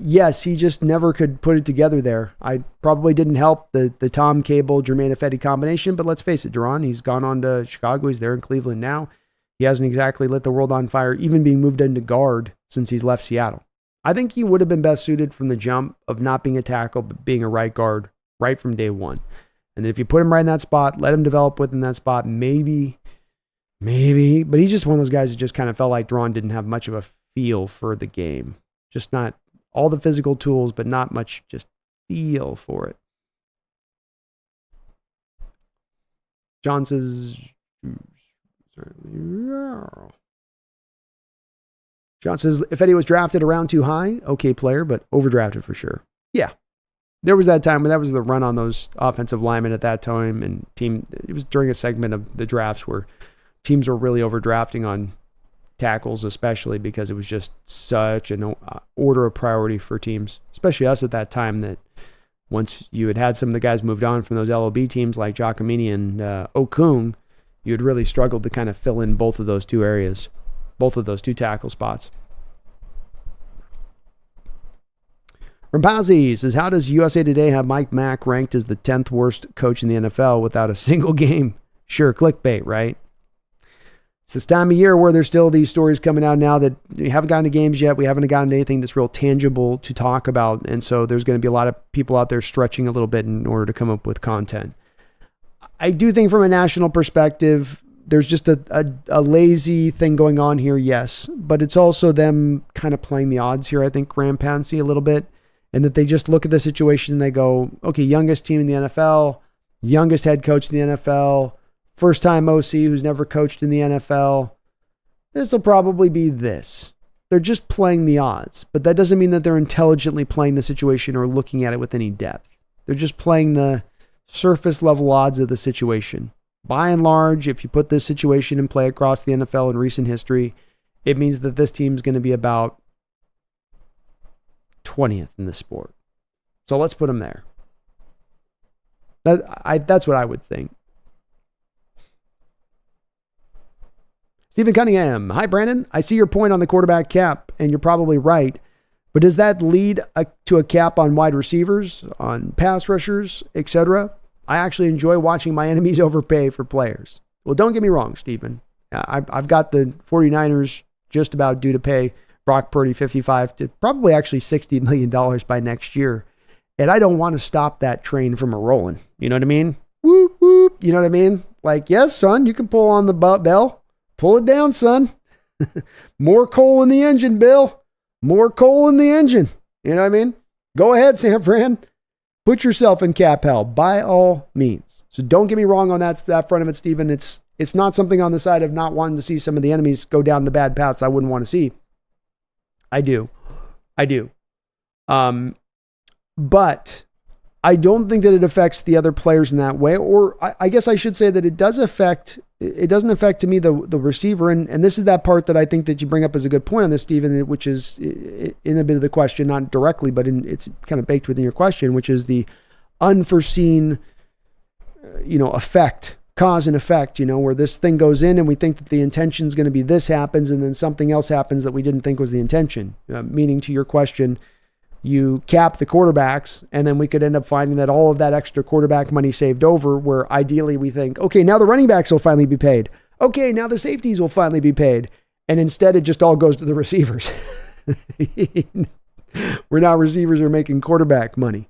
yes, he just never could put it together there. I probably didn't help the Tom Cable, Germain Ifedi combination, but let's face it, Duran, he's gone on to Chicago. He's there in Cleveland now. He hasn't exactly lit the world on fire, even being moved into guard since he's left Seattle. I think he would have been best suited from the jump of not being a tackle, but being a right guard right from day one. And if you put him right in that spot, let him develop within that spot, maybe, but he's just one of those guys that just kind of felt like Duran didn't have much of a feel for the game. Just not all the physical tools, but not much just feel for it. John says, if Eddie was drafted around too high, okay player, but overdrafted for sure. Yeah. There was that time when that was the run on those offensive linemen at that time, and it was during a segment of the drafts where teams were really overdrafting on tackles, especially because it was just such an order of priority for teams, especially us at that time, that once you had some of the guys moved on from those LOB teams like Giacomini and Okung, you had really struggled to kind of fill in both of those two areas, both of those two tackle spots. Rampazzi says, how does USA Today have Mike Mack ranked as the 10th worst coach in the NFL without a single game? Sure, clickbait, right? It's this time of year where there's still these stories coming out now that we haven't gotten to games yet. We haven't gotten to anything that's real tangible to talk about. And so there's going to be a lot of people out there stretching a little bit in order to come up with content. I do think from a national perspective, there's just a lazy thing going on here, yes. But it's also them kind of playing the odds here, I think, Rampagey a little bit. And that they just look at the situation and they go, okay, youngest team in the NFL, youngest head coach in the NFL, first-time OC who's never coached in the NFL. This will probably be this. They're just playing the odds. But that doesn't mean that they're intelligently playing the situation or looking at it with any depth. They're just playing the surface-level odds of the situation. By and large, if you put this situation in play across the NFL in recent history, it means that this team's going to be about 20th in the sport. So let's put them there. That's what I would think. Stephen Cunningham. Hi, Brandon. I see your point on the quarterback cap, and you're probably right. But does that lead to a cap on wide receivers, on pass rushers, etc.? I actually enjoy watching my enemies overpay for players. Well, don't get me wrong, Stephen. I've got the 49ers just about due to pay Brock Purdy $55 to probably actually $60 million by next year. And I don't want to stop that train from a-rolling. You know what I mean? Whoop, whoop. You know what I mean? Like, yes, son, you can pull on the bell. Pull it down, son. More coal in the engine, Bill. More coal in the engine. You know what I mean? Go ahead, San Fran. Put yourself in cap hell by all means. So don't get me wrong on that front of it, Stephen. It's not something on the side of not wanting to see some of the enemies go down the bad paths I wouldn't want to see. I do. But I don't think that it affects the other players in that way, or I guess I should say that it doesn't affect to me the receiver. And this is that part that I think that you bring up as a good point on this, Stephen, which is in a bit of the question, not directly, but it's kind of baked within your question, which is the unforeseen, effect, cause and effect, where this thing goes in and we think that the intention is going to be this happens and then something else happens that we didn't think was the intention. Meaning to your question, you cap the quarterbacks, and then we could end up finding that all of that extra quarterback money saved over, where ideally we think, okay, now the running backs will finally be paid. Okay, now the safeties will finally be paid. And instead it just all goes to the receivers. Where now receivers are making quarterback money.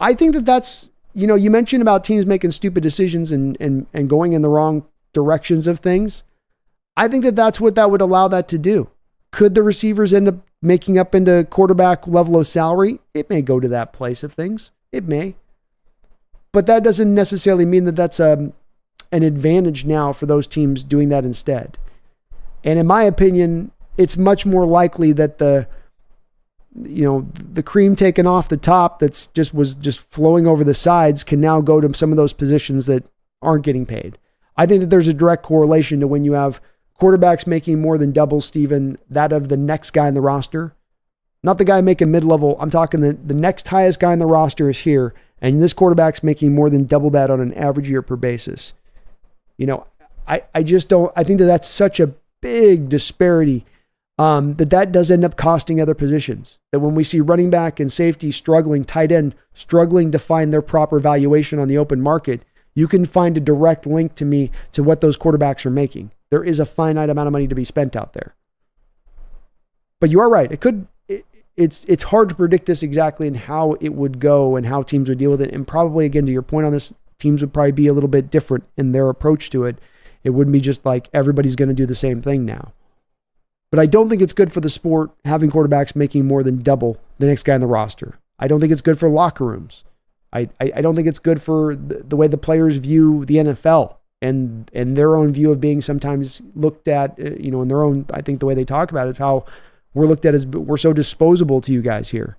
I think that that's, you mentioned about teams making stupid decisions and going in the wrong directions of things. I think that that's what that would allow that to do. Could the receivers end up making up into quarterback level of salary? It may go to that place of things. It may. But that doesn't necessarily mean that that's an advantage now for those teams doing that instead. And in my opinion, it's much more likely that the cream taken off the top that's was just flowing over the sides can now go to some of those positions that aren't getting paid. I think that there's a direct correlation to when you have quarterbacks making more than double, Steven, that of the next guy in the roster. Not the guy making mid-level. I'm talking the next highest guy in the roster is here, and this quarterback's making more than double that on an average year per basis. I just don't. I think that that's such a big disparity that does end up costing other positions. That when we see running back and safety struggling, tight end struggling to find their proper valuation on the open market, you can find a direct link to me to what those quarterbacks are making. There is a finite amount of money to be spent out there. But you are right. It's hard to predict this exactly and how it would go and how teams would deal with it. And probably, again, to your point on this, teams would probably be a little bit different in their approach to it. It wouldn't be just like everybody's going to do the same thing now. But I don't think it's good for the sport having quarterbacks making more than double the next guy on the roster. I don't think it's good for locker rooms. I don't think it's good for the way the players view the NFL. And their own view of being sometimes looked at, in their own, I think the way they talk about it is how we're looked at as we're so disposable to you guys here.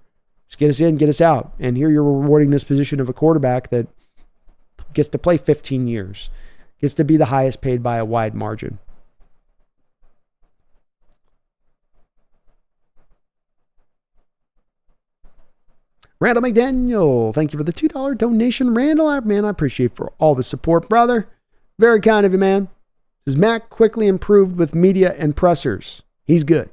Just get us in, get us out. And here you're rewarding this position of a quarterback that gets to play 15 years, gets to be the highest paid by a wide margin. Randall McDaniel, thank you for the $2 donation. Randall, man, I appreciate for all the support, brother. Very kind of you, man. Says Mac quickly improved with media and pressers. He's good.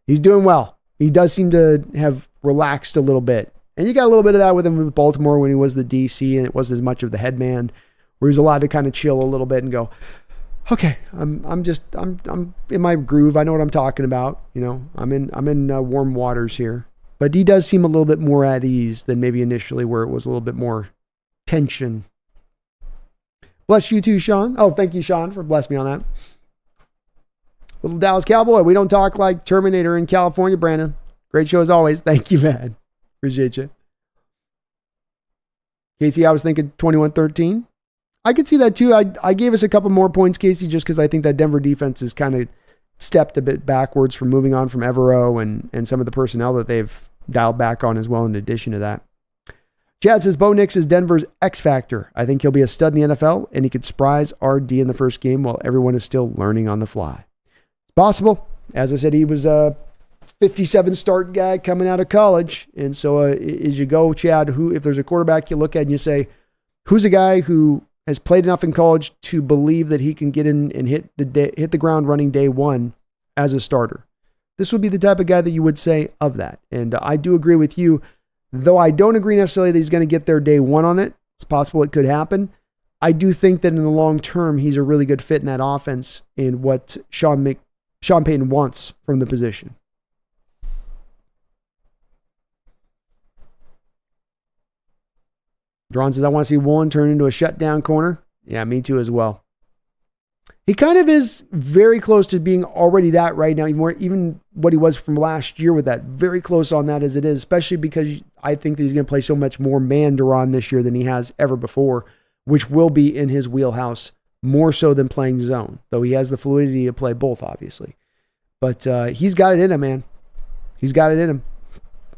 He's doing well. He does seem to have relaxed a little bit. And you got a little bit of that with him with Baltimore when he was the DC and it wasn't as much of the head man, where he was allowed to kind of chill a little bit and go, okay, I'm in my groove. I know what I'm talking about. I'm in warm waters here. But he does seem a little bit more at ease than maybe initially where it was a little bit more tension. Bless you too, Sean. Oh, thank you, Sean, for blessing me on that. Little Dallas Cowboy. We don't talk like Terminator in California, Brandon. Great show as always. Thank you, man. Appreciate you. Casey, I was thinking 21-13. I could see that too. I gave us a couple more points, Casey, just because I think that Denver defense has kind of stepped a bit backwards from moving on from Evero and some of the personnel that they've dialed back on as well in addition to that. Chad says, Bo Nix is Denver's X Factor. I think he'll be a stud in the NFL, and he could surprise RD in the first game while everyone is still learning on the fly. It's possible. As I said, he was a 57 start guy coming out of college. And so as you go, Chad, if there's a quarterback you look at and you say, who's a guy who has played enough in college to believe that he can get in and hit the ground running day one as a starter? This would be the type of guy that you would say of that. And I do agree with you. Though I don't agree necessarily that he's going to get there day one on it. It's possible it could happen. I do think that in the long term, he's a really good fit in that offense in what Sean Payton wants from the position. Dron says, I want to see Woolen turn into a shutdown corner. Yeah, me too as well. He kind of is very close to being already that right now, even what he was from last year with that. Very close on that as it is, especially because I think that he's going to play so much more man Duran this year than he has ever before, which will be in his wheelhouse more so than playing zone, though he has the fluidity to play both, obviously. But he's got it in him, man. He's got it in him.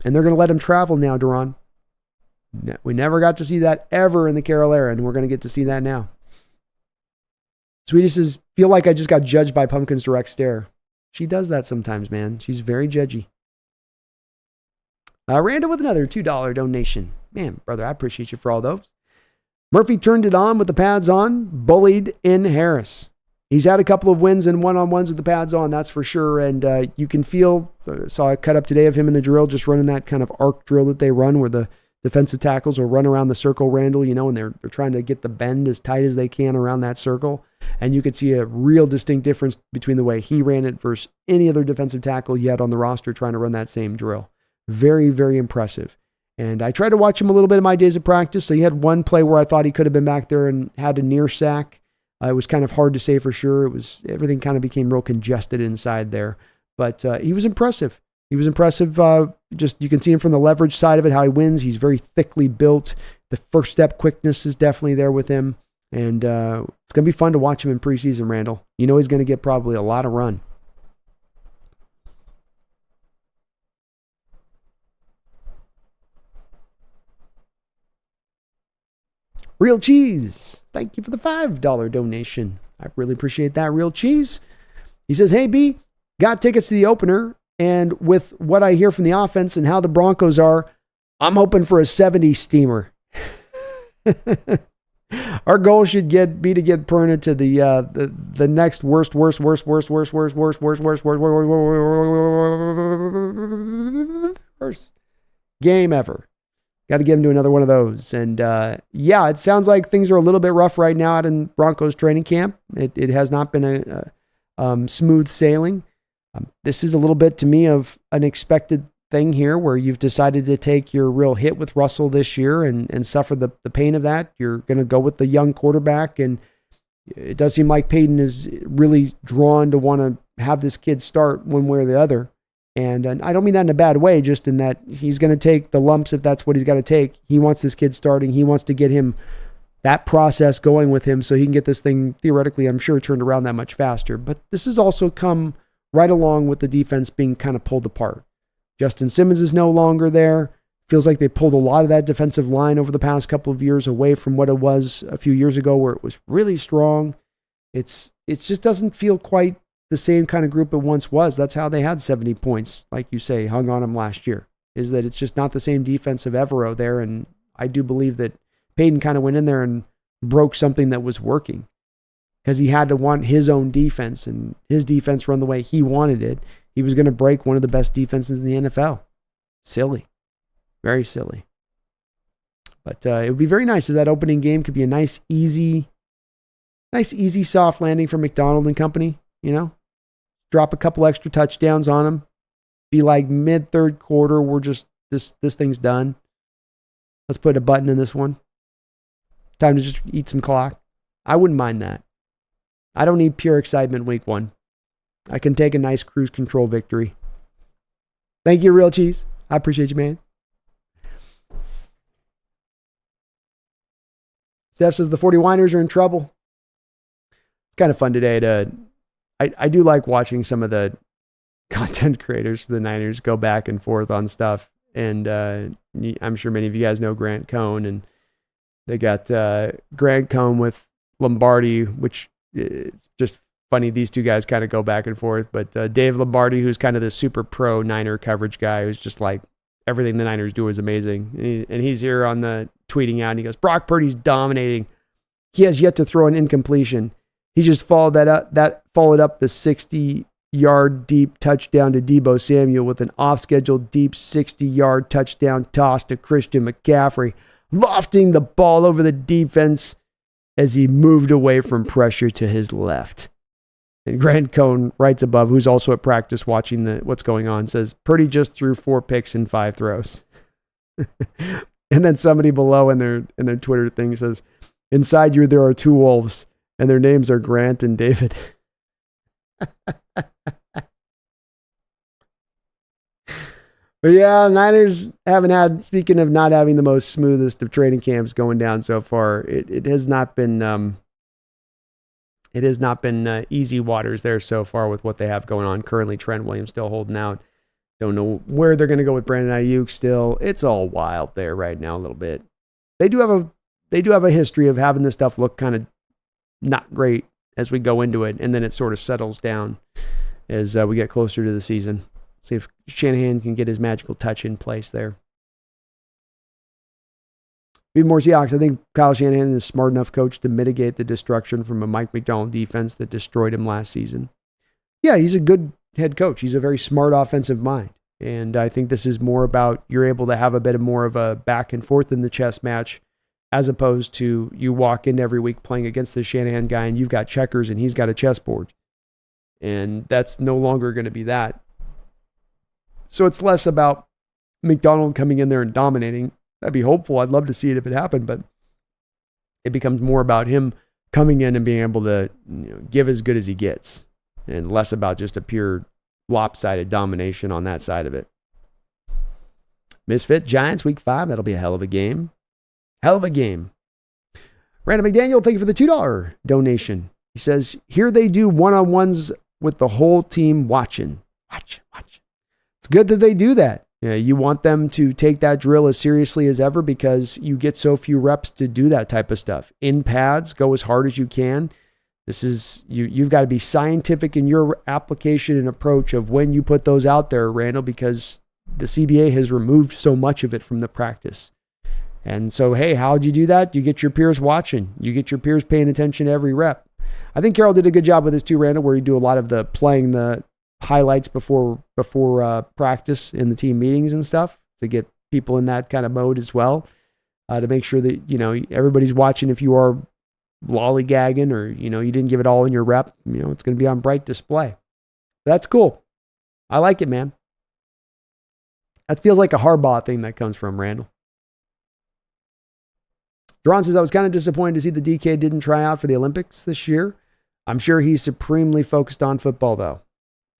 And they're going to let him travel now, Duran. We never got to see that ever in the Carroll era, and we're going to get to see that now. Sweetie says, feel like I just got judged by Pumpkin's direct stare. She does that sometimes, man. She's very judgy. Randall with another $2 donation. Man, brother, I appreciate you for all those. Murphy turned it on with the pads on, bullied in Harris. He's had a couple of wins and one-on-ones with the pads on, that's for sure. And you can feel, saw a cut up today of him in the drill, just running that kind of arc drill that they run where the defensive tackles will run around the circle, Randall, and they're trying to get the bend as tight as they can around that circle. And you could see a real distinct difference between the way he ran it versus any other defensive tackle he had on the roster trying to run that same drill. Very, very impressive. And I tried to watch him a little bit in my days of practice. So he had one play where I thought he could have been back there and had a near sack. It was kind of hard to say for sure. Everything kind of became real congested inside there. But he was impressive. He was impressive. Just you can see him from the leverage side of it, how he wins. He's very thickly built. The first step quickness is definitely there with him. And it's going to be fun to watch him in preseason, Randall. He's going to get probably a lot of run. Real Cheese, thank you for the $5 donation. I really appreciate that, Real Cheese. He says, hey, B, got tickets to the opener, and with what I hear from the offense and how the Broncos are, I'm hoping for a 70 steamer. Our goal should be to get Perna to the next worst game ever. Got to get him to another one of those. And yeah, it sounds like things are a little bit rough right now out in Broncos training camp. It has not been a smooth sailing. This is a little bit to me of an expected thing here where you've decided to take your real hit with Russell this year and suffer the pain of that. You're going to go with the young quarterback. And it does seem like Peyton is really drawn to want to have this kid start one way or the other. And I don't mean that in a bad way, just in that he's going to take the lumps if that's what he's got to take. He wants this kid starting. He wants to get him that process going with him so he can get this thing, theoretically, I'm sure, turned around that much faster. But this has also come right along with the defense being kind of pulled apart. Justin Simmons is no longer there. Feels like they pulled a lot of that defensive line over the past couple of years away from what it was a few years ago where it was really strong. It just doesn't feel quite the same kind of group it once was. That's how they had 70 points, like you say, hung on them last year, is that it's just not the same defensive Evero there. And I do believe that Peyton kind of went in there and broke something that was working because he had to want his own defense and his defense run the way he wanted it. He was going to break one of the best defenses in the NFL. Silly. Very silly. But it would be very nice if that opening game could be a nice, easy, soft landing for McDonald and company. Drop a couple extra touchdowns on them. Be like mid-third quarter, we're just, this thing's done. Let's put a button in this one. It's time to just eat some clock. I wouldn't mind that. I don't need pure excitement week one. I can take a nice cruise control victory. Thank you, Real Cheese. I appreciate you, man. Steph says the 49ers are in trouble. It's kind of fun today I do like watching some of the content creators for the Niners go back and forth on stuff. And I'm sure many of you guys know Grant Cohn, and they got Grant Cohn with Lombardi, which is just funny. These two guys kind of go back and forth. But Dave Lombardi, who's kind of the super pro Niner coverage guy, who's just like everything the Niners do is amazing. And he's here on the tweeting out, and he goes, Brock Purdy's dominating. He has yet to throw an incompletion. He just followed up the 60-yard deep touchdown to Deebo Samuel with an off-schedule deep 60-yard touchdown toss to Christian McCaffrey, lofting the ball over the defense as he moved away from pressure to his left. And Grant Cohn writes above, who's also at practice watching what's going on, says, Purdy just threw 4 picks in 5 throws. And then somebody below in their Twitter thing says, inside you there are 2 wolves, and their names are Grant and David. But yeah, Niners haven't had, speaking of not having the most smoothest of training camps going down so far, it has not been easy waters there so far with what they have going on. Currently, Trent Williams still holding out. Don't know where they're going to go with Brandon Ayuk still. It's all wild there right now a little bit. They do have a history of having this stuff look kind of not great as we go into it, and then it sort of settles down as we get closer to the season. See if Shanahan can get his magical touch in place there. Even more Seahawks, I think Kyle Shanahan is a smart enough coach to mitigate the destruction from a Mike McDonald defense that destroyed him last season. Yeah, he's a good head coach. He's a very smart offensive mind. And I think this is more about you're able to have a bit more of a back and forth in the chess match as opposed to you walk in every week playing against the Shanahan guy and you've got checkers and he's got a chessboard. And that's no longer going to be that. So it's less about McDonald coming in there and dominating. That'd be hopeful. I'd love to see it if it happened, but it becomes more about him coming in and being able to give as good as he gets and less about just a pure lopsided domination on that side of it. Misfit Giants week 5. That'll be a hell of a game. Hell of a game. Randall McDaniel, thank you for the $2 donation. He says, here they do one-on-ones with the whole team watching. Watch. It's good that they do that. You want them to take that drill as seriously as ever because you get so few reps to do that type of stuff. In pads, go as hard as you can. This is you've got to be scientific in your application and approach of when you put those out there, Randall, because the CBA has removed so much of it from the practice. And so, hey, how'd you do that? You get your peers watching. You get your peers paying attention to every rep. I think Carroll did a good job with this too, Randall, where you do a lot of the playing the highlights before practice in the team meetings and stuff to get people in that kind of mode as well, to make sure that everybody's watching. If you are lollygagging or you didn't give it all in your rep, it's going to be on bright display. That's cool. I like it, man. That feels like a Harbaugh thing that comes from Randall. Duran says, I was kind of disappointed to see the DK didn't try out for the Olympics this year. I'm sure he's supremely focused on football though.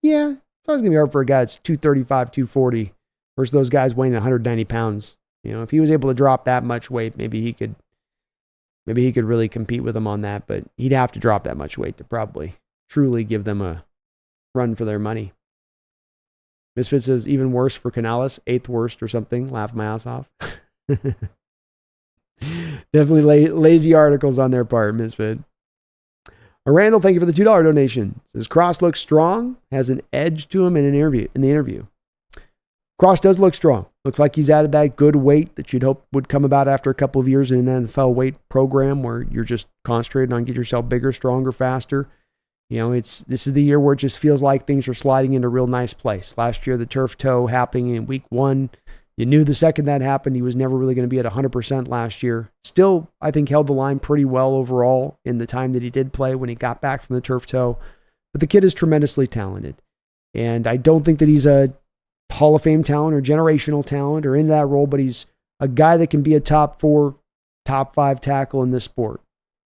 Yeah, it's always going to be hard for a guy that's 235, 240 versus those guys weighing 190 pounds. If he was able to drop that much weight, maybe he could really compete with them on that, but he'd have to drop that much weight to probably truly give them a run for their money. Misfit says, even worse for Canales, 8th worst or something. Laugh my ass off. Definitely lazy articles on their part, Misfit. Randall, thank you for the $2 donation. Says Cross looks strong, has an edge to him in the interview. Cross does look strong. Looks like he's added that good weight that you'd hope would come about after a couple of years in an NFL weight program where you're just concentrating on getting yourself bigger, stronger, faster. This is the year where it just feels like things are sliding into a real nice place. Last year, the turf toe happening in week 1. You knew the second that happened, he was never really going to be at 100% last year. Still, I think, held the line pretty well overall in the time that he did play when he got back from the turf toe. But the kid is tremendously talented. And I don't think that he's a Hall of Fame talent or generational talent or in that role, but he's a guy that can be a top 4, top 5 tackle in this sport.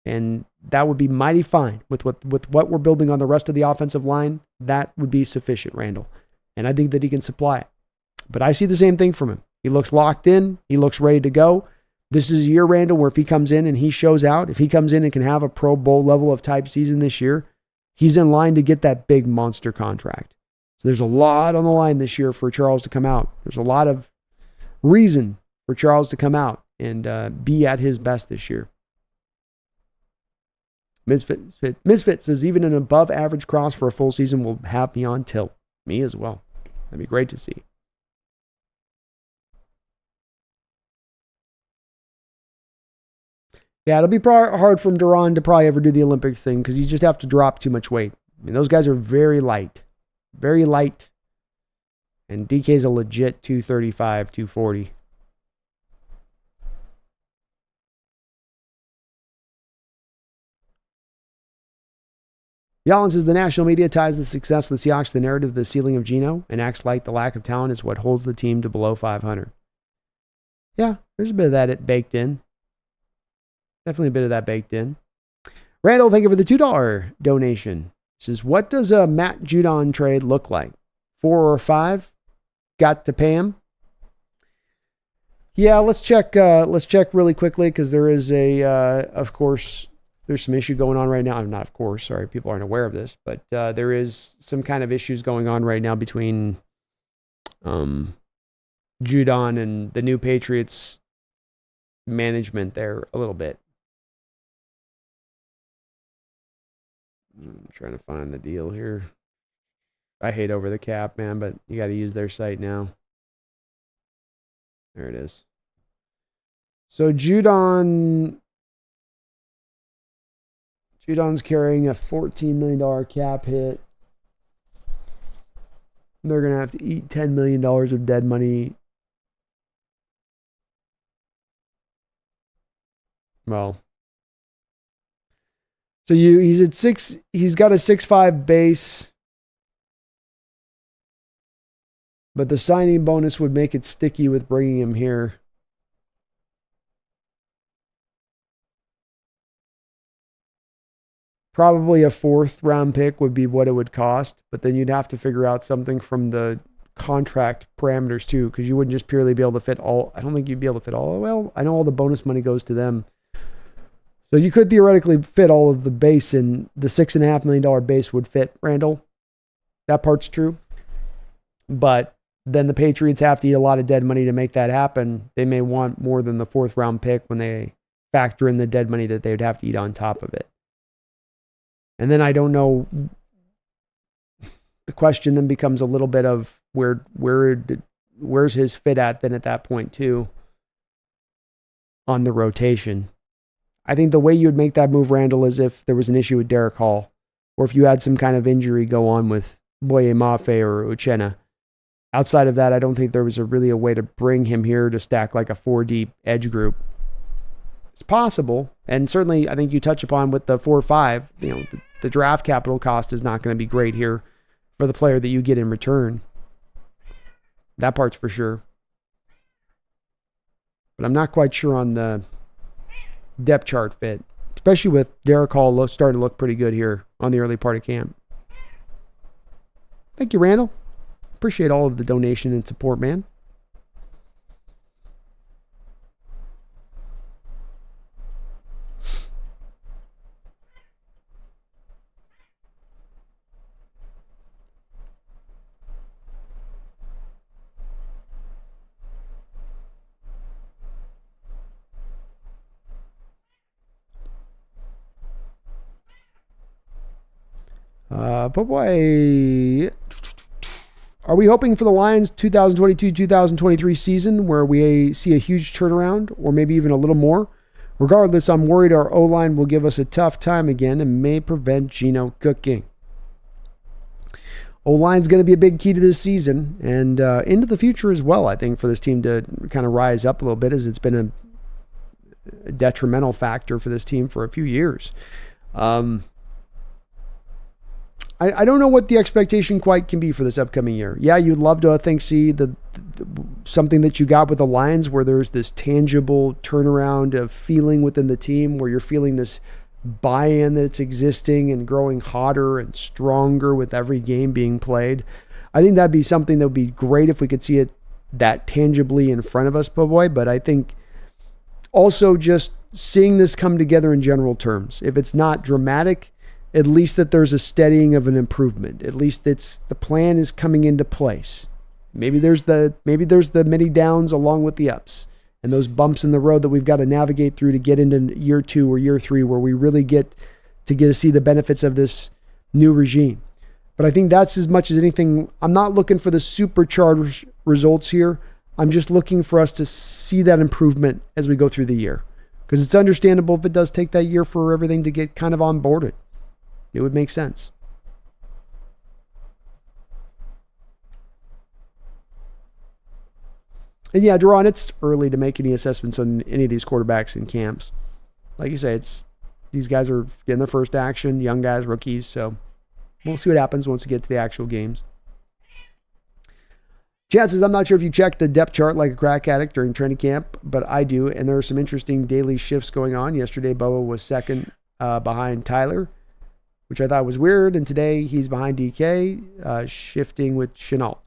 And that would be mighty fine with what we're building on the rest of the offensive line. That would be sufficient, Randall. And I think that he can supply it. But I see the same thing from him. He looks locked in. He looks ready to go. This is a year, Randall, where if he comes in and he shows out, if he comes in and can have a Pro Bowl level of type season this year, he's in line to get that big monster contract. So there's a lot on the line this year for Charles to come out. There's a lot of reason for Charles to come out and be at his best this year. Misfit says, even an above average Cross for a full season will have me on tilt. Me as well. That'd be great to see. Yeah, it'll be hard for Duran to probably ever do the Olympic thing because you just have to drop too much weight. I mean, those guys are very light. Very light. And DK's a legit 235, 240. Yalin says the national media ties the success of the Seahawks to the narrative of the ceiling of Geno and acts like the lack of talent is what holds the team to below 500. Yeah, there's a bit of that baked in. Definitely a bit of that baked in. Randall, thank you for the $2 donation. He says, what does a Matt Judon trade look like? 4 or 5? Got to pay him? Yeah, let's check really quickly because there is of course, there's some issue going on right now. Not of course, sorry, people aren't aware of this, but there is some kind of issues going on right now between Judon and the new Patriots management there a little bit. I'm trying to find the deal here. I hate over the cap, man, but you got to use their site now. There it is. So Judon's carrying a $14 million cap hit. They're going to have to eat $10 million of dead money. Well, so he's at 6. He's got a 6.5 base, but the signing bonus would make it sticky with bringing him here. Probably a 4th round pick would be what it would cost, but then you'd have to figure out something from the contract parameters too, because you wouldn't just purely be able to fit all. I don't think you'd be able to fit all. Well, I know all the bonus money goes to them. So you could theoretically fit all of the base, and the $6.5 million base would fit, Randall. That part's true. But then the Patriots have to eat a lot of dead money to make that happen. They may want more than the 4th round pick when they factor in the dead money that they would have to eat on top of it. And then I don't know. The question then becomes a little bit of where's his fit at then at that point too on the rotation. I think the way you would make that move, Randall, is if there was an issue with Derek Hall, or if you had some kind of injury go on with Boye Mafe or Uchenna. Outside of that, I don't think there was really a way to bring him here to stack like a 4-deep edge group. It's possible, and certainly I think you touch upon with the 4-5, the draft capital cost is not going to be great here for the player that you get in return. That part's for sure. But I'm not quite sure on the depth chart fit, especially with Derek Hall starting to look pretty good here on the early part of camp. Thank you, Randall. Appreciate all of the donation and support, man. But boy, are we hoping for the Lions 2022-2023 season where we see a huge turnaround or maybe even a little more? Regardless, I'm worried our O-line will give us a tough time again and may prevent Geno cooking. O-line's going to be a big key to this season and into the future as well, I think, for this team to kind of rise up a little bit, as it's been a detrimental factor for this team for a few years. I don't know what the expectation quite can be for this upcoming year. Yeah, you'd love to, I think, see the something that you got with the Lions where there's this tangible turnaround of feeling within the team where you're feeling this buy-in that's existing and growing hotter and stronger with every game being played. I think that'd be something that would be great if we could see it that tangibly in front of us, boy. But I think also just seeing this come together in general terms. If it's not dramatic, at least that there's a steadying of an improvement. At least the plan is coming into place. Maybe there's the many downs along with the ups and those bumps in the road that we've got to navigate through to get into year 2 or year 3 where we really get to see the benefits of this new regime. But I think that's as much as anything. I'm not looking for the supercharged results here. I'm just looking for us to see that improvement as we go through the year, because it's understandable if it does take that year for everything to get kind of onboarded. It would make sense. And yeah, Duran, it's early to make any assessments on any of these quarterbacks in camps. Like you say, these guys are getting their first action, young guys, rookies, so we'll see what happens once we get to the actual games. Chad says, I'm not sure if you checked the depth chart like a crack addict during training camp, but I do, and there are some interesting daily shifts going on. Yesterday, Bobo was second behind Tyler, which I thought was weird, and today he's behind DK, shifting with Chenault.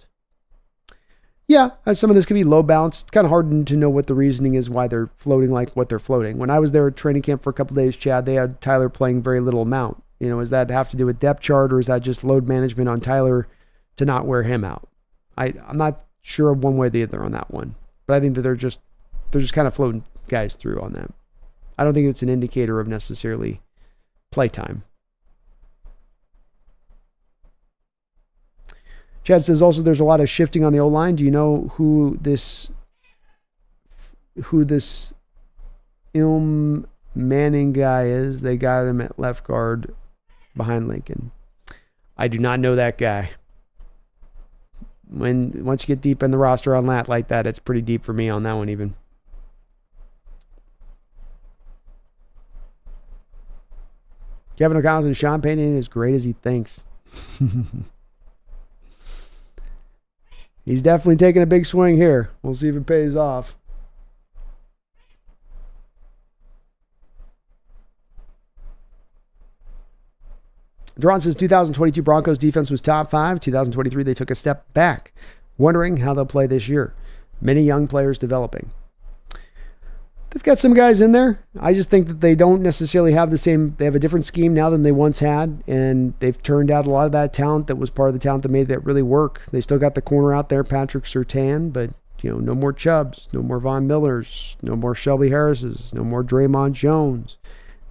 Yeah, some of this could be low bounce. It's kind of hard to know what the reasoning is why they're floating like what they're floating. When I was there at training camp for a couple of days, Chad, they had Tyler playing very little amount. Does that have to do with depth chart, or is that just load management on Tyler to not wear him out? I'm not sure one way or the other on that one. But I think that they're just kind of floating guys through on that. I don't think it's an indicator of necessarily playtime. Chad says also there's a lot of shifting on the O-line. Do you know who this Manning guy is? They got him at left guard behind Lincoln. I do not know that guy. Once you get deep in the roster on that like that, it's pretty deep for me on that one even. Kevin O'Connell and Sean Payton ain't as great as he thinks. He's definitely taking a big swing here. We'll see if it pays off. Duran says 2022 Broncos defense was top 5. 2023 they took a step back. Wondering how they'll play this year. Many young players developing. They've got some guys in there. I just think that they don't necessarily have the same. They have a different scheme now than they once had, and they've turned out a lot of that talent that was part of the talent that made that really work. They still got the corner out there, Patrick Surtain, but no more Chubbs, no more Von Millers, no more Shelby Harrises, no more Draymond Jones.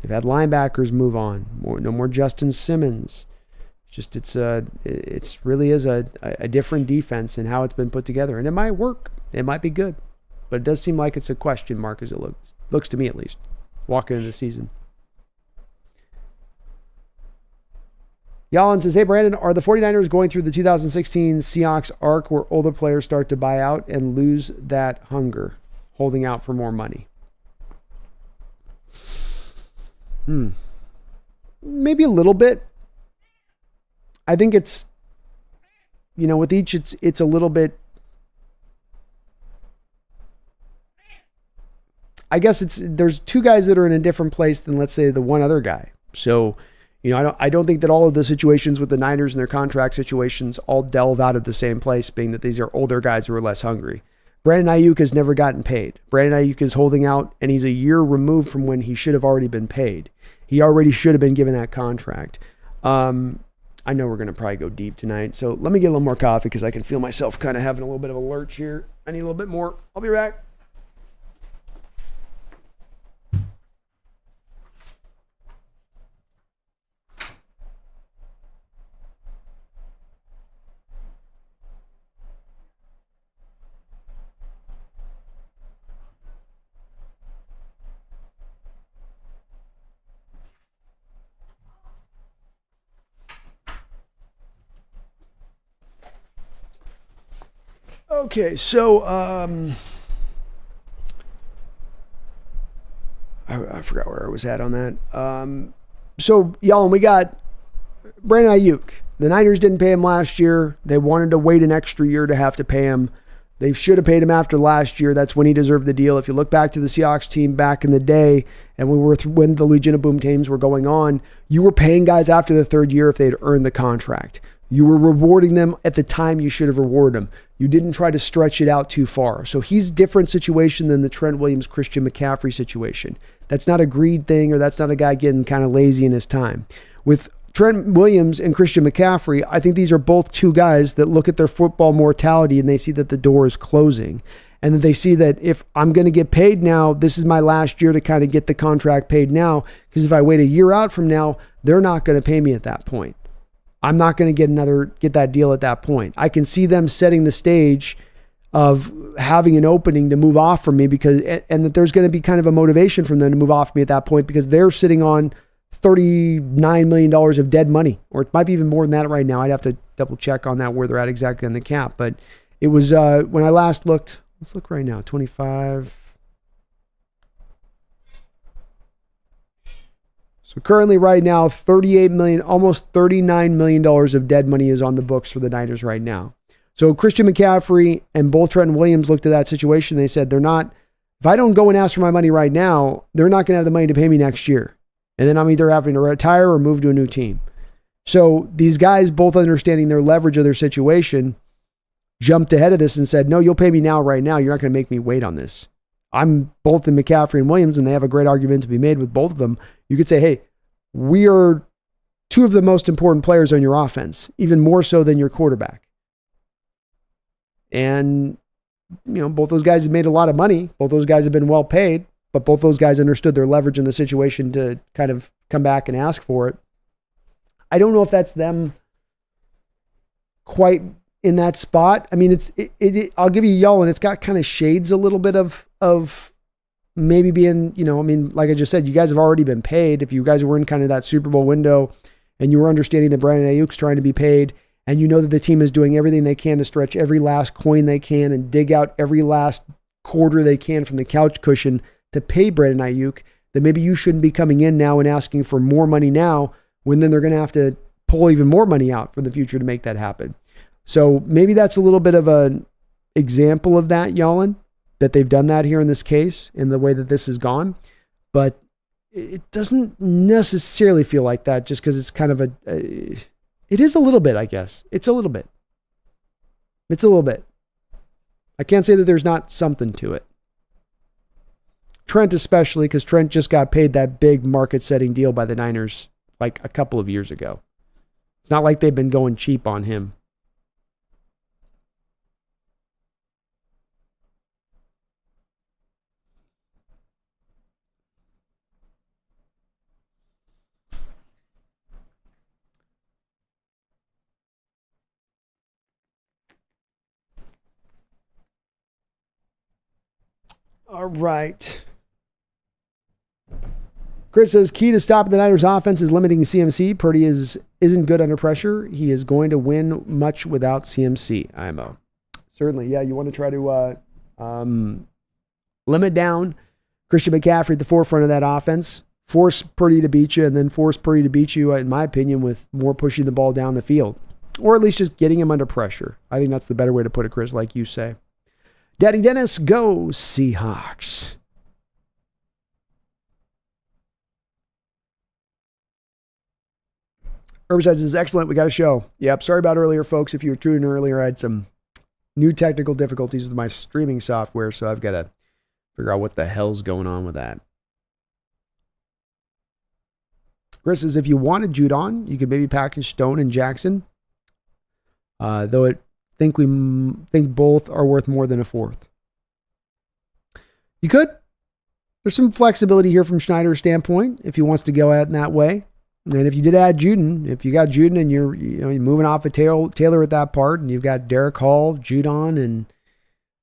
They've had linebackers move on. No more Justin Simmons. It's really is a different defense in how it's been put together, and it might work. It might be good. But it does seem like it's a question mark as it looks to me at least, walking into the season. Yalin says, hey, Brandon, are the 49ers going through the 2016 Seahawks arc where older players start to buy out and lose that hunger, holding out for more money? Maybe a little bit. I think it's, with each, it's a little bit. I guess there's two guys that are in a different place than, let's say, the one other guy. So, I don't think that all of the situations with the Niners and their contract situations all delve out of the same place, being that these are older guys who are less hungry. Brandon Ayuk has never gotten paid. Brandon Ayuk is holding out, and he's a year removed from when he should have already been paid. He already should have been given that contract. I know we're going to probably go deep tonight, so let me get a little more coffee because I can feel myself kind of having a little bit of a lurch here. I need a little bit more. I'll be back. Okay, so I forgot where I was at on that. So y'all, we got Brandon Ayuk. The Niners didn't pay him last year. They wanted to wait an extra year to have to pay him. They should have paid him after last year. That's when he deserved the deal. If you look back to the Seahawks team back in the day, and when the Legion of Boom teams were going on, you were paying guys after the third year if they'd earned the contract. You were rewarding them at the time you should have rewarded them. You didn't try to stretch it out too far. So he's a different situation than the Trent Williams, Christian McCaffrey situation. That's not a greed thing, or that's not a guy getting kind of lazy in his time. With Trent Williams and Christian McCaffrey, I think these are both two guys that look at their football mortality and they see that the door is closing. And that they see that if I'm going to get paid now, this is my last year to kind of get the contract paid now. Because if I wait a year out from now, they're not going to pay me at that point. I'm not going to get that deal at that point. I can see them setting the stage of having an opening to move off from me and that there's going to be kind of a motivation from them to move off me at that point because they're sitting on $39 million of dead money, or it might be even more than that right now. I'd have to double check on that where they're at exactly on the cap, but it was when I last looked. Let's look right now. 25. So currently right now, $38 million, almost $39 million of dead money is on the books for the Niners right now. So Christian McCaffrey and both Trent Williams looked at that situation. They said, if I don't go and ask for my money right now, they're not going to have the money to pay me next year. And then I'm either having to retire or move to a new team. So these guys, both understanding their leverage of their situation, jumped ahead of this and said, no, you'll pay me now right now. You're not going to make me wait on this. I'm both in McCaffrey and Williams, and they have a great argument to be made with both of them. You could say, hey, we are two of the most important players on your offense, even more so than your quarterback. And, both those guys have made a lot of money. Both those guys have been well paid, but both those guys understood their leverage in the situation to kind of come back and ask for it. I don't know if that's them quite in that spot. I mean, I'll give you yell, and it's got kind of shades a little bit of maybe being, like I just said, you guys have already been paid. If you guys were in kind of that Super Bowl window and you were understanding that Brandon Ayuk's trying to be paid, and you know that the team is doing everything they can to stretch every last coin they can and dig out every last quarter they can from the couch cushion to pay Brandon Ayuk, then maybe you shouldn't be coming in now and asking for more money now, when then they're going to have to pull even more money out from the future to make that happen. So maybe that's a little bit of an example of that, Yalin, that they've done that here in this case, in the way that this has gone. But it doesn't necessarily feel like that, just because it's kind of it is a little bit, I guess. It's a little bit. I can't say that there's not something to it. Trent especially, because Trent just got paid that big market-setting deal by the Niners like a couple of years ago. It's not like they've been going cheap on him. All right. Chris says, key to stopping the Niners offense is limiting CMC. Purdy isn't good under pressure. He is going to win much without CMC. IMO. Certainly, yeah, you want to try to limit down Christian McCaffrey at the forefront of that offense. Force Purdy to beat you, and then force Purdy to beat you, in my opinion, with more pushing the ball down the field. Or at least just getting him under pressure. I think that's the better way to put it, Chris, like you say. Daddy Dennis, go Seahawks. Herb says, this is excellent. We got a show. Yep, sorry about earlier, folks. If you were tuning in earlier, I had some new technical difficulties with my streaming software, so I've got to figure out what the hell's going on with that. Chris says, if you wanted Judon, you could maybe package Stone and Jackson. Though we think both are worth more than a fourth. You could. There's some flexibility here from Schneider's standpoint if he wants to go at it in that way. And if you did add Juden, if you got Juden and you're moving off of Taylor at that part, and you've got Derek Hall, Judon, and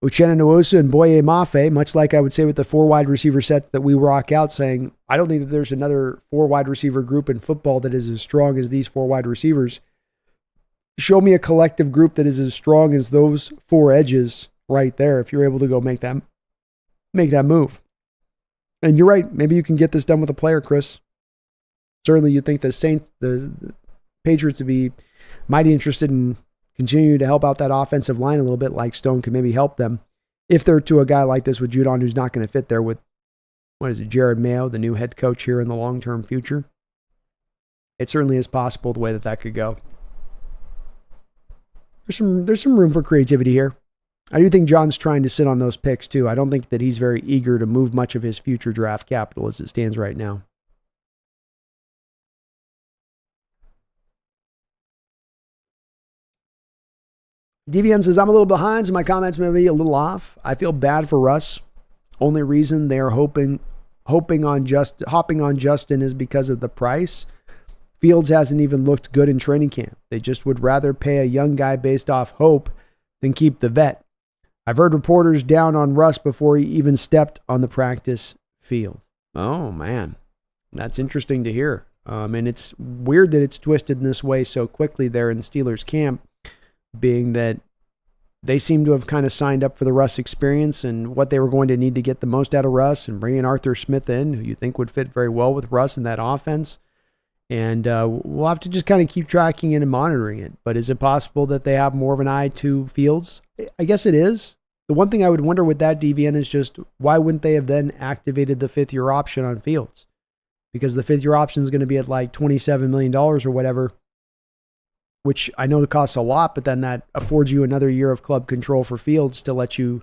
Uchenna Nwosu and Boye Mafe, much like I would say with the 4 wide receiver set that we rock out, saying, I don't think that there's another 4 wide receiver group in football that is as strong as these 4 wide receivers. Show me a collective group that is as strong as those 4 edges right there if you're able to go make that move. And you're right, maybe you can get this done with a player, Chris. Certainly you'd think the Patriots would be mighty interested in continuing to help out that offensive line a little bit, like Stone could maybe help them if they're to a guy like this with Judon who's not going to fit there with, Jared Mayo, the new head coach here in the long-term future. It certainly is possible the way that could go. There's some room for creativity here. I do think John's trying to sit on those picks too. I don't think that he's very eager to move much of his future draft capital as it stands right now. DVN says, I'm a little behind, so my comments may be a little off. I feel bad for Russ. Only reason they are hopping on Justin is because of the price. Fields hasn't even looked good in training camp. They just would rather pay a young guy based off hope than keep the vet. I've heard reporters down on Russ before he even stepped on the practice field. Oh, man. That's interesting to hear. And it's weird that it's twisted in this way so quickly there in the Steelers camp, being that they seem to have kind of signed up for the Russ experience and what they were going to need to get the most out of Russ, and bringing Arthur Smith in, who you think would fit very well with Russ in that offense. And we'll have to just kind of keep tracking it and monitoring it. But is it possible that they have more of an eye to Fields? I guess it is. The one thing I would wonder with that, DVN, is just why wouldn't they have then activated the 5th-year option on Fields? Because the 5th-year option is going to be at like $27 million or whatever, which I know it costs a lot, but then that affords you another year of club control for Fields to let you,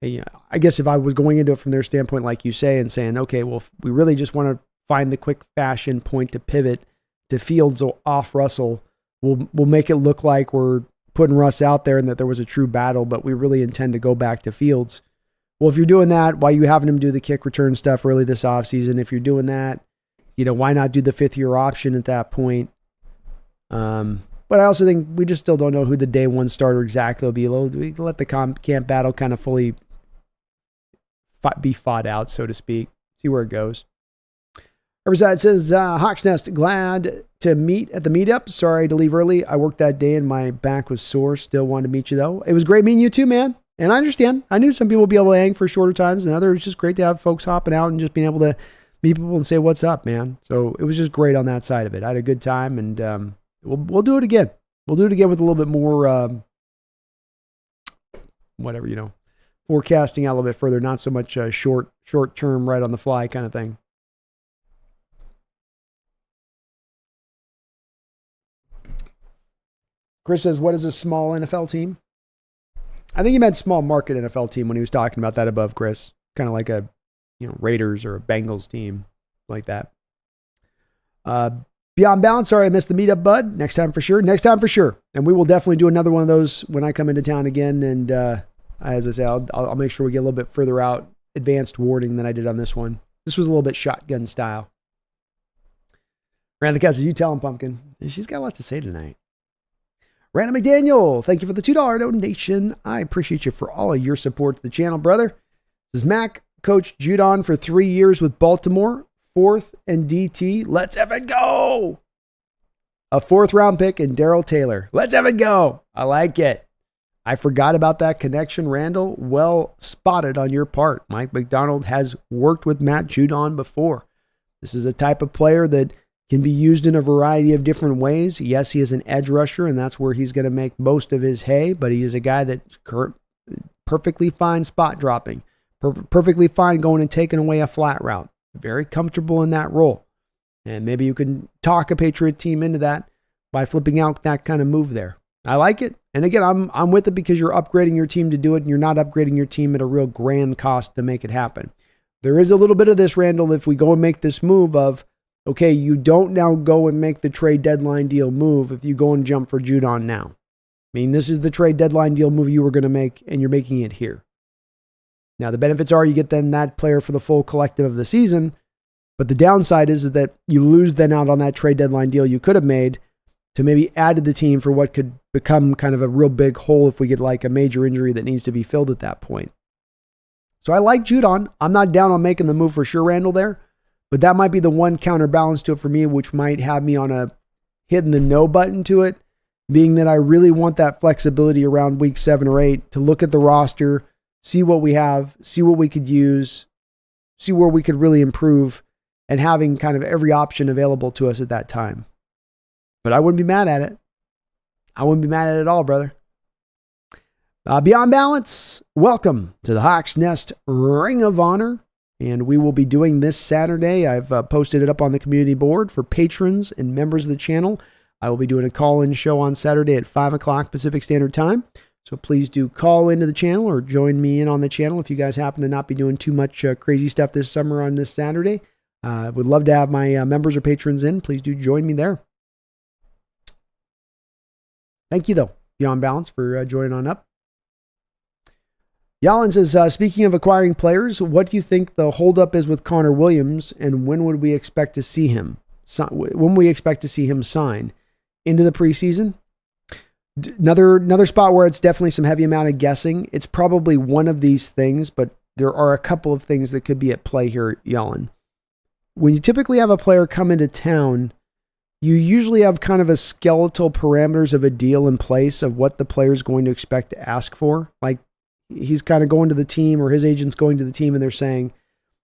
I guess if I was going into it from their standpoint, like you say, and saying, okay, well, if we really just want to find the quick fashion point to pivot to Fields off Russell, we'll make it look like we're putting Russ out there and that there was a true battle, but we really intend to go back to Fields. Well, if you're doing that, why are you having him do the kick return stuff early this offseason? If you're doing that, why not do the 5th-year option at that point? But I also think we just still don't know who the day one starter exactly will be. We let the camp battle kind of fully be fought out, so to speak. See where it goes. Rashaad says, Hawks Nest, glad to meet at the meetup. Sorry to leave early. I worked that day and my back was sore. Still wanted to meet you, though. It was great meeting you too, man. And I understand. I knew some people would be able to hang for shorter times, and others, it's just great to have folks hopping out and just being able to meet people and say, what's up, man? So it was just great on that side of it. I had a good time, and we'll do it again. We'll do it again with a little bit more, forecasting out a little bit further, not so much short term, right on the fly kind of thing. Chris says, what is a small NFL team? I think he meant small market NFL team when he was talking about that above, Chris. Kind of like a Raiders or a Bengals team like that. Beyond Balance, sorry I missed the meetup, bud. Next time for sure. And we will definitely do another one of those when I come into town again. And as I say, I'll make sure we get a little bit further out, advanced wording than I did on this one. This was a little bit shotgun style. Randy says, you tell him, Pumpkin. She's got a lot to say tonight. Random McDaniel, thank you for the $2 donation. I appreciate you for all of your support to the channel, brother. This is Mac, coached Judon for 3 years with Baltimore, 4th and DT. Let's have it go. A 4th round pick in Darrell Taylor. Let's have it go. I like it. I forgot about that connection, Randall. Well spotted on your part. Mike McDonald has worked with Matt Judon before. This is a type of player that can be used in a variety of different ways. Yes, he is an edge rusher, and that's where he's going to make most of his hay, but he is a guy that's perfectly fine spot dropping, perfectly fine going and taking away a flat route. Very comfortable in that role. And maybe you can talk a Patriot team into that by flipping out that kind of move there. I like it. And again, I'm with it because you're upgrading your team to do it, and you're not upgrading your team at a real grand cost to make it happen. There is a little bit of this, Randall, if we go and make this move of, okay, you don't now go and make the trade deadline deal move if you go and jump for Judon now. I mean, this is the trade deadline deal move you were going to make, and you're making it here. Now, the benefits are you get then that player for the full collective of the season, but the downside is that you lose then out on that trade deadline deal you could have made to maybe add to the team for what could become kind of a real big hole if we get like a major injury that needs to be filled at that point. So I like Judon. I'm not down on making the move for sure, Randall, there. But that might be the one counterbalance to it for me, which might have me on a hitting the no button to it, being that I really want that flexibility around week 7 or 8 to look at the roster, see what we have, see what we could use, see where we could really improve, and having kind of every option available to us at that time. But I wouldn't be mad at it. I wouldn't be mad at it at all, brother. Beyond Balance, welcome to the Hawks Nest Ring of Honor. And we will be doing this Saturday. I've posted it up on the community board for patrons and members of the channel. I will be doing a call-in show on Saturday at 5 o'clock Pacific Standard Time. So please do call into the channel or join me in on the channel if you guys happen to not be doing too much crazy stuff this summer on this Saturday. Would love to have my members or patrons in. Please do join me there. Thank you, though, Beyond Balance, for joining on up. Yalin says, speaking of acquiring players, what do you think the holdup is with Connor Williams, and when would we expect to see him? When we expect to see him sign into the preseason? Another spot where it's definitely some heavy amount of guessing. It's probably one of these things, but there are a couple of things that could be at play here, Yalin. When you typically have a player come into town, you usually have kind of a skeletal parameters of a deal in place of what the player is going to expect to ask for. Like, he's kind of going to the team, or his agent's going to the team, and they're saying,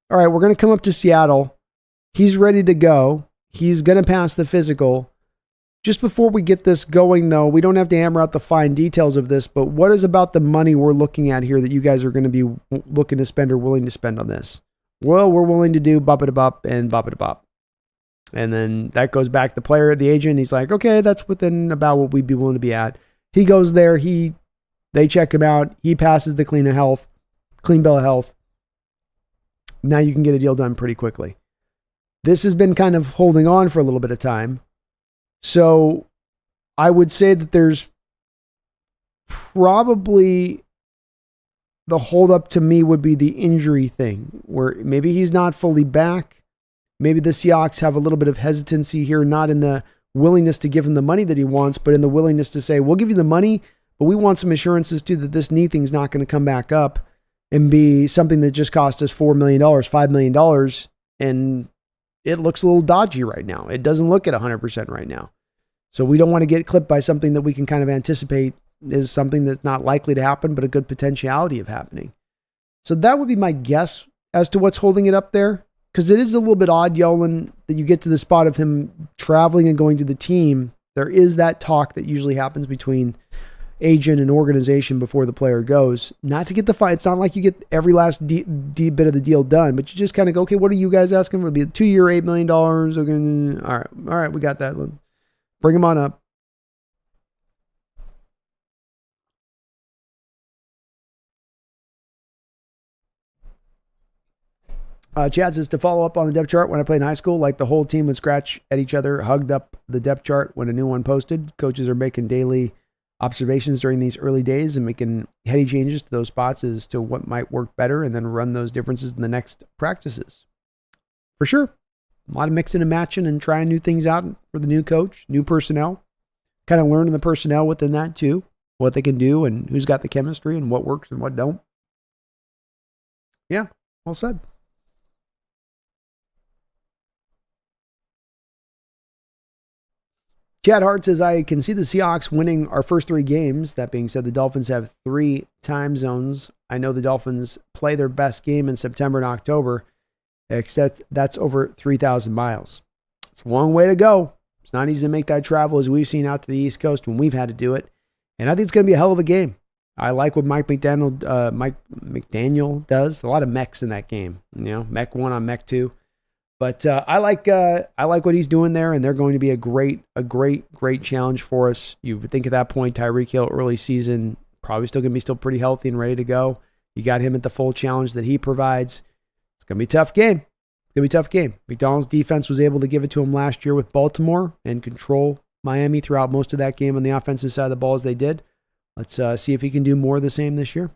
all right, we're going to come up to Seattle. He's ready to go. He's going to pass the physical. Just before we get this going, though, we don't have to hammer out the fine details of this, but what is about the money we're looking at here that you guys are going to be looking to spend or willing to spend on this? Well, we're willing to do bop-it-a-bop and bop-it-a-bop. And then that goes back to the player, the agent. He's like, okay, that's within about what we'd be willing to be at. He goes there. They check him out. He passes the clean bill of health. Now you can get a deal done pretty quickly. This has been kind of holding on for a little bit of time. So I would say that there's probably the holdup to me would be the injury thing, where maybe he's not fully back. Maybe the Seahawks have a little bit of hesitancy here, not in the willingness to give him the money that he wants, but in the willingness to say, we'll give you the money, but we want some assurances too that this knee thing's not going to come back up and be something that just cost us $4 million, $5 million, and it looks a little dodgy right now. It doesn't look at 100% right now. So we don't want to get clipped by something that we can kind of anticipate is something that's not likely to happen, but a good potentiality of happening. So that would be my guess as to what's holding it up there. Because it is a little bit odd, Yolan, that you get to the spot of him traveling and going to the team. There is that talk that usually happens between agent and organization before the player goes. Not to get the fight. It's not like you get every last bit of the deal done, but you just kind of go, okay, what are you guys asking for? It'll be a 2-year, $8 million. Okay, all right, we got that. Bring him on up. Chad says, to follow up on the depth chart, when I played in high school, like the whole team would scratch at each other, hugged up the depth chart when a new one posted. Coaches are making daily observations during these early days and making heady changes to those spots as to what might work better and then run those differences in the next practices. For sure. A lot of mixing and matching and trying new things out for the new coach, new personnel. Kind of learning the personnel within that too, what they can do and who's got the chemistry and what works and what don't. Yeah, well said. Chad Hart says, I can see the Seahawks winning our first 3 games. That being said, the Dolphins have 3 time zones. I know the Dolphins play their best game in September and October, except that's over 3,000 miles. It's a long way to go. It's not easy to make that travel as we've seen out to the East Coast when we've had to do it. And I think it's going to be a hell of a game. I like what Mike McDaniel does. A lot of mechs in that game. You know, mech 1 on mech 2. But I like what he's doing there, and they're going to be a great challenge for us. You would think at that point, Tyreek Hill early season, probably still going to be pretty healthy and ready to go. You got him at the full challenge that he provides. It's going to be a tough game. It's going to be a tough game. McDonald's defense was able to give it to him last year with Baltimore and control Miami throughout most of that game on the offensive side of the ball as they did. Let's see if he can do more of the same this year.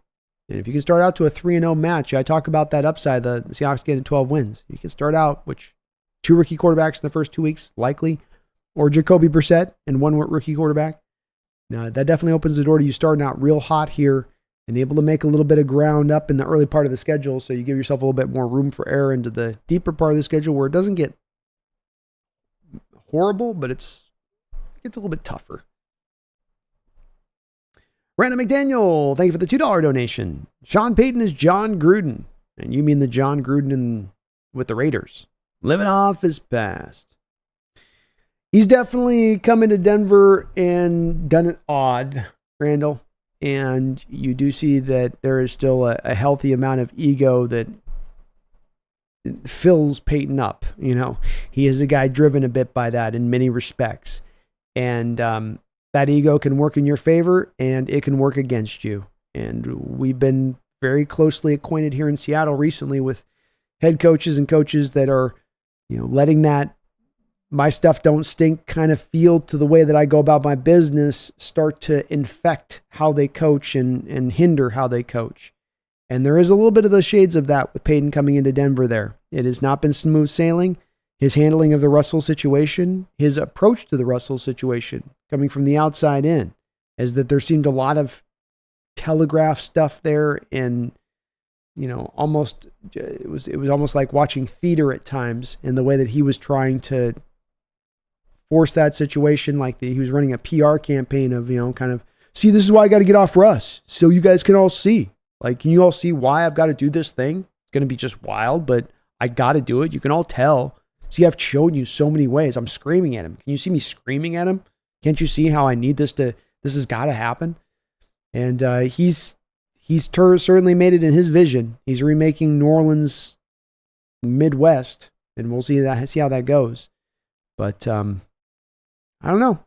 And if you can start out to a 3-0 match, I talk about that upside, the Seahawks getting 12 wins. You can start out, which 2 rookie quarterbacks in the first 2 weeks, likely, or Jacoby Brissett and 1 rookie quarterback. Now, that definitely opens the door to you starting out real hot here and able to make a little bit of ground up in the early part of the schedule, so you give yourself a little bit more room for error into the deeper part of the schedule where it doesn't get horrible, but it gets a little bit tougher. Brandon McDaniel, thank you for the $2 donation. Sean Payton is John Gruden. And you mean the John Gruden with the Raiders. Living off his past. He's definitely come into Denver and done it odd, Randall. And you do see that there is still a healthy amount of ego that fills Payton up. You know, he is a guy driven a bit by that in many respects. And, that ego can work in your favor and it can work against you. And we've been very closely acquainted here in Seattle recently with head coaches and coaches that are, you know, letting that my stuff don't stink kind of feel to the way that I go about my business start to infect how they coach and hinder how they coach. And there is a little bit of the shades of that with Payton coming into Denver there. It has not been smooth sailing. His handling of the Russell situation, his approach to the Russell situation, coming from the outside in, is that there seemed a lot of telegraph stuff there, and you know, it was almost like watching theater at times in the way that he was trying to force that situation, like he was running a PR campaign of, you know, kind of, see, this is why I got to get off Russ, so you guys can all see. Like, can you all see why I've got to do this thing? It's going to be just wild, but I got to do it. You can all tell. See, I've shown you so many ways. I'm screaming at him. Can you see me screaming at him? Can't you see how I need this has got to happen? And he's certainly made it in his vision. He's remaking New Orleans Midwest, and we'll see how that goes. But I don't know.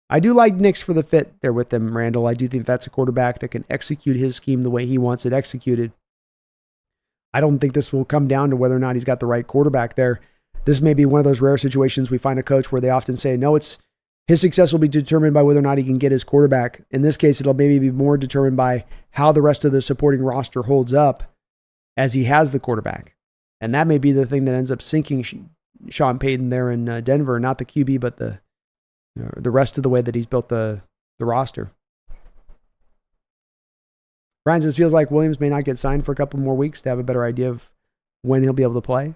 I do like Nix for the fit there with them, Randall. I do think that's a quarterback that can execute his scheme the way he wants it executed. I don't think this will come down to whether or not he's got the right quarterback there. This may be one of those rare situations we find a coach where they often say, no, it's his success will be determined by whether or not he can get his quarterback. In this case, it'll maybe be more determined by how the rest of the supporting roster holds up as he has the quarterback. And that may be the thing that ends up sinking Sean Payton there in Denver, not the QB, but the rest of the way that he's built the roster. Brian says, feels like Williams may not get signed for a couple more weeks to have a better idea of when he'll be able to play.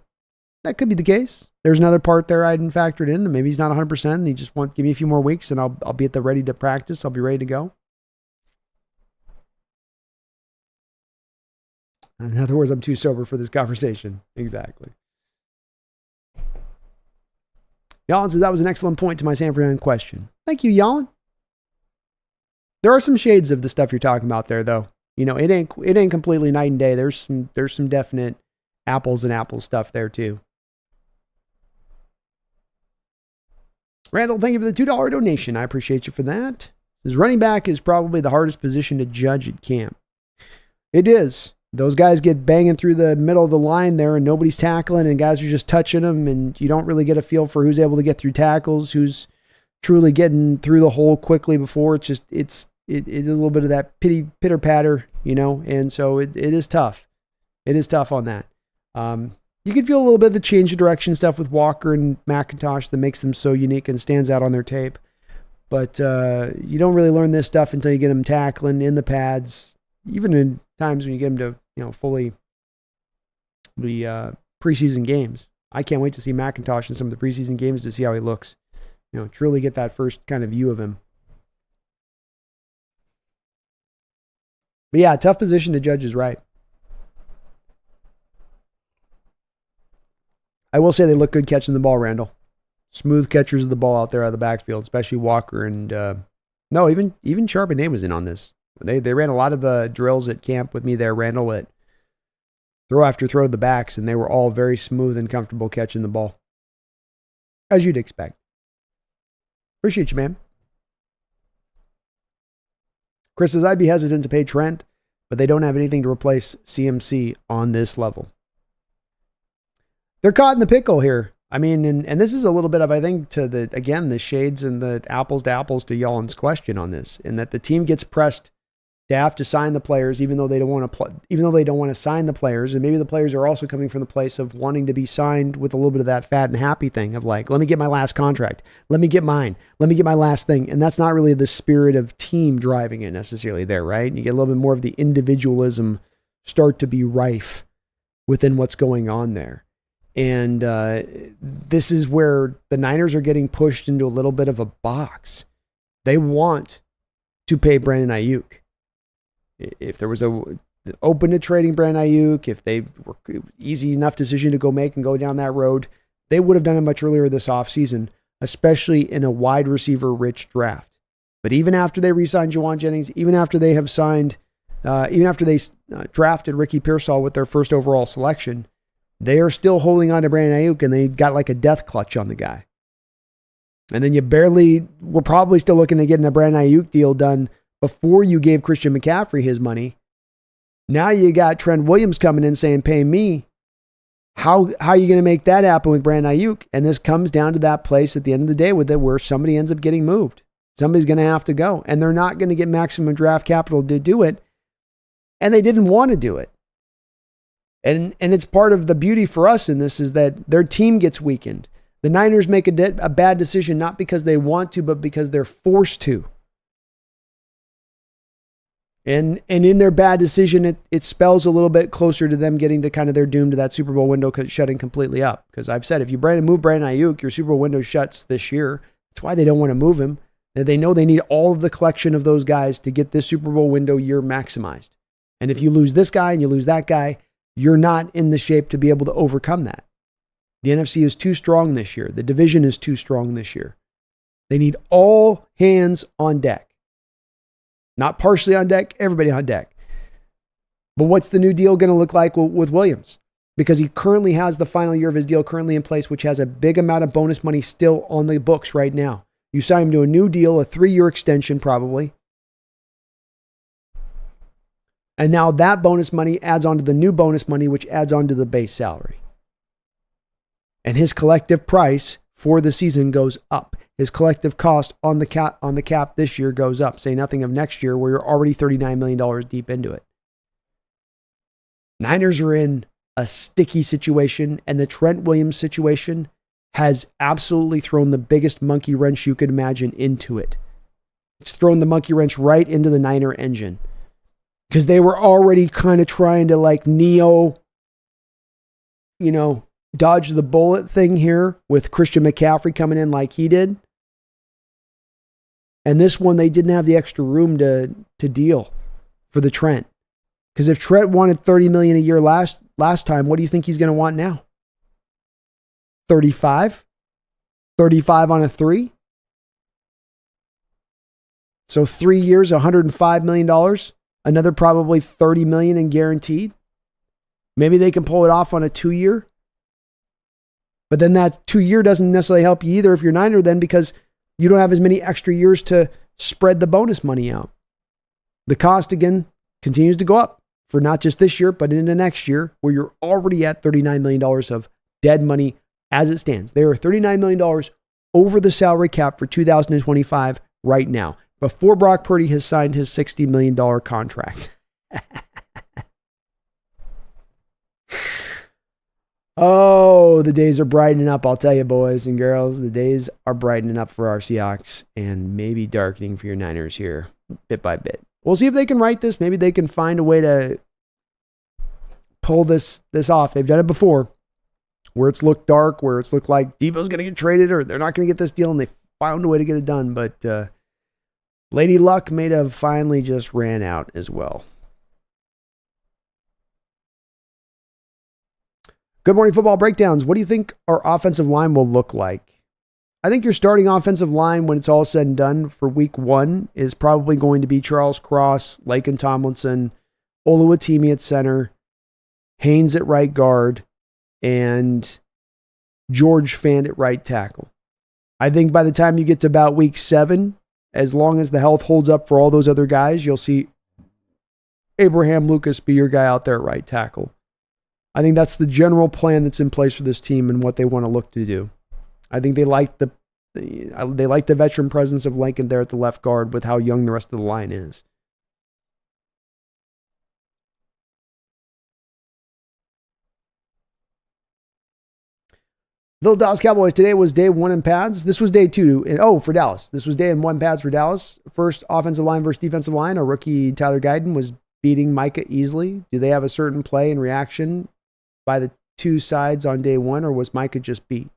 That could be the case. There's another part there I hadn't factored in. Maybe he's not 100% and he just wants to give me a few more weeks and I'll be at the ready to practice. I'll be ready to go. In other words, I'm too sober for this conversation. Exactly. Yalin says that was an excellent point to my San Fernando question. Thank you, Yalin. There are some shades of the stuff you're talking about there, though. You know, it ain't completely night and day. There's some definite apples and apples stuff there too. Randall, thank you for the $2 donation. I appreciate you for that. His running back is probably the hardest position to judge at camp. It is. Those guys get banging through the middle of the line there and nobody's tackling and guys are just touching them and you don't really get a feel for who's able to get through tackles, who's truly getting through the hole quickly before. It's a little bit of that pitter patter, you know, and so it is tough. It is tough on that. You can feel a little bit of the change of direction stuff with Walker and McIntosh that makes them so unique and stands out on their tape. But you don't really learn this stuff until you get them tackling in the pads, even in times when you get them to, you know, fully the preseason games. I can't wait to see McIntosh in some of the preseason games to see how he looks. You know, truly get that first kind of view of him. But yeah, tough position to judge is right. I will say they look good catching the ball, Randall. Smooth catchers of the ball out there out of the backfield, especially Walker and even Charbonnet was in on this. They ran a lot of the drills at camp with me there, Randall, at throw after throw to the backs, and they were all very smooth and comfortable catching the ball. As you'd expect. Appreciate you, man. Chris says, I'd be hesitant to pay Trent, but they don't have anything to replace CMC on this level. They're caught in the pickle here. I mean, and this is a little bit of, I think, to the shades and the apples to apples to Yalen's question on this, in that the team gets pressed to have to sign the players, even though they don't want to sign the players, and maybe the players are also coming from the place of wanting to be signed with a little bit of that fat and happy thing of like, let me get my last contract, let me get mine, let me get my last thing, and that's not really the spirit of team driving it necessarily there, right? You get a little bit more of the individualism start to be rife within what's going on there. And this is where the Niners are getting pushed into a little bit of a box. They want to pay Brandon Ayuk. If there was open to trading Brandon Ayuk, if they were easy enough decision to go make and go down that road, they would have done it much earlier this offseason, especially in a wide receiver rich draft. But even after they re-signed Juwan Jennings, even after they have signed, even after they drafted Ricky Pearsall with their first overall selection, they are still holding on to Brandon Ayuk, and they got like a death clutch on the guy. And then we're probably still looking at getting a Brandon Ayuk deal done before you gave Christian McCaffrey his money. Now you got Trent Williams coming in saying, pay me. How are you going to make that happen with Brandon Ayuk? And this comes down to that place at the end of the day with it where somebody ends up getting moved. Somebody's going to have to go. And they're not going to get maximum draft capital to do it. And they didn't want to do it. And it's part of the beauty for us in this is that their team gets weakened. The Niners make a bad decision not because they want to, but because they're forced to. And in their bad decision, it spells a little bit closer to them getting to kind of their doom to that Super Bowl window shutting completely up. Because I've said, if you move Brandon Ayuk, your Super Bowl window shuts this year. That's why they don't want to move him. They know they need all of the collection of those guys to get this Super Bowl window year maximized. And if you lose this guy and you lose that guy, you're not in the shape to be able to overcome that. The NFC is too strong this year. The division is too strong this year. They need all hands on deck. Not partially on deck, everybody on deck. But what's the new deal going to look like with Williams? Because he currently has the final year of his deal currently in place, which has a big amount of bonus money still on the books right now. You sign him to a new deal, a 3-year extension probably. And now that bonus money adds on to the new bonus money, which adds on to the base salary. And his collective price for the season goes up. His collective cost on the cap this year goes up. Say nothing of next year where you're already $39 million deep into it. Niners are in a sticky situation, and the Trent Williams situation has absolutely thrown the biggest monkey wrench you could imagine into it. It's thrown the monkey wrench right into the Niner engine. Because they were already kind of trying to like dodge the bullet thing here with Christian McCaffrey coming in like he did. And this one, they didn't have the extra room to deal for the Trent. Because if Trent wanted $30 million a year last time, what do you think he's going to want now? 35? 35 on a 3? So 3 years, $105 million. Another probably $30 million in guaranteed. Maybe they can pull it off on a 2-year. But then that 2-year doesn't necessarily help you either if you're Niner then, because you don't have as many extra years to spread the bonus money out. The cost, again, continues to go up for not just this year, but into next year, where you're already at $39 million of dead money as it stands. They are $39 million over the salary cap for 2025 right now, before Brock Purdy has signed his $60 million contract. Oh, the days are brightening up, I'll tell you, boys and girls. The days are brightening up for our Seahawks and maybe darkening for your Niners here, bit by bit. We'll see if they can right this. Maybe they can find a way to pull this off. They've done it before, where it's looked dark, where it's looked like Debo's going to get traded or they're not going to get this deal, and they found a way to get it done. But Lady Luck may have finally just ran out as well. Good morning, football breakdowns. What do you think our offensive line will look like? I think your starting offensive line, when it's all said and done for week 1, is probably going to be Charles Cross, Laken Tomlinson, Oluwatimi at center, Haynes at right guard, and George Fant at right tackle. I think by the time you get to about week 7, as long as the health holds up for all those other guys, you'll see Abraham Lucas be your guy out there at right tackle. I think that's the general plan that's in place for this team and what they want to look to do. I think they like the veteran presence of Lincoln there at the left guard with how young the rest of the line is. Little Dallas Cowboys, today was day 1 in pads. This was day 2. For Dallas. This was day 1 pads for Dallas. First offensive line versus defensive line. Our rookie Tyler Guyton was beating Micah easily. Do they have a certain play and reaction by the two sides on day 1, or was Micah just beat?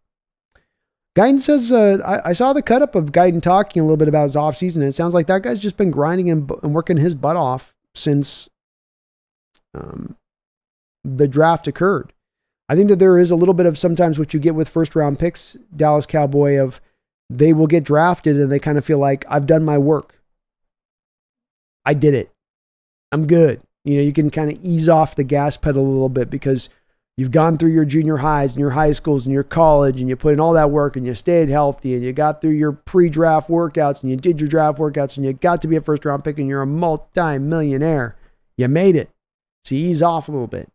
Guyton says, I saw the cut up of Guyton talking a little bit about his offseason, and it sounds like that guy's just been grinding and working his butt off since the draft occurred. I think that there is a little bit of sometimes what you get with first round picks, Dallas Cowboy, of they will get drafted and they kind of feel like, I've done my work. I did it. I'm good. You can kind of ease off the gas pedal a little bit because you've gone through your junior highs and your high schools and your college, and you put in all that work and you stayed healthy and you got through your pre-draft workouts and you did your draft workouts and you got to be a first round pick and you're a multi-millionaire. You made it. So you ease off a little bit.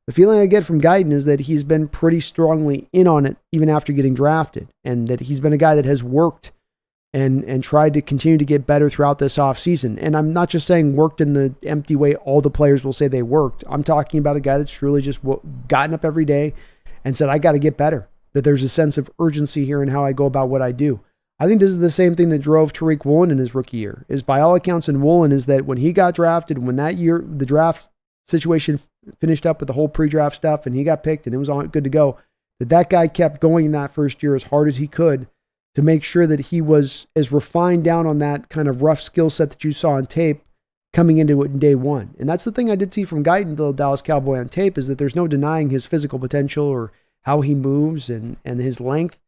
The feeling I get from Guyton is that he's been pretty strongly in on it even after getting drafted, and that he's been a guy that has worked and tried to continue to get better throughout this offseason. And I'm not just saying worked in the empty way all the players will say they worked. I'm talking about a guy that's truly just gotten up every day and said, I got to get better, that there's a sense of urgency here in how I go about what I do. I think this is the same thing that drove Tariq Woolen in his rookie year, is by all accounts in Woolen is that when he got drafted, when that year, the draft situation finished up with the whole pre-draft stuff and he got picked and it was all good to go, that guy kept going in that first year as hard as he could to make sure that he was as refined down on that kind of rough skill set that you saw on tape coming into it in day 1. And that's the thing I did see from Guyton, the Dallas Cowboy, on tape, is that there's no denying his physical potential or how he moves and his length.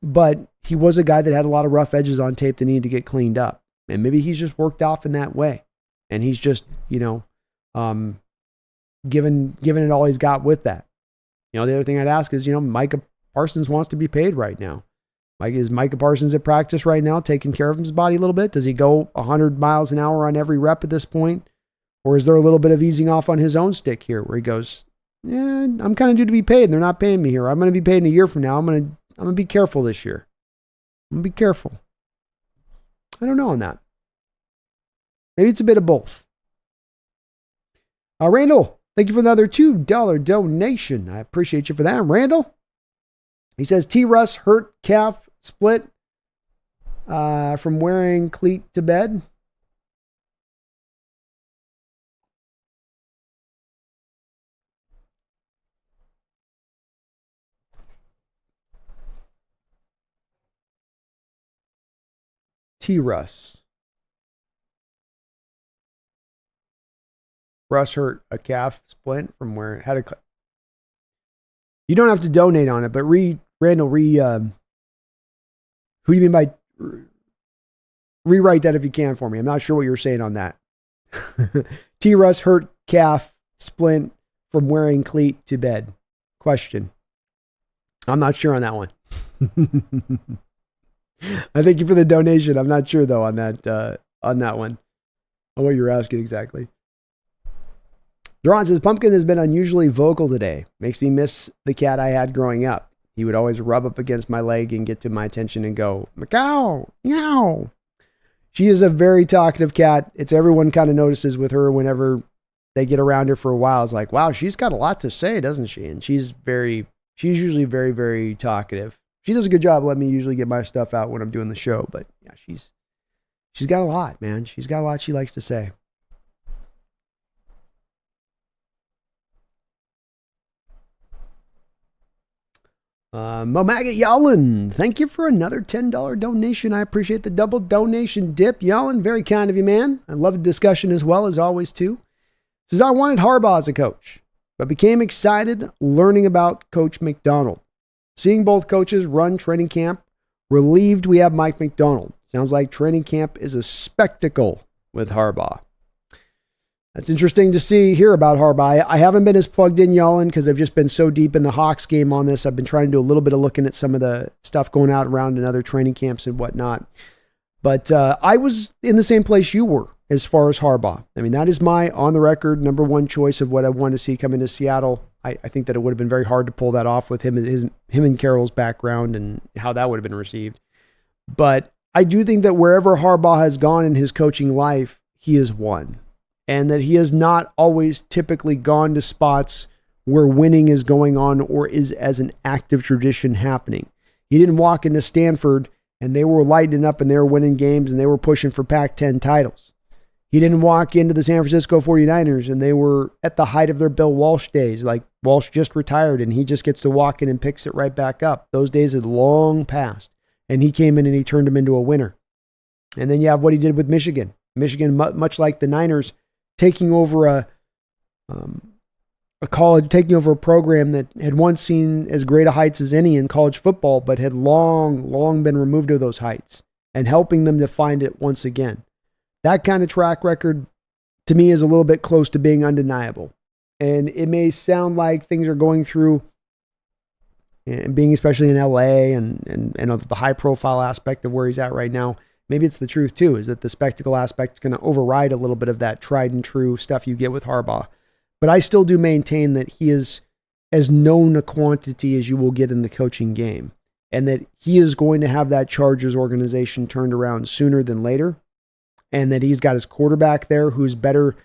But he was a guy that had a lot of rough edges on tape that needed to get cleaned up. And maybe he's just worked off in that way. And he's just, given it all he's got with that. The other thing I'd ask is, Micah Parsons wants to be paid right now. Is Micah Parsons at practice right now taking care of his body a little bit? Does he go 100 miles an hour on every rep at this point? Or is there a little bit of easing off on his own stick here where he goes, I'm kind of due to be paid and they're not paying me here. I'm going to be paid in a year from now. I'm going to going to be careful this year. I'm going to be careful. I don't know on that. Maybe it's a bit of both. Randall, thank you for another $2 donation. I appreciate you for that, Randall. He says, T-Russ hurt calf split from wearing cleat to bed. T-Russ. Russ hurt a calf splint from where it had a. You don't have to donate on it, but Randall, who do you mean by rewrite that if you can for me? I'm not sure what you're saying on that. T-Russ hurt calf splint from wearing cleat to bed. Question. I'm not sure on that one. I thank you for the donation. I'm not sure though on that one. On what you're asking exactly. Duran says, Pumpkin has been unusually vocal today. Makes me miss the cat I had growing up. He would always rub up against my leg and get to my attention and go, Macau, meow. She is a very talkative cat. It's everyone kind of notices with her whenever they get around her for a while. It's like, wow, she's got a lot to say, doesn't she? And she's usually very, very talkative. She does a good job letting me usually get my stuff out when I'm doing the show. But yeah, she's got a lot, man. She's got a lot she likes to say. Mo Maggot Yellen, thank you for another $10 donation. I appreciate the double donation dip. Yellen, very kind of you, man. I love the discussion as well as always, too. Says, I wanted Harbaugh as a coach, but became excited learning about Coach McDonald. Seeing both coaches run training camp, relieved we have Mike McDonald. Sounds like training camp is a spectacle with Harbaugh. That's interesting to hear about Harbaugh. I haven't been as plugged in, Yellen, because I've just been so deep in the Hawks game on this. I've been trying to do a little bit of looking at some of the stuff going out around in other training camps and whatnot. But I was in the same place you were as far as Harbaugh. I mean, that is my on-the-record number one choice of what I want to see come into Seattle. I think that it would have been very hard to pull that off with him and Carroll's background and how that would have been received. But I do think that wherever Harbaugh has gone in his coaching life, he has won. And that he has not always typically gone to spots where winning is going on or is as an active tradition happening. He didn't walk into Stanford and they were lighting up and they were winning games and they were pushing for Pac-10 titles. He didn't walk into the San Francisco 49ers and they were at the height of their Bill Walsh days. Like Walsh just retired and he just gets to walk in and picks it right back up. Those days had long passed and he came in and he turned them into a winner. And then you have what he did with Michigan. Michigan, much like the Niners, taking over a college, taking over a program that had once seen as great a heights as any in college football, but had long been removed of those heights and helping them to find it once again. That kind of track record to me is a little bit close to being undeniable. And it may sound like things are going through, and being especially in LA and the high profile aspect of where he's at right now. Maybe it's the truth too, is that the spectacle aspect is going to override a little bit of that tried and true stuff you get with Harbaugh. But I still do maintain that he is as known a quantity as you will get in the coaching game. And that he is going to have that Chargers organization turned around sooner than later. And that he's got his quarterback there who's better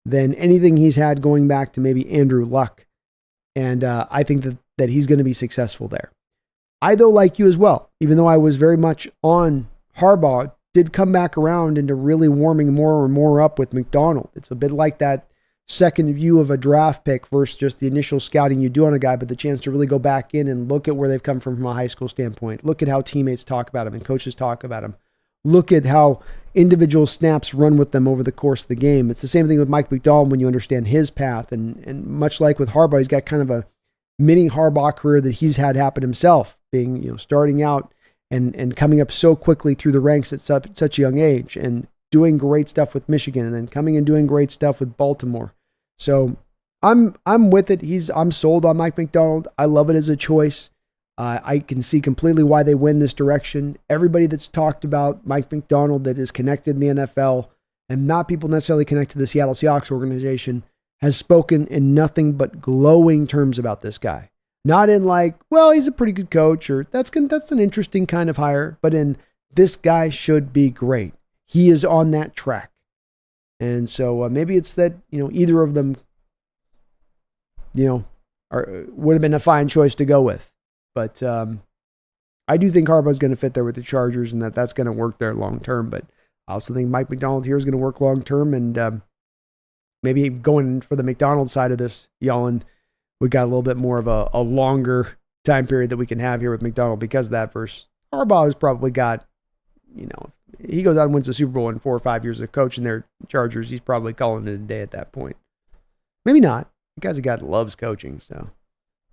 than anything he's had going back to maybe Andrew Luck. And I think that he's going to be successful there. I, though, like you as well, even though I was very much on Harbaugh, did come back around into really warming more and more up with McDonald. It's a bit like that second view of a draft pick versus just the initial scouting you do on a guy, but the chance to really go back in and look at where they've come from a high school standpoint. Look at how teammates talk about him and coaches talk about him. Look at how individual snaps run with them over the course of the game. It's the same thing with Mike McDonald when you understand his path. And much like with Harbaugh, he's got kind of a mini Harbaugh career that he's had happen himself, being, starting out and coming up so quickly through the ranks at such a young age and doing great stuff with Michigan and then coming and doing great stuff with Baltimore. So I'm with it. I'm sold on Mike McDonald. I love it as a choice. I can see completely why they win this direction. Everybody that's talked about Mike McDonald that is connected in the NFL and not people necessarily connected to the Seattle Seahawks organization has spoken in nothing but glowing terms about this guy. Not in like, well, he's a pretty good coach, or that's an interesting kind of hire, but in this guy should be great. He is on that track. And so maybe it's that, either of them, would have been a fine choice to go with. But I do think Harbaugh's going to fit there with the Chargers and that's going to work there long term. But I also think Mike Macdonald here is going to work long term. And maybe going for the Macdonald side of this, Yellen, we got a little bit more of a longer time period that we can have here with Macdonald because of that versus Harbaugh has probably got, he goes out and wins the Super Bowl in 4 or 5 years of coaching their Chargers. He's probably calling it a day at that point. Maybe not. The guy's a guy that loves coaching, so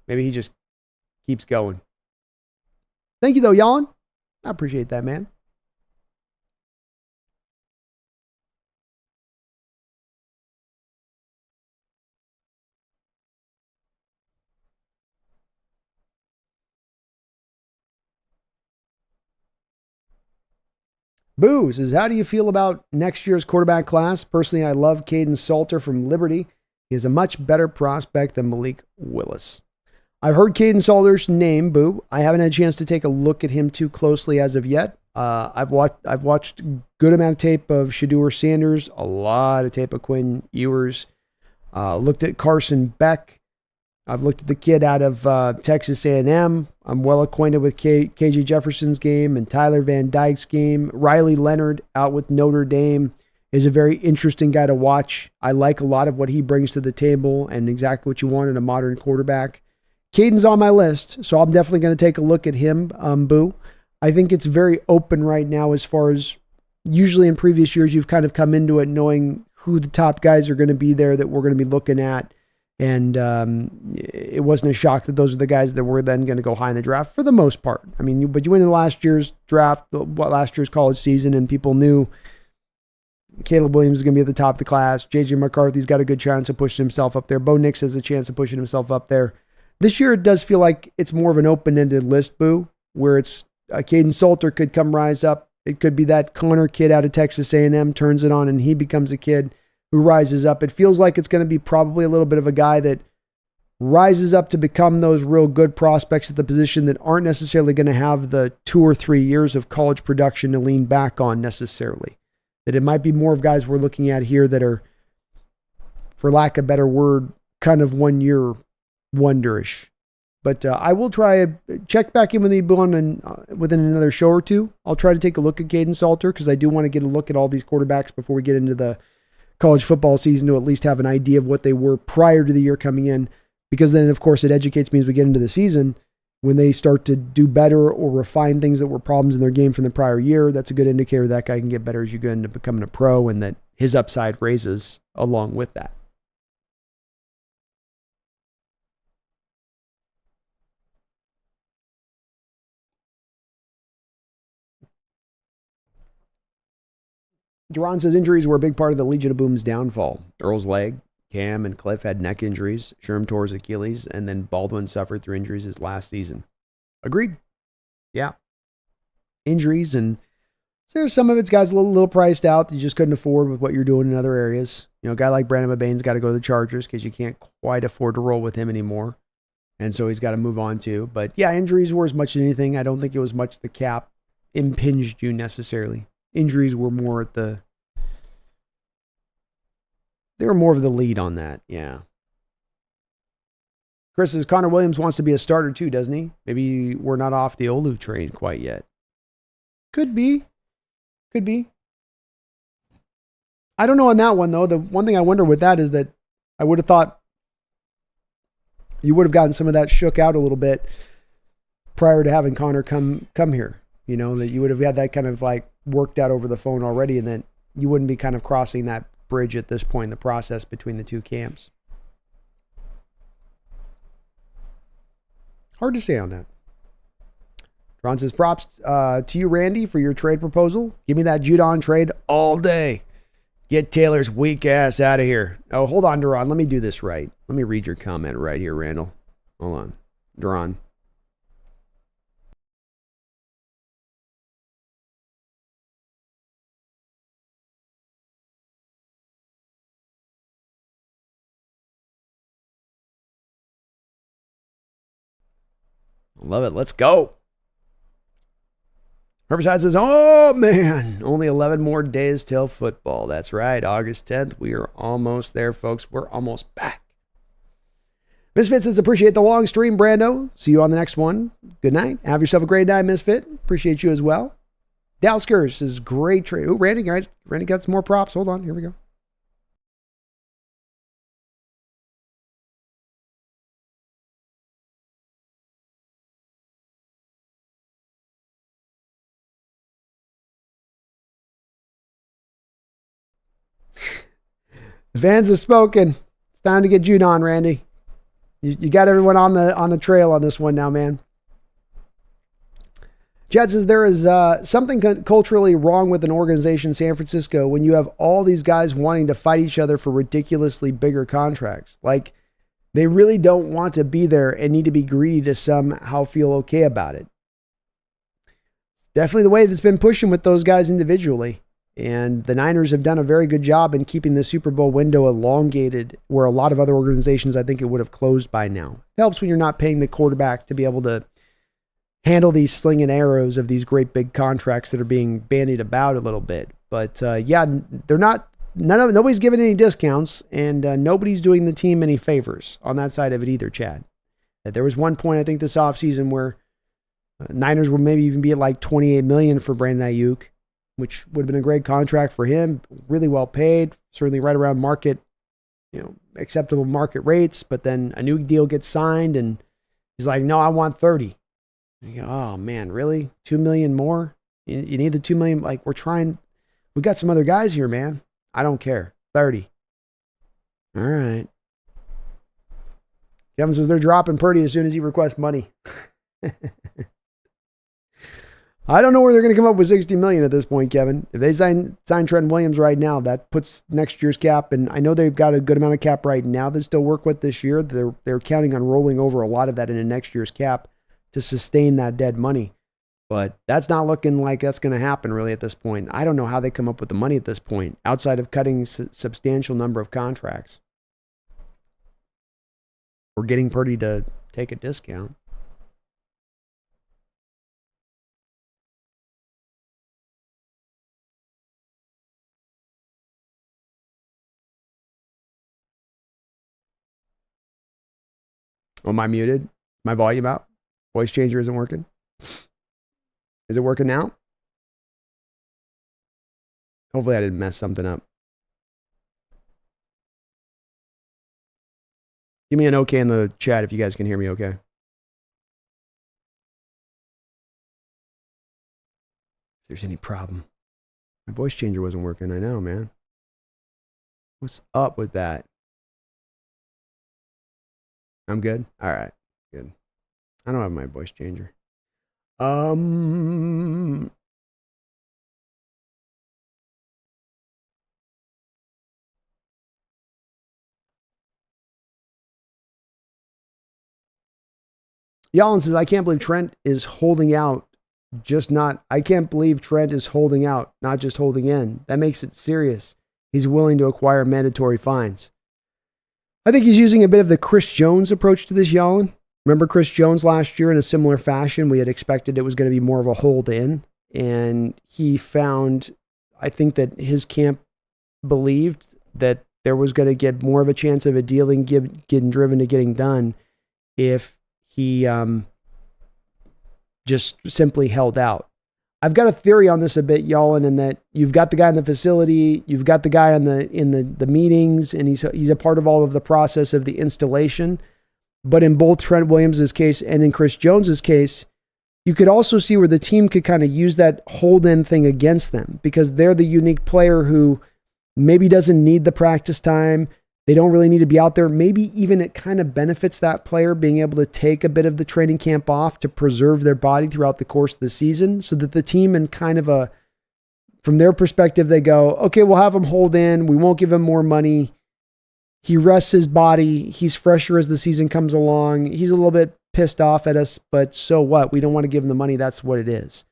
maybe he just keeps going. Thank you, though, Yellen. I appreciate that, man. Boo says, how do you feel about next year's quarterback class? Personally, I love Caden Salter from Liberty. He is a much better prospect than Malik Willis. I've heard Caden Salter's name, Boo. I haven't had a chance to take a look at him too closely as of yet. I've watched a good amount of tape of Shedeur Sanders, a lot of tape of Quinn Ewers. Looked at Carson Beck. I've looked at the kid out of Texas A&M. I'm well acquainted with KJ Jefferson's game and Tyler Van Dyke's game. Riley Leonard out with Notre Dame is a very interesting guy to watch. I like a lot of what he brings to the table and exactly what you want in a modern quarterback. Caden's on my list, so I'm definitely going to take a look at him, Boo. I think it's very open right now as far as usually in previous years you've kind of come into it knowing who the top guys are going to be there that we're going to be looking at. And it wasn't a shock that those are the guys that were then going to go high in the draft for the most part. I mean, but you went into last year's draft, last year's college season, and people knew Caleb Williams is going to be at the top of the class. J.J. McCarthy's got a good chance of pushing himself up there. Bo Nix has a chance of pushing himself up there. This year, it does feel like it's more of an open-ended list, Boo, where it's Caden Salter could come rise up. It could be that Connor kid out of Texas A&M turns it on and he becomes a kid who rises up. It feels like it's going to be probably a little bit of a guy that rises up to become those real good prospects at the position that aren't necessarily going to have the 2 or 3 years of college production to lean back on necessarily. That it might be more of guys we're looking at here that are, for lack of a better word, kind of 1 year wonderish. But I will try check back in with you within another show or two. I'll try to take a look at Caden Salter because I do want to get a look at all these quarterbacks before we get into the college football season to at least have an idea of what they were prior to the year coming in, because then, of course, it educates me as we get into the season. When they start to do better or refine things that were problems in their game from the prior year, that's a good indicator that guy can get better as you go into becoming a pro and that his upside raises along with that. Duran says injuries were a big part of the Legion of Boom's downfall. Earl's leg, Cam and Cliff had neck injuries, Sherm tore his Achilles, and then Baldwin suffered through injuries his last season. Agreed. Yeah. Injuries, and there's some of it's guys a little priced out that you just couldn't afford with what you're doing in other areas. A guy like Brandon McBain's got to go to the Chargers because you can't quite afford to roll with him anymore. And so he's got to move on too. But yeah, injuries were as much as anything. I don't think it was much the cap impinged you necessarily. Injuries were more at they were more of the lead on that, yeah. Chris says Connor Williams wants to be a starter too, doesn't he? Maybe we're not off the Olu train quite yet. Could be. I don't know on that one, though. The one thing I wonder with that is that I would have thought you would have gotten some of that shook out a little bit prior to having Connor come here. That you would have had that kind of like worked out over the phone already, and that you wouldn't be kind of crossing that bridge at this point in the process between the two camps. Hard to say on that. Ron says, props to you, Randy, for your trade proposal. Give me that Judon trade all day. Get Taylor's weak ass out of here. Oh, hold on, Duran. Let me do this right. Let me read your comment right here, Randall. Hold on. Duran. Love it. Let's go. Herbicide says, oh, man, only 11 more days till football. That's right. August 10th. We are almost there, folks. We're almost back. Misfit says, appreciate the long stream, Brando. See you on the next one. Good night. Have yourself a great night, Misfit. Appreciate you as well. Dalskers says, great trade. Oh, Randy got some more props. Hold on. Here we go. The fans have spoken. It's time to get June on, Randy. You got everyone on the trail on this one now, man. Chad says there is something culturally wrong with an organization, San Francisco, when you have all these guys wanting to fight each other for ridiculously bigger contracts. Like, they really don't want to be there and need to be greedy to somehow feel okay about it. Definitely the way that's been pushing with those guys individually. And the Niners have done a very good job in keeping the Super Bowl window elongated, where a lot of other organizations, I think it would have closed by now. It helps when you're not paying the quarterback to be able to handle these sling and arrows of these great big contracts that are being bandied about a little bit. But yeah, they're not, nobody's giving any discounts, and nobody's doing the team any favors on that side of it either, Chad. There was one point, I think, this offseason where Niners would maybe even be at like $28 million for Brandon Ayuk, which would have been a great contract for him, really well paid, certainly right around market, acceptable market rates. But then a new deal gets signed, and he's like, "No, I want 30." And you go, "Oh man, really? $2 million more? You need the $2 million? Like, we got some other guys here, man. I don't care. 30. All right." Kevin says they're dropping Purdy as soon as he requests money. I don't know where they're going to come up with $60 million at this point, Kevin. If they sign Trent Williams right now, that puts next year's cap, and I know they've got a good amount of cap right now they still work with this year. They're counting on rolling over a lot of that into next year's cap to sustain that dead money. But that's not looking like that's going to happen really at this point. I don't know how they come up with the money at this point, outside of cutting a substantial number of contracts or getting Purdy to take a discount. Oh, am I muted? My volume out? Voice changer isn't working? Is it working now? Hopefully I didn't mess something up. Give me an okay in the chat if you guys can hear me okay. If there's any problem. My voice changer wasn't working. I know, man. What's up with that? I'm good? All right. Good. I don't have my voice changer. Yalin says, I can't believe Trent is holding out. I can't believe Trent is holding out, not just holding in. That makes it serious. He's willing to acquire mandatory fines. I think he's using a bit of the Chris Jones approach to this, Yalin. Remember Chris Jones last year in a similar fashion? We had expected it was going to be more of a hold in, and he found, I think that his camp believed that there was going to get more of a chance of a deal getting driven to getting done if he just simply held out. I've got a theory on this a bit, Yalin, in that you've got the guy in the facility, you've got the guy in the meetings, and he's a part of all of the process of the installation. But in both Trent Williams' case and in Chris Jones' case, you could also see where the team could kind of use that hold-in thing against them because they're the unique player who maybe doesn't need the practice time. They don't really need to be out there. Maybe even it kind of benefits that player being able to take a bit of the training camp off to preserve their body throughout the course of the season so that the team in kind of from their perspective, they go, okay, we'll have him hold in. We won't give him more money. He rests his body. He's fresher as the season comes along. He's a little bit pissed off at us, but so what? We don't want to give him the money. That's what it is.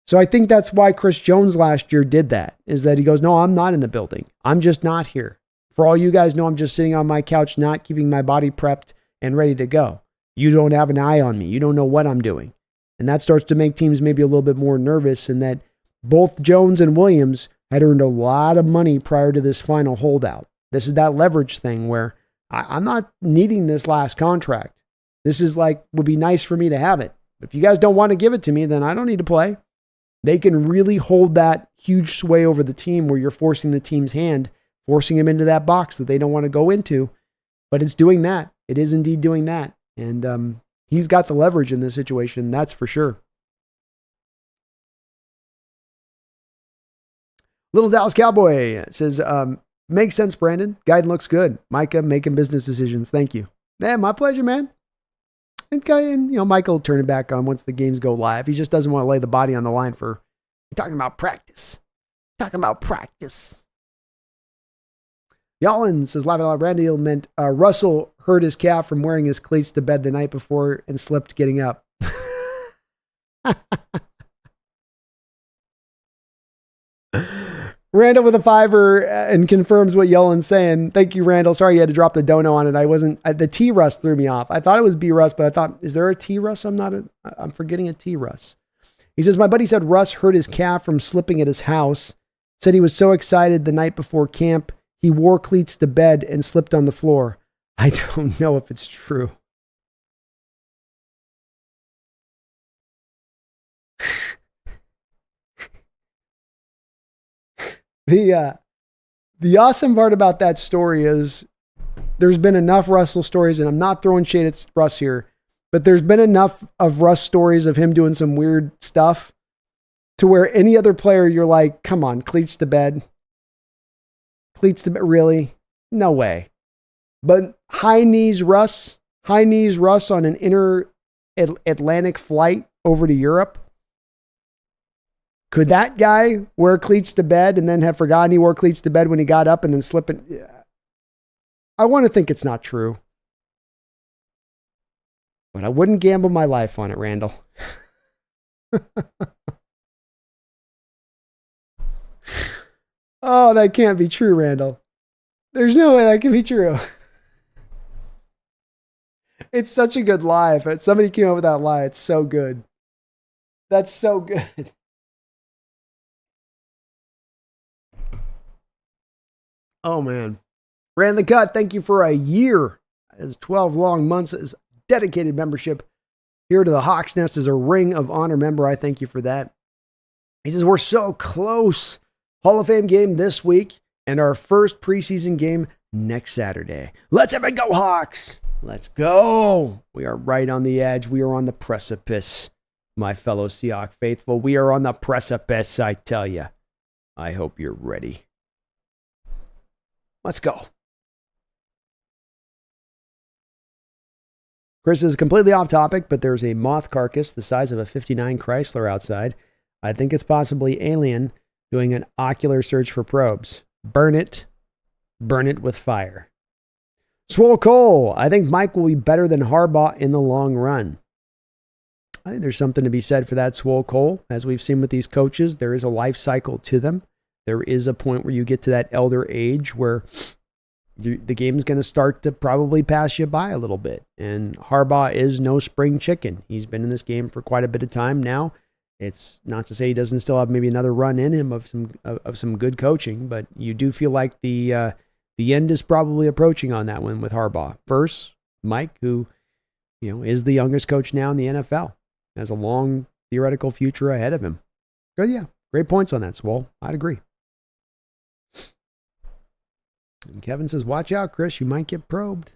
So I think that's why Chris Jones last year did that, is that he goes, no, I'm not in the building. I'm just not here. For all you guys know, I'm just sitting on my couch, not keeping my body prepped and ready to go. You don't have an eye on me. You don't know what I'm doing. And that starts to make teams maybe a little bit more nervous, and that both Jones and Williams had earned a lot of money prior to this final holdout. This is that leverage thing where I'm not needing this last contract. This is like, would be nice for me to have it. If you guys don't want to give it to me, then I don't need to play. They can really hold that huge sway over the team where you're forcing the team's hand, forcing them into that box that they don't want to go into. But it's doing that. It is indeed doing that. And he's got the leverage in this situation, that's for sure. Little Dallas Cowboy says, makes sense, Brandon. Guide looks good. Micah making business decisions. Thank you. Yeah, my pleasure, man. And Michael will turn it back on once the games go live. He just doesn't want to lay the body on the line for talking about practice. Yallin says, Live Out Randy meant Russell hurt his calf from wearing his cleats to bed the night before and slipped getting up. Randall with a $5 and confirms what Yellen's saying. Thank you, Randall. Sorry you had to drop the dono on it. The T Russ threw me off. I thought it was B Russ, but I thought, is there a T Russ? I'm forgetting a T Russ. He says, my buddy said Russ hurt his calf from slipping at his house. Said he was so excited the night before camp, he wore cleats to bed and slipped on the floor. I don't know if it's true. The awesome part about that story is there's been enough Russell stories, and I'm not throwing shade at Russ here, but there's been enough of Russ stories of him doing some weird stuff to where any other player, you're like, come on, cleats to bed. Cleats to bed, really? No way. But high knees Russ on an inter-Atlantic flight over to Europe. Could that guy wear cleats to bed and then have forgotten he wore cleats to bed when he got up and then slip it? Yeah. I want to think it's not true. But I wouldn't gamble my life on it, Randall. Oh, that can't be true, Randall. There's no way that can be true. It's such a good lie. If somebody came up with that lie, it's so good. That's so good. Oh, man. Ran the Cut, thank you for a year. As 12 long months as dedicated membership here to the Hawks Nest as a Ring of Honor member. I thank you for that. He says, we're so close. Hall of Fame game this week and our first preseason game next Saturday. Let's have it go, Hawks. Let's go. We are right on the edge. We are on the precipice, my fellow Seahawks faithful. We are on the precipice, I tell you. I hope you're ready. Let's go. Chris is completely off topic, but there's a moth carcass the size of a 59 Chrysler outside. I think it's possibly alien doing an ocular search for probes. Burn it with fire. Swole Cole, I think Mike will be better than Harbaugh in the long run. I think there's something to be said for that, Swole Cole. As we've seen with these coaches, there is a life cycle to them. There is a point where you get to that elder age where the game's going to start to probably pass you by a little bit. And Harbaugh is no spring chicken. He's been in this game for quite a bit of time now. It's not to say he doesn't still have maybe another run in him of some good coaching, but you do feel like the end is probably approaching on that one with Harbaugh. First, Mike, who is the youngest coach now in the NFL, has a long theoretical future ahead of him. But yeah, great points on that, Swole. I'd agree. And Kevin says, watch out, Chris. You might get probed.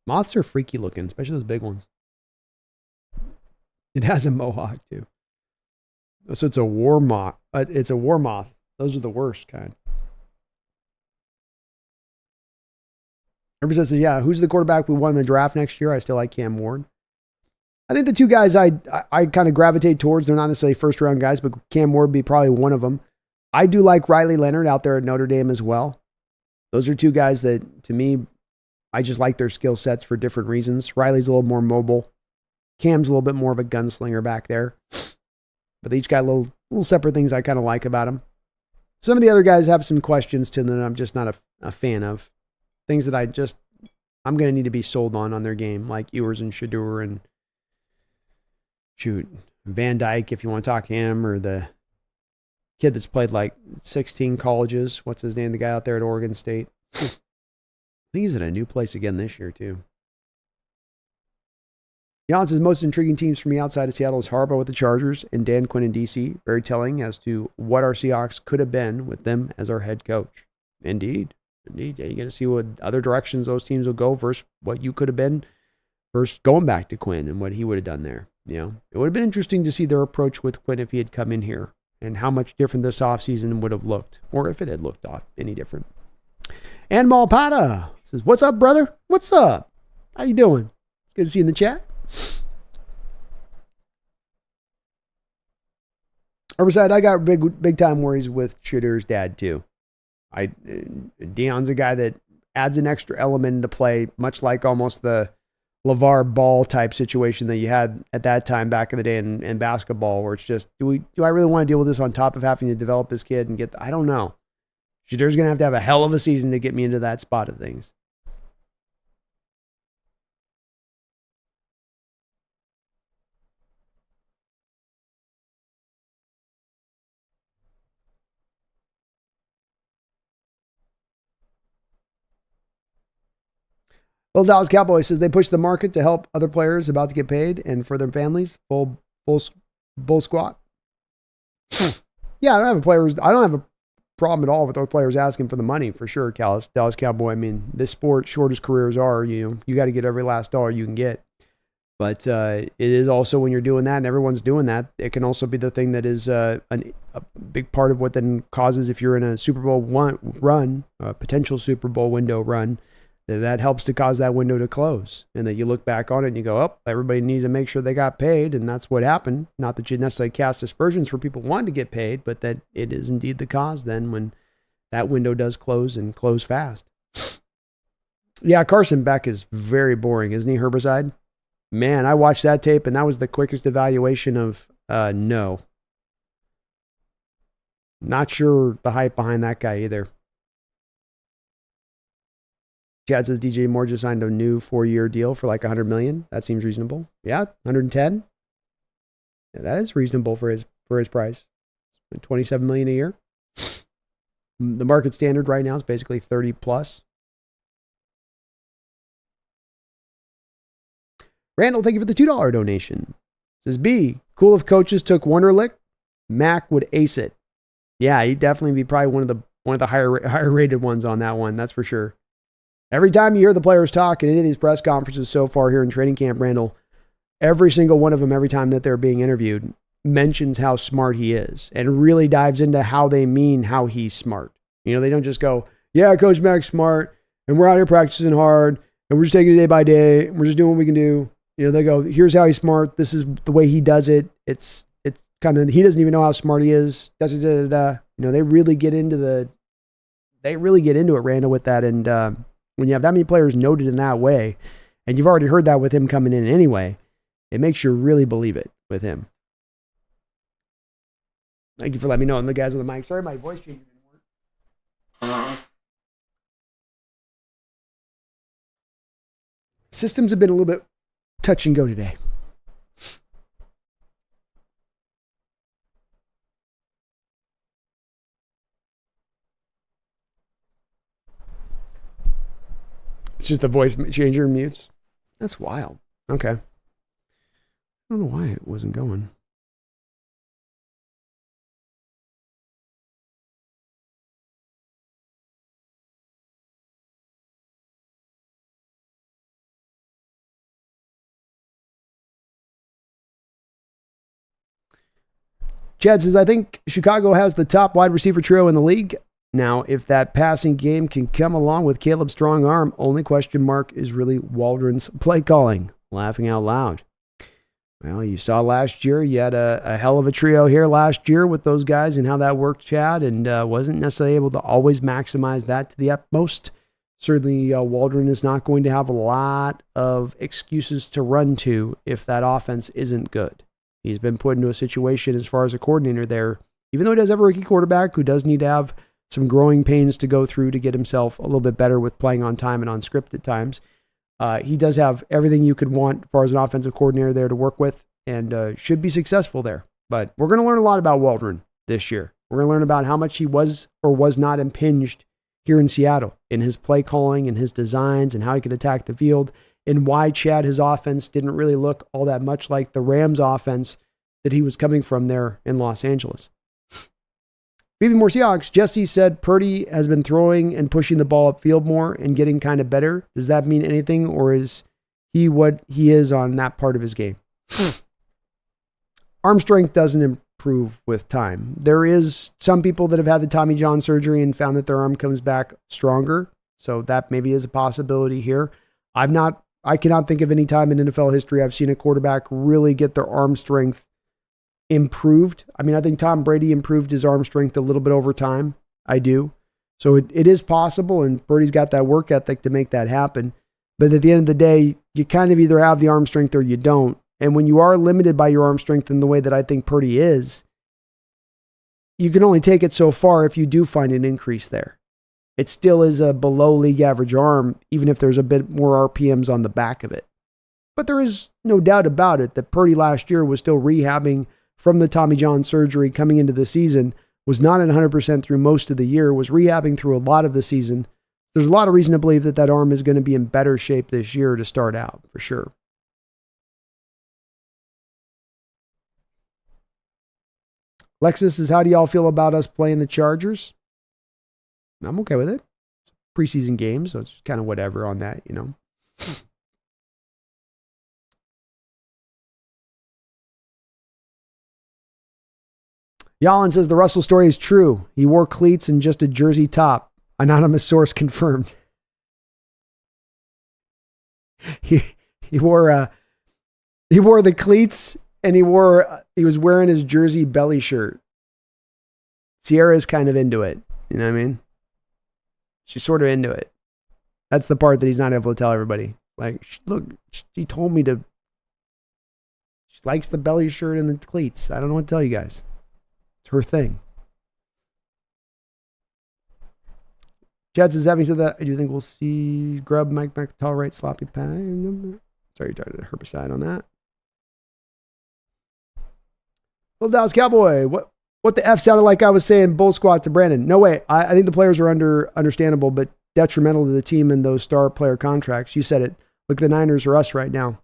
Moths are freaky looking, especially those big ones. It has a mohawk, too. So it's a war moth. It's a war moth. Those are the worst kind. Everybody says, yeah, who's the quarterback we won in the draft next year? I still like Cam Ward. I think the two guys I kind of gravitate towards, they're not necessarily first-round guys, but Cam Ward would be probably one of them. I do like Riley Leonard out there at Notre Dame as well. Those are two guys that, to me, I just like their skill sets for different reasons. Riley's a little more mobile. Cam's a little bit more of a gunslinger back there. But they each got little separate things I kind of like about them. Some of the other guys have some questions to them that I'm just not a fan of. Things that I just I'm going to need to be sold on their game, like Ewers and Shador and Van Dyke, if you want to talk him, or the kid that's played like 16 colleges. What's his name? The guy out there at Oregon State. I think he's at a new place again this year, too. Jan says, most intriguing teams for me outside of Seattle is Harbaugh with the Chargers and Dan Quinn in D.C. Very telling as to what our Seahawks could have been with them as our head coach. Indeed. Yeah, you got to see what other directions those teams will go versus what you could have been versus going back to Quinn and what he would have done there. You know, it would have been interesting to see their approach with Quinn if he had come in here and how much different this offseason would have looked, or if it had looked off any different. And Malpata says, what's up, brother? What's up? How you doing? It's good to see you in the chat. Riverside, I got big time worries with Shador's dad too. Deion's a guy that adds an extra element into play, much like almost the LeVar Ball type situation that you had at that time back in the day in basketball, where it's just, do I really want to deal with this on top of having to develop this kid and I don't know. Shador's going to have a hell of a season to get me into that spot of things. Little Dallas Cowboy says they push the market to help other players about to get paid and for their families. Bull squat. Yeah, I don't have a problem at all with those players asking for the money for sure, Dallas Cowboy. I mean, this sport, short as careers are, you got to get every last dollar you can get. But it is also, when you're doing that and everyone's doing that, it can also be the thing that is a big part of what then causes, if you're in a Super Bowl run, a potential Super Bowl window run, that helps to cause that window to close. And that you look back on it and you go, oh, everybody needed to make sure they got paid. And that's what happened. Not that you necessarily cast aspersions for people wanting to get paid, but that it is indeed the cause then when that window does close and close fast. Yeah, Carson Beck is very boring, isn't he, Herbicide? Man, I watched that tape and that was the quickest evaluation of no. Not sure the hype behind that guy either. Chad says DJ Moore just signed a new 4-year deal for like $100 million. That seems reasonable. Yeah, 110. Yeah, that is reasonable for his price. $27 million a year. The market standard right now is basically 30 plus. Randall, thank you for the $2 donation. Says B, cool if coaches took Wonderlic. Mac would ace it. Yeah, he'd definitely be probably one of the higher rated ones on that one. That's for sure. Every time you hear the players talk in any of these press conferences so far here in training camp, Randall, every single one of them, every time that they're being interviewed, mentions how smart he is and really dives into how they mean how he's smart. You know, they don't just go, yeah, Coach Mac's smart and we're out here practicing hard and we're just taking it day by day and we're just doing what we can do. You know, they go, here's how he's smart. This is the way he does it. It's kind of, he doesn't even know how smart he is. You know, they really get into it, Randall, with that. And, when you have that many players noted in that way, and you've already heard that with him coming in anyway, it makes you really believe it with him. Thank you for letting me know. And the guys on the mic. Sorry, my voice changer didn't work. Systems have been a little bit touch and go today. It's just the voice changer mutes. That's wild. Okay. I don't know why it wasn't going. Chad says, I think Chicago has the top wide receiver trio in the league. Now, if that passing game can come along with Caleb's strong arm, only question mark is really Waldron's play calling. Laughing out loud. Well, you saw last year, you had a hell of a trio here last year with those guys and how that worked, Chad, and wasn't necessarily able to always maximize that to the utmost. Certainly, Waldron is not going to have a lot of excuses to run to if that offense isn't good. He's been put into a situation as far as a coordinator there, even though he does have a rookie quarterback who does need to have some growing pains to go through to get himself a little bit better with playing on time and on script at times. He does have everything you could want as far as an offensive coordinator there to work with, and should be successful there. But we're going to learn a lot about Waldron this year. We're going to learn about how much he was or was not impinged here in Seattle in his play calling and his designs and how he could attack the field, and why Chad, his offense, didn't really look all that much like the Rams offense that he was coming from there in Los Angeles. Speaking more Seahawks, Jesse said Purdy has been throwing and pushing the ball upfield more and getting kind of better. Does that mean anything, or is he what he is on that part of his game? Arm strength doesn't improve with time. There is some people that have had the Tommy John surgery and found that their arm comes back stronger. So that maybe is a possibility here. I cannot think of any time in NFL history I've seen a quarterback really get their arm strength improved. I mean, I think Tom Brady improved his arm strength a little bit over time. I do. So it is possible, and Brady's got that work ethic to make that happen. But at the end of the day, you kind of either have the arm strength or you don't. And when you are limited by your arm strength in the way that I think Purdy is, you can only take it so far if you do find an increase there. It still is a below league average arm, even if there's a bit more RPMs on the back of it. But there is no doubt about it that Purdy last year was still rehabbing from the Tommy John surgery coming into the season, was not at 100% through most of the year, was rehabbing through a lot of the season. There's a lot of reason to believe that that arm is going to be in better shape this year to start out, for sure. Lexus says, how do y'all feel about us playing the Chargers? I'm okay with it. It's a preseason game, so it's kind of whatever on that, you know. Yalin says the Russell story is true. He wore cleats and just a jersey top. Anonymous source confirmed. He wore the cleats, and he was wearing his jersey belly shirt. Sierra's kind of into it. You know what I mean? She's sort of into it. That's the part that he's not able to tell everybody. Like, look, she told me to. She likes the belly shirt and the cleats. I don't know what to tell you guys. It's her thing. Chad says, having said that, I do think we'll see Grub, Mike tolerate sloppy pass. Sorry, you started a herbicide on that. Little Dallas Cowboy, what the F sounded like I was saying bull squat to Brandon. No way. I think the players are understandable, but detrimental to the team and those star player contracts. You said it. Look, the Niners are us right now.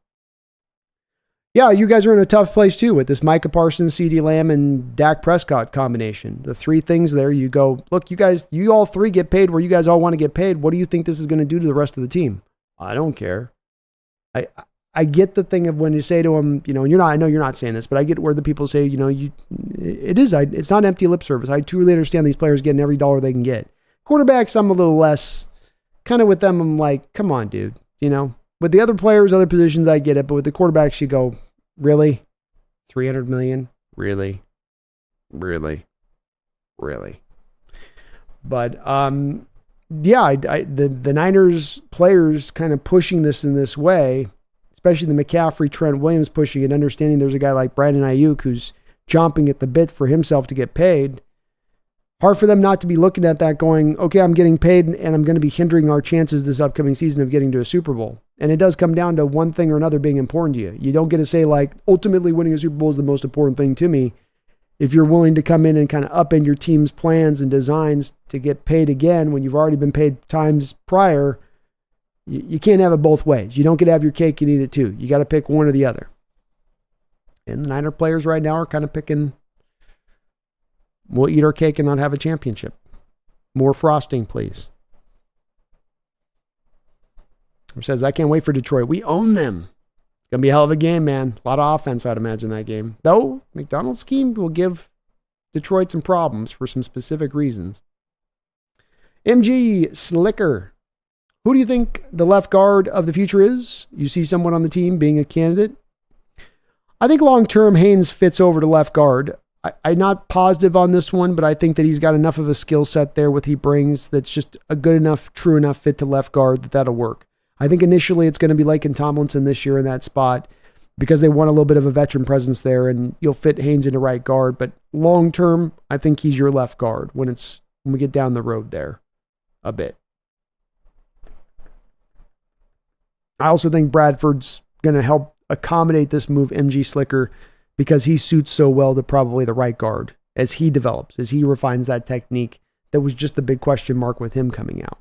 Yeah, you guys are in a tough place too with this Micah Parsons, CeeDee Lamb, and Dak Prescott combination. The three things there, you go, look, you all three get paid where you guys all want to get paid. What do you think this is going to do to the rest of the team? I don't care. I get the thing of when you say to them, you know, and I know you're not saying this, but I get where the people say, you know, it's not empty lip service. I truly understand these players getting every dollar they can get. Quarterbacks, I'm a little less kind of with them. I'm like, come on, dude, you know. With the other players, other positions, I get it. But with the quarterbacks, you go, really? $300 million? Really? Really? Really? But, yeah, the Niners players kind of pushing this in this way, especially the McCaffrey, Trent Williams pushing it, understanding there's a guy like Brandon Ayuk who's chomping at the bit for himself to get paid. Hard for them not to be looking at that going, okay, I'm getting paid and I'm going to be hindering our chances this upcoming season of getting to a Super Bowl. And it does come down to one thing or another being important to you. You don't get to say, like, ultimately winning a Super Bowl is the most important thing to me. If you're willing to come in and kind of upend your team's plans and designs to get paid again when you've already been paid times prior, you can't have it both ways. You don't get to have your cake and eat it too. You got to pick one or the other. And the Niner players right now are kind of picking, we'll eat our cake and not have a championship. More frosting, please. Who says, I can't wait for Detroit. We own them. It's going to be a hell of a game, man. A lot of offense, I'd imagine, that game. Though, McDonald's scheme will give Detroit some problems for some specific reasons. MG Slicker. Who do you think the left guard of the future is? You see someone on the team being a candidate? I think long-term Haynes fits over to left guard. I'm not positive on this one, but I think that he's got enough of a skill set there with he brings that's just a good enough, true enough fit to left guard that'll work. I think initially it's going to be Laken Tomlinson this year in that spot because they want a little bit of a veteran presence there and you'll fit Haynes into right guard. But long term, I think he's your left guard when we get down the road there a bit. I also think Bradford's going to help accommodate this move, MG Slicker, because he suits so well to probably the right guard as he develops, as he refines that technique. That was just the big question mark with him coming out.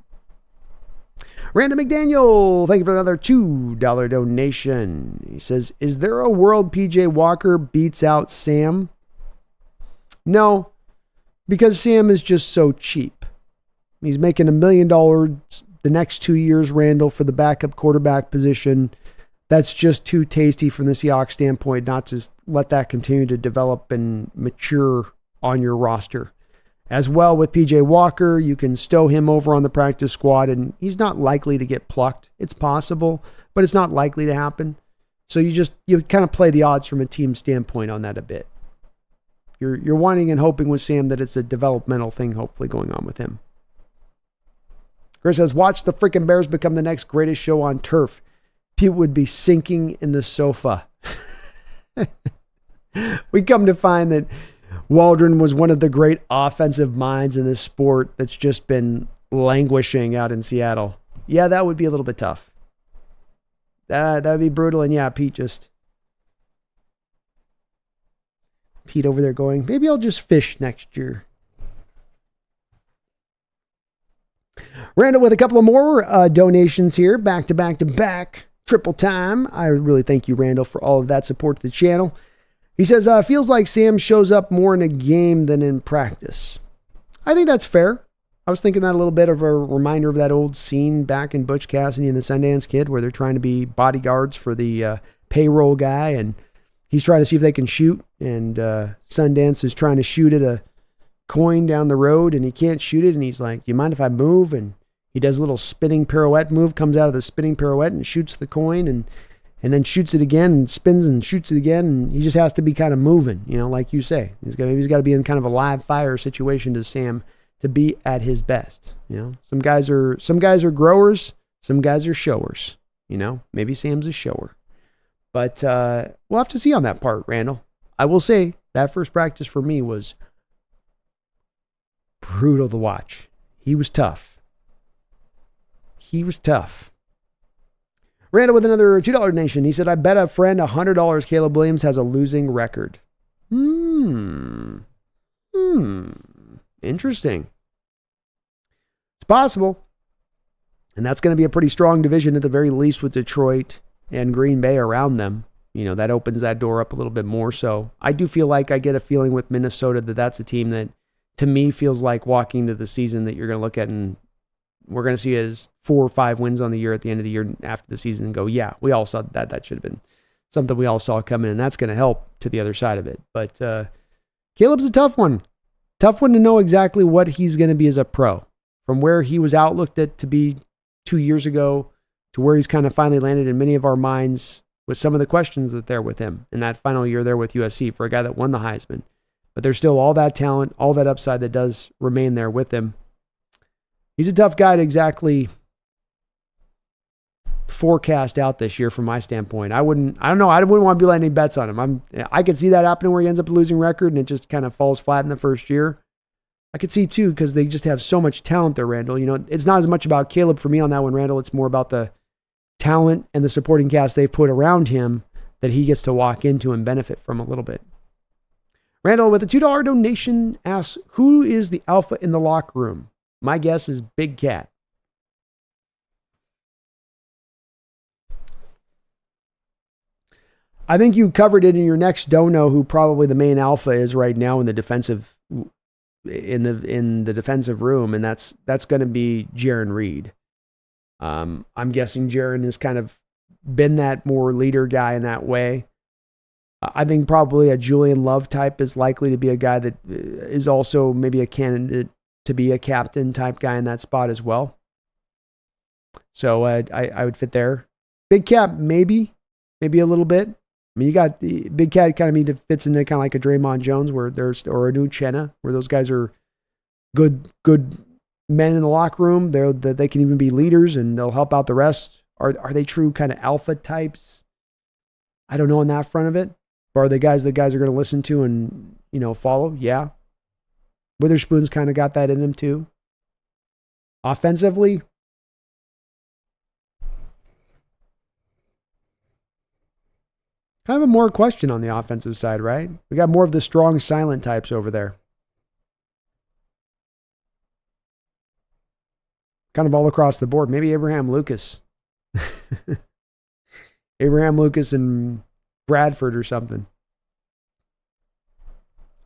Random McDaniel, thank you for another $2 donation. He says, is there a world PJ Walker beats out Sam? No, because Sam is just so cheap. He's making $1 million the next 2 years, Randall, for the backup quarterback position. That's just too tasty from the Seahawks standpoint not to let that continue to develop and mature on your roster. As well with PJ Walker, you can stow him over on the practice squad, and he's not likely to get plucked. It's possible, but it's not likely to happen. So you kind of play the odds from a team standpoint on that a bit. You're wanting and hoping with Sam that it's a developmental thing hopefully going on with him. Chris says, watch the freaking Bears become the next greatest show on turf. People would be sinking in the sofa. We come to find that Waldron was one of the great offensive minds in this sport that's just been languishing out in Seattle. Yeah, that would be a little bit tough. That would be brutal. And yeah, Pete over there going, maybe I'll just fish next year. Randall with a couple of more donations here, back to back, triple time. I really thank you, Randall, for all of that support to the channel. He says, feels like Sam shows up more in a game than in practice. I think that's fair. I was thinking that a little bit of a reminder of that old scene back in Butch Cassidy and the Sundance Kid where they're trying to be bodyguards for the payroll guy, and he's trying to see if they can shoot, and Sundance is trying to shoot at a coin down the road, and he can't shoot it, and he's like, you mind if I move? And he does a little spinning pirouette move, comes out of the spinning pirouette and shoots the coin, and then shoots it again and spins and shoots it again. And he just has to be kind of moving, like you say. He's got to be in kind of a live fire situation to Sam to be at his best. Some guys are growers, some guys are showers. Maybe Sam's a shower. But we'll have to see on that part, Randall. I will say that first practice for me was brutal to watch. He was tough. Randall with another $2 donation. He said, I bet a friend $100 Caleb Williams has a losing record. Interesting. It's possible. And that's going to be a pretty strong division at the very least with Detroit and Green Bay around them. That opens that door up a little bit more. So I do feel like I get a feeling with Minnesota that that's a team that to me feels like walking into the season that you're going to look at and we're going to see as 4 or 5 wins on the year at the end of the year after the season and go, yeah, we all saw that. That should have been something we all saw coming, and that's going to help to the other side of it. But Caleb's a tough one. Tough one to know exactly what he's going to be as a pro. From where he was outlooked at to be 2 years ago to where he's kind of finally landed in many of our minds with some of the questions that there with him in that final year there with USC for a guy that won the Heisman. But there's still all that talent, all that upside that does remain there with him. He's a tough guy to exactly forecast out this year from my standpoint. I wouldn't want to be letting any bets on him. I could see that happening where he ends up losing record and it just kind of falls flat in the first year. I could see too, because they just have so much talent there, Randall. It's not as much about Caleb for me on that one, Randall. It's more about the talent and the supporting cast they put around him that he gets to walk into and benefit from a little bit. Randall with a $2 donation asks, who is the alpha in the locker room? My guess is Big Cat. I think you covered it in your next dono who probably the main alpha is right now in the defensive room, and that's going to be Jaron Reed. I'm guessing Jaron has kind of been that more leader guy in that way. I think probably a Julian Love type is likely to be a guy that is also maybe a candidate to be a captain type guy in that spot as well. So I would fit there. Big Cat, maybe a little bit. I mean, you got the Big Cat kind of fits into kind of like a Draymond Jones or a new Chenna, where those guys are good men in the locker room. They can even be leaders and they'll help out the rest. Are they true kind of alpha types? I don't know on that front of it. Or are they guys that guys are going to listen to and, follow? Yeah. Witherspoon's kind of got that in him too. Offensively, Kind of a more question on the offensive side, right? We got more of the strong, silent types over there. Kind of all across the board. Maybe Abraham Lucas. Abraham Lucas and Bradford or something.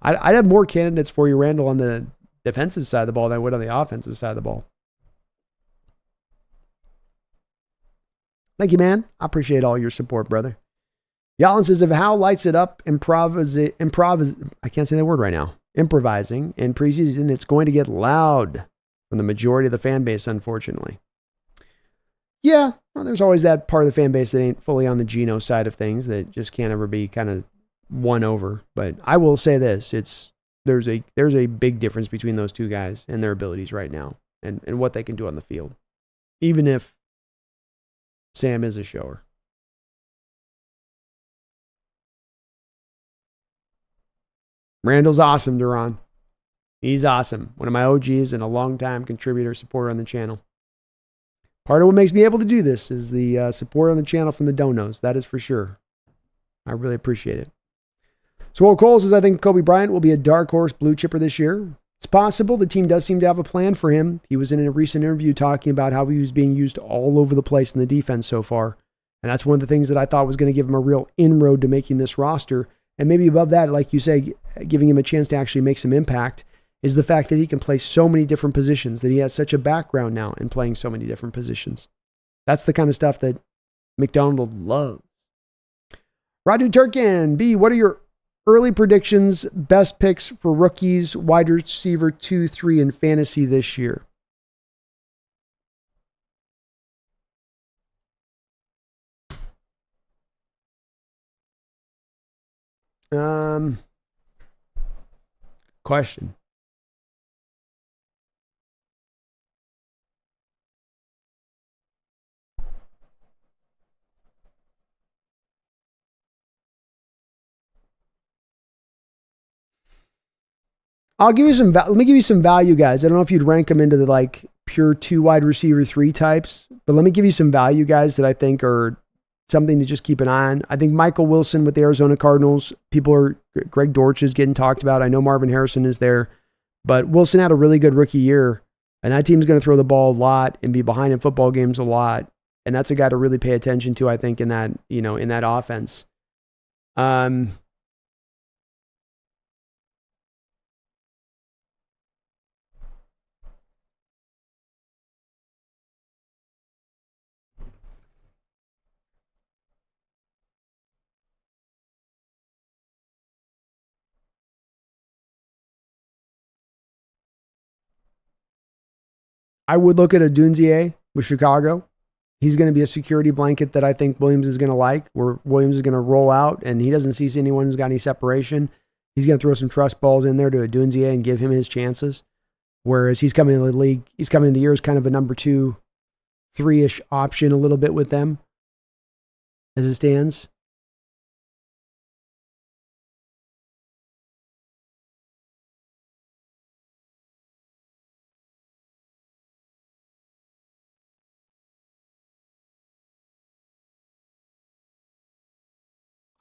I'd have more candidates for you, Randall, on the defensive side of the ball than I would on the offensive side of the ball. Thank you, man. I appreciate all your support, brother. Yalin says, if Hal lights it up, I can't say that word right now, improvising in preseason, it's going to get loud from the majority of the fan base, unfortunately. Yeah, well, there's always that part of the fan base that ain't fully on the Geno side of things that just can't ever be kind of won over. But I will say this, there's a big difference between those two guys and their abilities right now and what they can do on the field, even if Sam is a shower. Randall's awesome, Duran. He's awesome. One of my OGs and a longtime contributor, supporter on the channel. Part of what makes me able to do this is the support on the channel from the donos. That is for sure. I really appreciate it. Swole Cole says, I think Kobe Bryant will be a dark horse blue chipper this year. It's possible. The team does seem to have a plan for him. He was in a recent interview talking about how he was being used all over the place in the defense so far. And that's one of the things that I thought was going to give him a real inroad to making this roster. And maybe above that, like you say, giving him a chance to actually make some impact is the fact that he can play so many different positions, that he has such a background now in playing so many different positions. That's the kind of stuff that McDonald loves. Radu Turkin, B, what are your early predictions, best picks for rookies, wide receiver 2, 3 in fantasy this year? Question. Let me give you some value, guys. I don't know if you'd rank them into the like pure 2 wide receiver 3 types, but let me give you some value, guys, that I think are something to just keep an eye on. I think Michael Wilson with the Arizona Cardinals, Greg Dortch is getting talked about. I know Marvin Harrison is there, but Wilson had a really good rookie year, and that team's going to throw the ball a lot and be behind in football games a lot. And that's a guy to really pay attention to, I think, in that offense. I would look at a Dunzier with Chicago. He's going to be a security blanket that I think Williams is going to like, where Williams is going to roll out and he doesn't see anyone who's got any separation. He's going to throw some trust balls in there to a Dunzier and give him his chances. Whereas he's coming into the league, he's coming into the year as kind of a number 2, 3-ish option a little bit with them as it stands.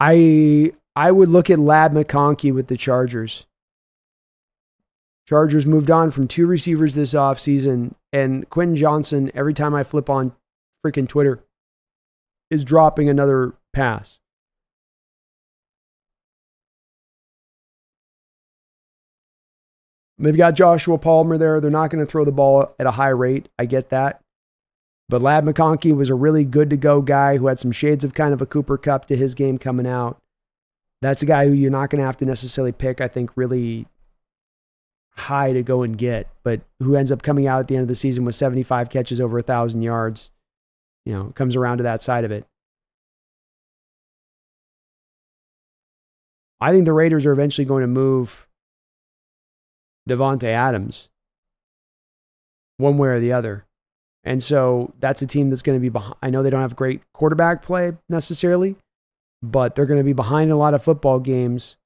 I would look at Lad McConkey with the Chargers. Chargers moved on from 2 receivers this offseason, and Quentin Johnson, every time I flip on freaking Twitter, is dropping another pass. They've got Joshua Palmer there. They're not going to throw the ball at a high rate. I get that. But Lad McConkey was a really good-to-go guy who had some shades of kind of a Cooper Kupp to his game coming out. That's a guy who you're not going to have to necessarily pick, I think, really high to go and get, but who ends up coming out at the end of the season with 75 catches over 1,000 yards. Comes around to that side of it. I think the Raiders are eventually going to move Devontae Adams one way or the other. And so that's a team that's going to be behind. I know they don't have great quarterback play necessarily, but they're going to be behind a lot of football games.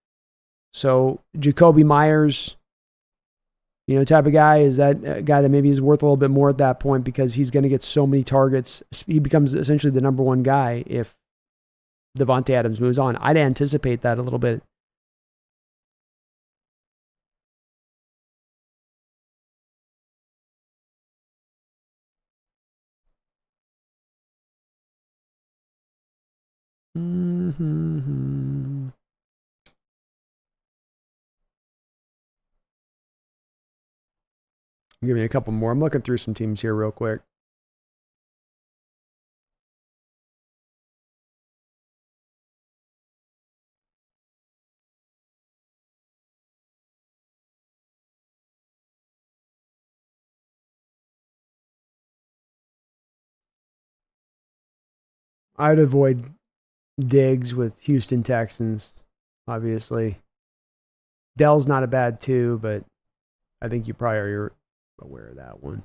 So Jacoby Myers, type of guy, is that a guy that maybe is worth a little bit more at that point because he's going to get so many targets. He becomes essentially the number 1 guy if Devontae Adams moves on. I'd anticipate that a little bit. Mm-hmm. Give me a couple more. I'm looking through some teams here real quick. I'd avoid Diggs with Houston Texans, obviously. Dell's not a bad two, but I think you probably are aware of that one.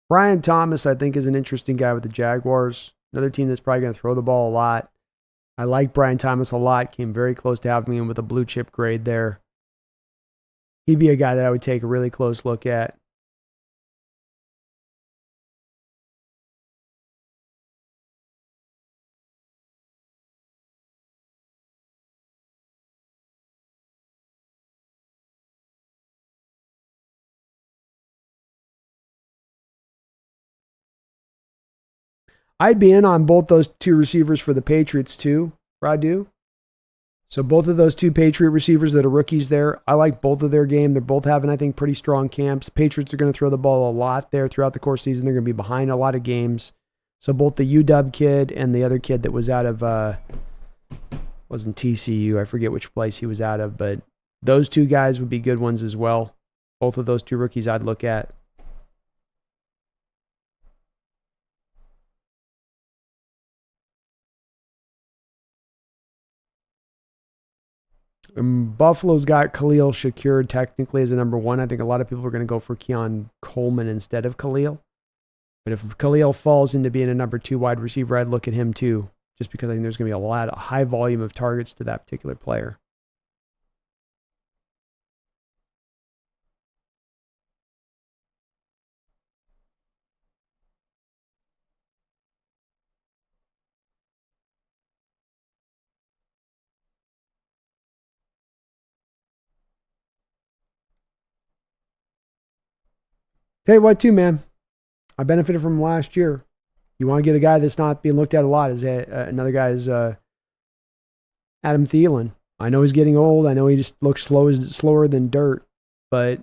Brian Thomas, I think, is an interesting guy with the Jaguars. Another team that's probably going to throw the ball a lot. I like Brian Thomas a lot. Came very close to having him with a blue chip grade there. He'd be a guy that I would take a really close look at. I'd be in on both those two receivers for the Patriots too, Radu. So both of those two Patriot receivers that are rookies there, I like both of their game. They're both having, I think, pretty strong camps. The Patriots are going to throw the ball a lot there throughout the course of the season. They're going to be behind a lot of games. So both the UW kid and the other kid that was out of, wasn't TCU, I forget which place he was out of, but those two guys would be good ones as well. Both of those two rookies I'd look at. Buffalo's got Khalil Shakir technically as a number one. I think a lot of people are going to go for Keon Coleman instead of Khalil. But if Khalil falls into being a number two wide receiver, I'd look at him too, just because I think there's going to be a high volume of targets to that particular player. Tell you what, too, man. I benefited from last year. You want to get a guy that's not being looked at a lot. Another guy is Adam Thielen. I know he's getting old. I know he just looks slower than dirt, but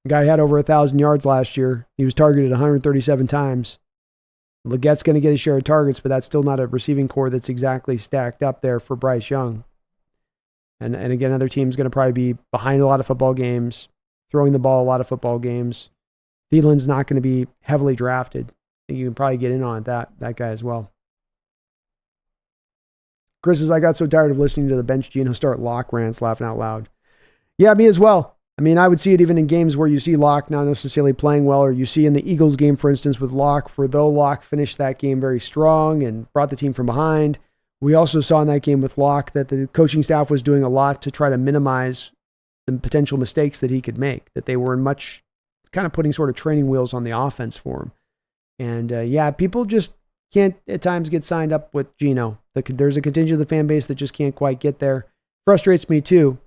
the guy had over 1,000 yards last year. He was targeted 137 times. Legette's going to get his share of targets, but that's still not a receiving core that's exactly stacked up there for Bryce Young. And again, other team's going to probably be behind a lot of football games, throwing the ball a lot of football games. Thielen's not going to be heavily drafted. I think you can probably get in on that guy as well. Chris says, I got so tired of listening to the bench Geno start Locke rants, laughing out loud. Yeah, me as well. I mean, I would see it even in games where you see Locke not necessarily playing well, or you see in the Eagles game, for instance, with Locke, for though Locke finished that game very strong and brought the team from behind, we also saw in that game with Locke that the coaching staff was doing a lot to try to minimize the potential mistakes that he could make, that they were much kind of putting sort of training wheels on the offense for him. And yeah, people just can't at times get signed up with Geno. There's a contingent of the fan base that just can't quite get there. Frustrates me too.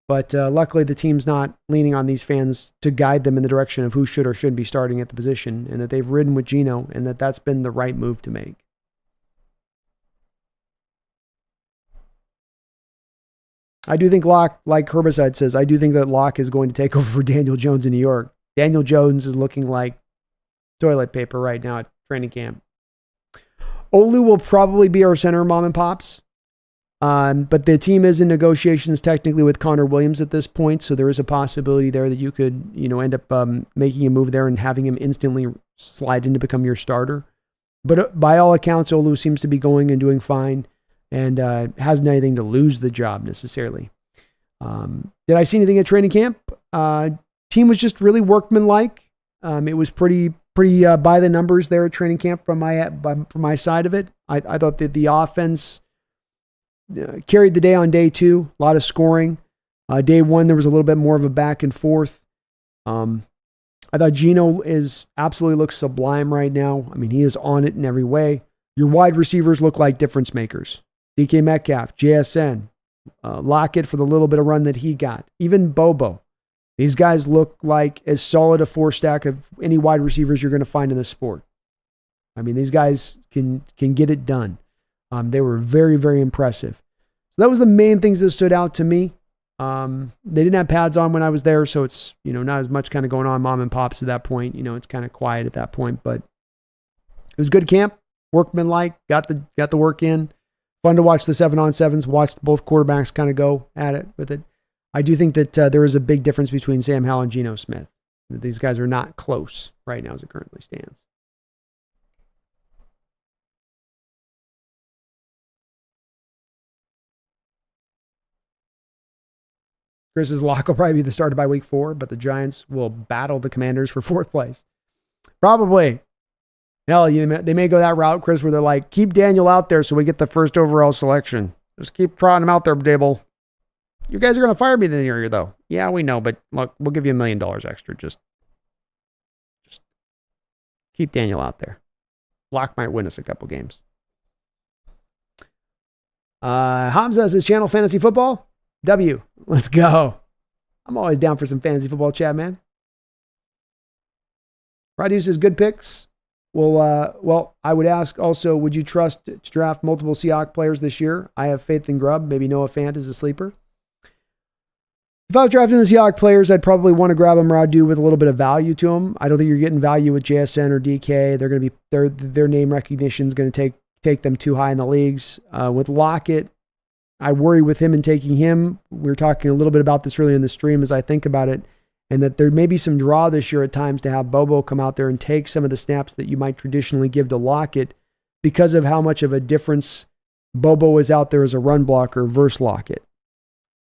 But luckily the team's not leaning on these fans to guide them in the direction of who should or shouldn't be starting at the position, and that they've ridden with Geno, and that's been the right move to make. I do think Locke, like Herbicide says, I do think that Locke is going to take over for Daniel Jones in New York. Daniel Jones is looking like toilet paper right now at training camp. Olu will probably be our center, mom and pops. But the team is in negotiations technically with Connor Williams at this point, so there is a possibility there that you could, end up making a move there and having him instantly slide in to become your starter. But by all accounts, Olu seems to be going and doing fine, and hasn't anything to lose the job necessarily. Did I see anything at training camp? Team was just really workmanlike. It was pretty by the numbers there at training camp from my side of it. I thought that the offense carried the day on day two. A lot of scoring. Day one, there was a little bit more of a back and forth. I thought Geno absolutely looks sublime right now. I mean, he is on it in every way. Your wide receivers look like difference makers. DK Metcalf, JSN, Lockett for the little bit of run that he got. Even Bobo. These guys look like as solid a four stack of any wide receivers you're going to find in this sport. I mean, these guys can get it done. They were very, very impressive. So that was the main things that stood out to me. They didn't have pads on when I was there, so it's, not as much kind of going on mom and pops at that point. It's kind of quiet at that point, but it was good camp, workmanlike, got the work in. Fun to watch the 7-on-7s, watch both quarterbacks kind of go at it with it. I do think that there is a big difference between Sam Howell and Geno Smith. These guys are not close right now as it currently stands. Chris's lock will probably be the starter by week 4, but the Giants will battle the Commanders for 4th place. Probably. Hell, they may go that route, Chris, where they're like, keep Daniel out there so we get the first overall selection. Just keep trotting him out there, Dable. You guys are going to fire me in the year, though. Yeah, we know, but look, we'll give you $1 million extra. Just keep Daniel out there. Lock might win us a couple games. Hamza says, channel fantasy football. W. Let's go. I'm always down for some fantasy football chat, man. Radu says, good picks. Well, I would ask also, would you trust to draft multiple Seahawks players this year? I have faith in Grub. Maybe Noah Fant is a sleeper. If I was drafting the Seahawks players, I'd probably want to grab them Radu with a little bit of value to them. I don't think you're getting value with JSN or DK. They're going to be their name recognition is going to take them too high in the leagues. With Lockett, I worry with him and taking him. We were talking a little bit about this earlier in the stream as I think about it, and that there may be some draw this year at times to have Bobo come out there and take some of the snaps that you might traditionally give to Lockett because of how much of a difference Bobo is out there as a run blocker versus Lockett.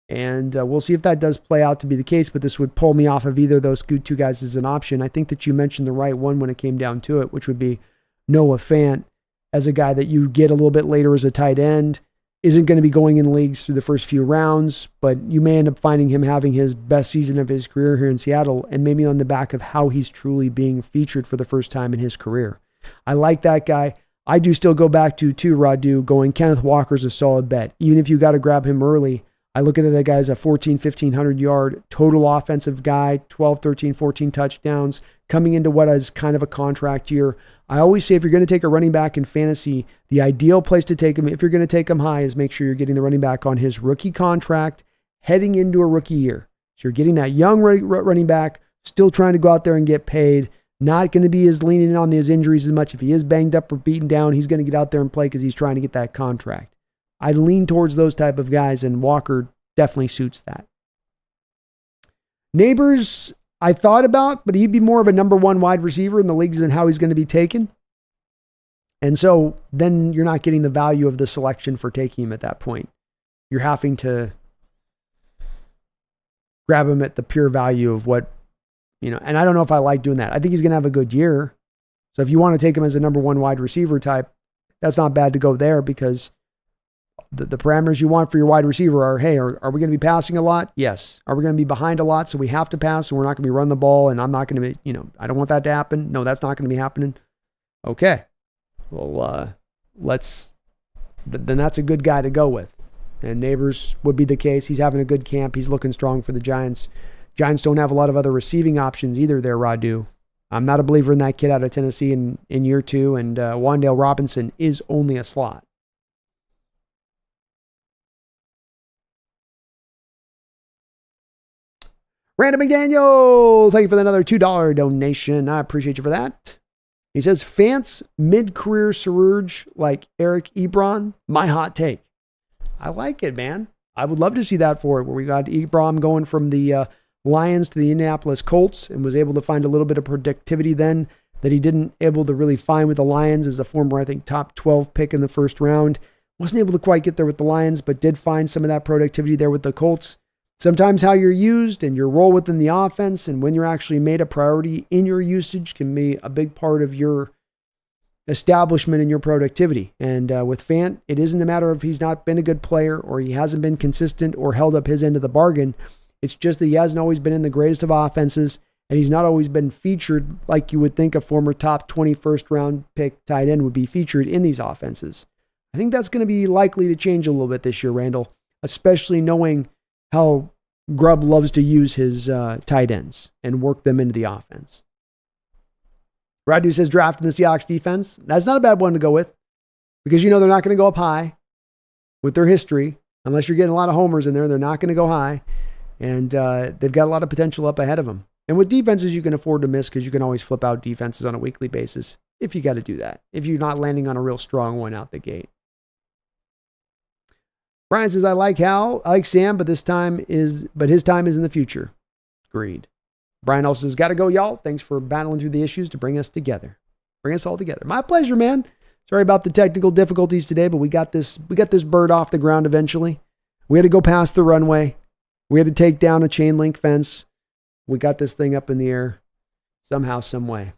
And we'll see if that does play out to be the case, but this would pull me off of either of those two guys as an option. I think that you mentioned the right one when it came down to it, which would be Noah Fant as a guy that you get a little bit later as a tight end. Isn't going to be going in leagues through the first few rounds, but you may end up finding him having his best season of his career here in Seattle, and maybe on the back of how he's truly being featured for the first time in his career. I like that guy. I do still go back to Radu going Kenneth Walker's a solid bet. Even if you got to grab him early, I look at that guy as a 1,500 yard total offensive guy, 12, 13, 14 touchdowns, coming into what is kind of a contract year. I always say if you're going to take a running back in fantasy, the ideal place to take him, if you're going to take him high, is make sure you're getting the running back on his rookie contract heading into a rookie year. So you're getting that young running back, still trying to go out there and get paid, not going to be as leaning in on his injuries as much. If he is banged up or beaten down, he's going to get out there and play because he's trying to get that contract. I lean towards those type of guys, and Walker definitely suits that. Neighbors, I thought about, but he'd be more of a number 1 wide receiver in the leagues and how he's going to be taken. And so then you're not getting the value of the selection for taking him at that point. You're having to grab him at the pure value of what, and I don't know if I like doing that. I think he's going to have a good year. So if you want to take him as a number 1 wide receiver type, that's not bad to go there because the parameters you want for your wide receiver are, hey, are we going to be passing a lot? Yes. Are we going to be behind a lot so we have to pass and we're not going to be running the ball and I'm not going to be, I don't want that to happen. No, that's not going to be happening. Okay. Well, then that's a good guy to go with. And Neighbors would be the case. He's having a good camp. He's looking strong for the Giants. Giants don't have a lot of other receiving options either there, Radu. I'm not a believer in that kid out of Tennessee in year 2, and Wan'Dale Robinson is only a slot. Random McDaniel, thank you for another $2 donation. I appreciate you for that. He says, Fant's mid-career surge like Eric Ebron, my hot take. I like it, man. I would love to see that for it, where we got Ebron going from the Lions to the Indianapolis Colts and was able to find a little bit of productivity then that he didn't able to really find with the Lions as a former, I think, top 12 pick in the first round. Wasn't able to quite get there with the Lions, but did find some of that productivity there with the Colts. Sometimes how you're used and your role within the offense and when you're actually made a priority in your usage can be a big part of your establishment and your productivity. And with Fant, it isn't a matter of he's not been a good player or he hasn't been consistent or held up his end of the bargain. It's just that he hasn't always been in the greatest of offenses, And he's not always been featured like you would think a former top 21st round pick tight end would be featured in these offenses. I think that's going to be likely to change a little bit this year, Randall, especially knowing how Grub loves to use his tight ends and work them into the offense. Radu says drafting the Seahawks defense. That's not a bad one to go with because they're not going to go up high with their history. Unless you're getting a lot of homers in there, they're not going to go high. And they've got a lot of potential up ahead of them. And with defenses, you can afford to miss because you can always flip out defenses on a weekly basis if you got to do that, if you're not landing on a real strong one out the gate. Brian says, I like Sam, but his time is in the future. Agreed. Brian also says, got to go, y'all. Thanks for battling through the issues to bring us together. Bring us all together. My pleasure, man. Sorry about the technical difficulties today, but we got this bird off the ground eventually. We had to go past the runway. We had to take down a chain link fence. We got this thing up in the air somehow, some way.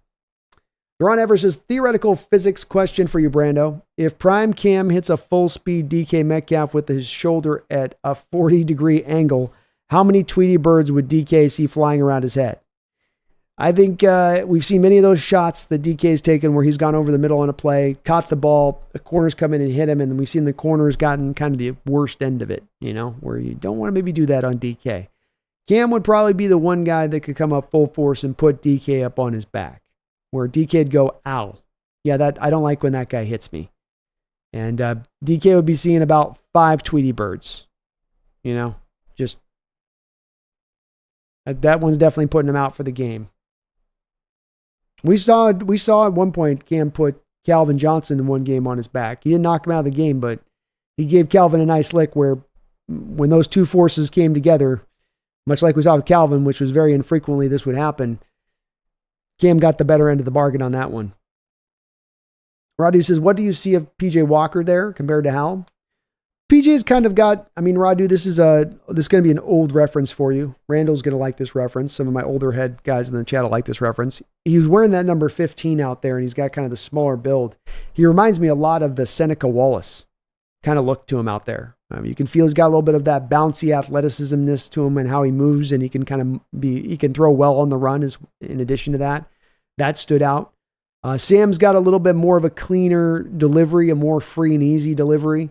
Ron Evers says, theoretical physics question for you, Brando. If Prime Cam hits a full speed DK Metcalf with his shoulder at a 40-degree angle, how many Tweety birds would DK see flying around his head? I think we've seen many of those shots that DK's taken where he's gone over the middle on a play, caught the ball, the corners come in and hit him, and we've seen the corners gotten kind of the worst end of it, where you don't want to maybe do that on DK. Cam would probably be the one guy that could come up full force and put DK up on his back, where DK'd go, ow. Yeah, I don't like when that guy hits me. And DK would be seeing about 5 Tweety birds. Just that one's definitely putting him out for the game. We saw at one point Cam put Calvin Johnson in one game on his back. He didn't knock him out of the game, but he gave Calvin a nice lick where when those two forces came together, much like we saw with Calvin, which was very infrequently this would happen, Cam got the better end of the bargain on that one. Radu says, what do you see of PJ Walker there compared to Hal? PJ's kind of got, Radu, this is going to be an old reference for you. Randall's going to like this reference. Some of my older head guys in the chat will like this reference. He was wearing that number 15 out there, and he's got kind of the smaller build. He reminds me a lot of the Seneca Wallace kind of look to him out there. You can feel he's got a little bit of that bouncy athleticismness to him and how he moves, and he can he can throw well on the run in addition to that. That stood out. Sam's got a little bit more of a cleaner delivery, a more free and easy delivery.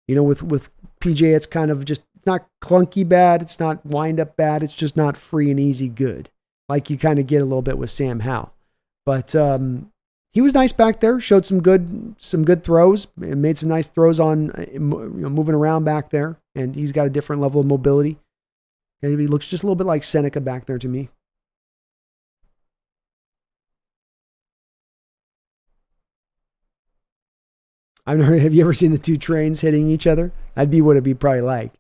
With PJ, it's kind of just, it's not clunky bad. It's not wind up bad. It's just not free and easy good. Like you kind of get a little bit with Sam Howell. But he was nice back there, showed some good throws, and made some nice throws on moving around back there. And he's got a different level of mobility. And he looks just a little bit like Seneca back there to me. Have you ever seen the two trains hitting each other? That'd be what it'd be probably like.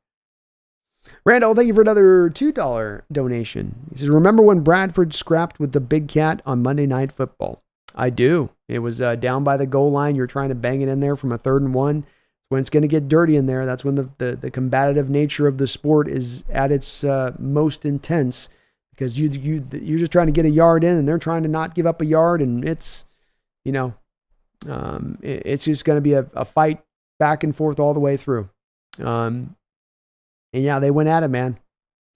Randall, thank you for another $2 donation. He says, remember when Bradford scrapped with the big cat on Monday Night Football? I do. It was down by the goal line. You're trying to bang it in there from a 3rd and 1. When it's going to get dirty in there, that's when the combative nature of the sport is at its most intense, because you're just trying to get a yard in, and they're trying to not give up a yard, and it's, it's just going to be a fight back and forth all the way through. And yeah, they went at it, man.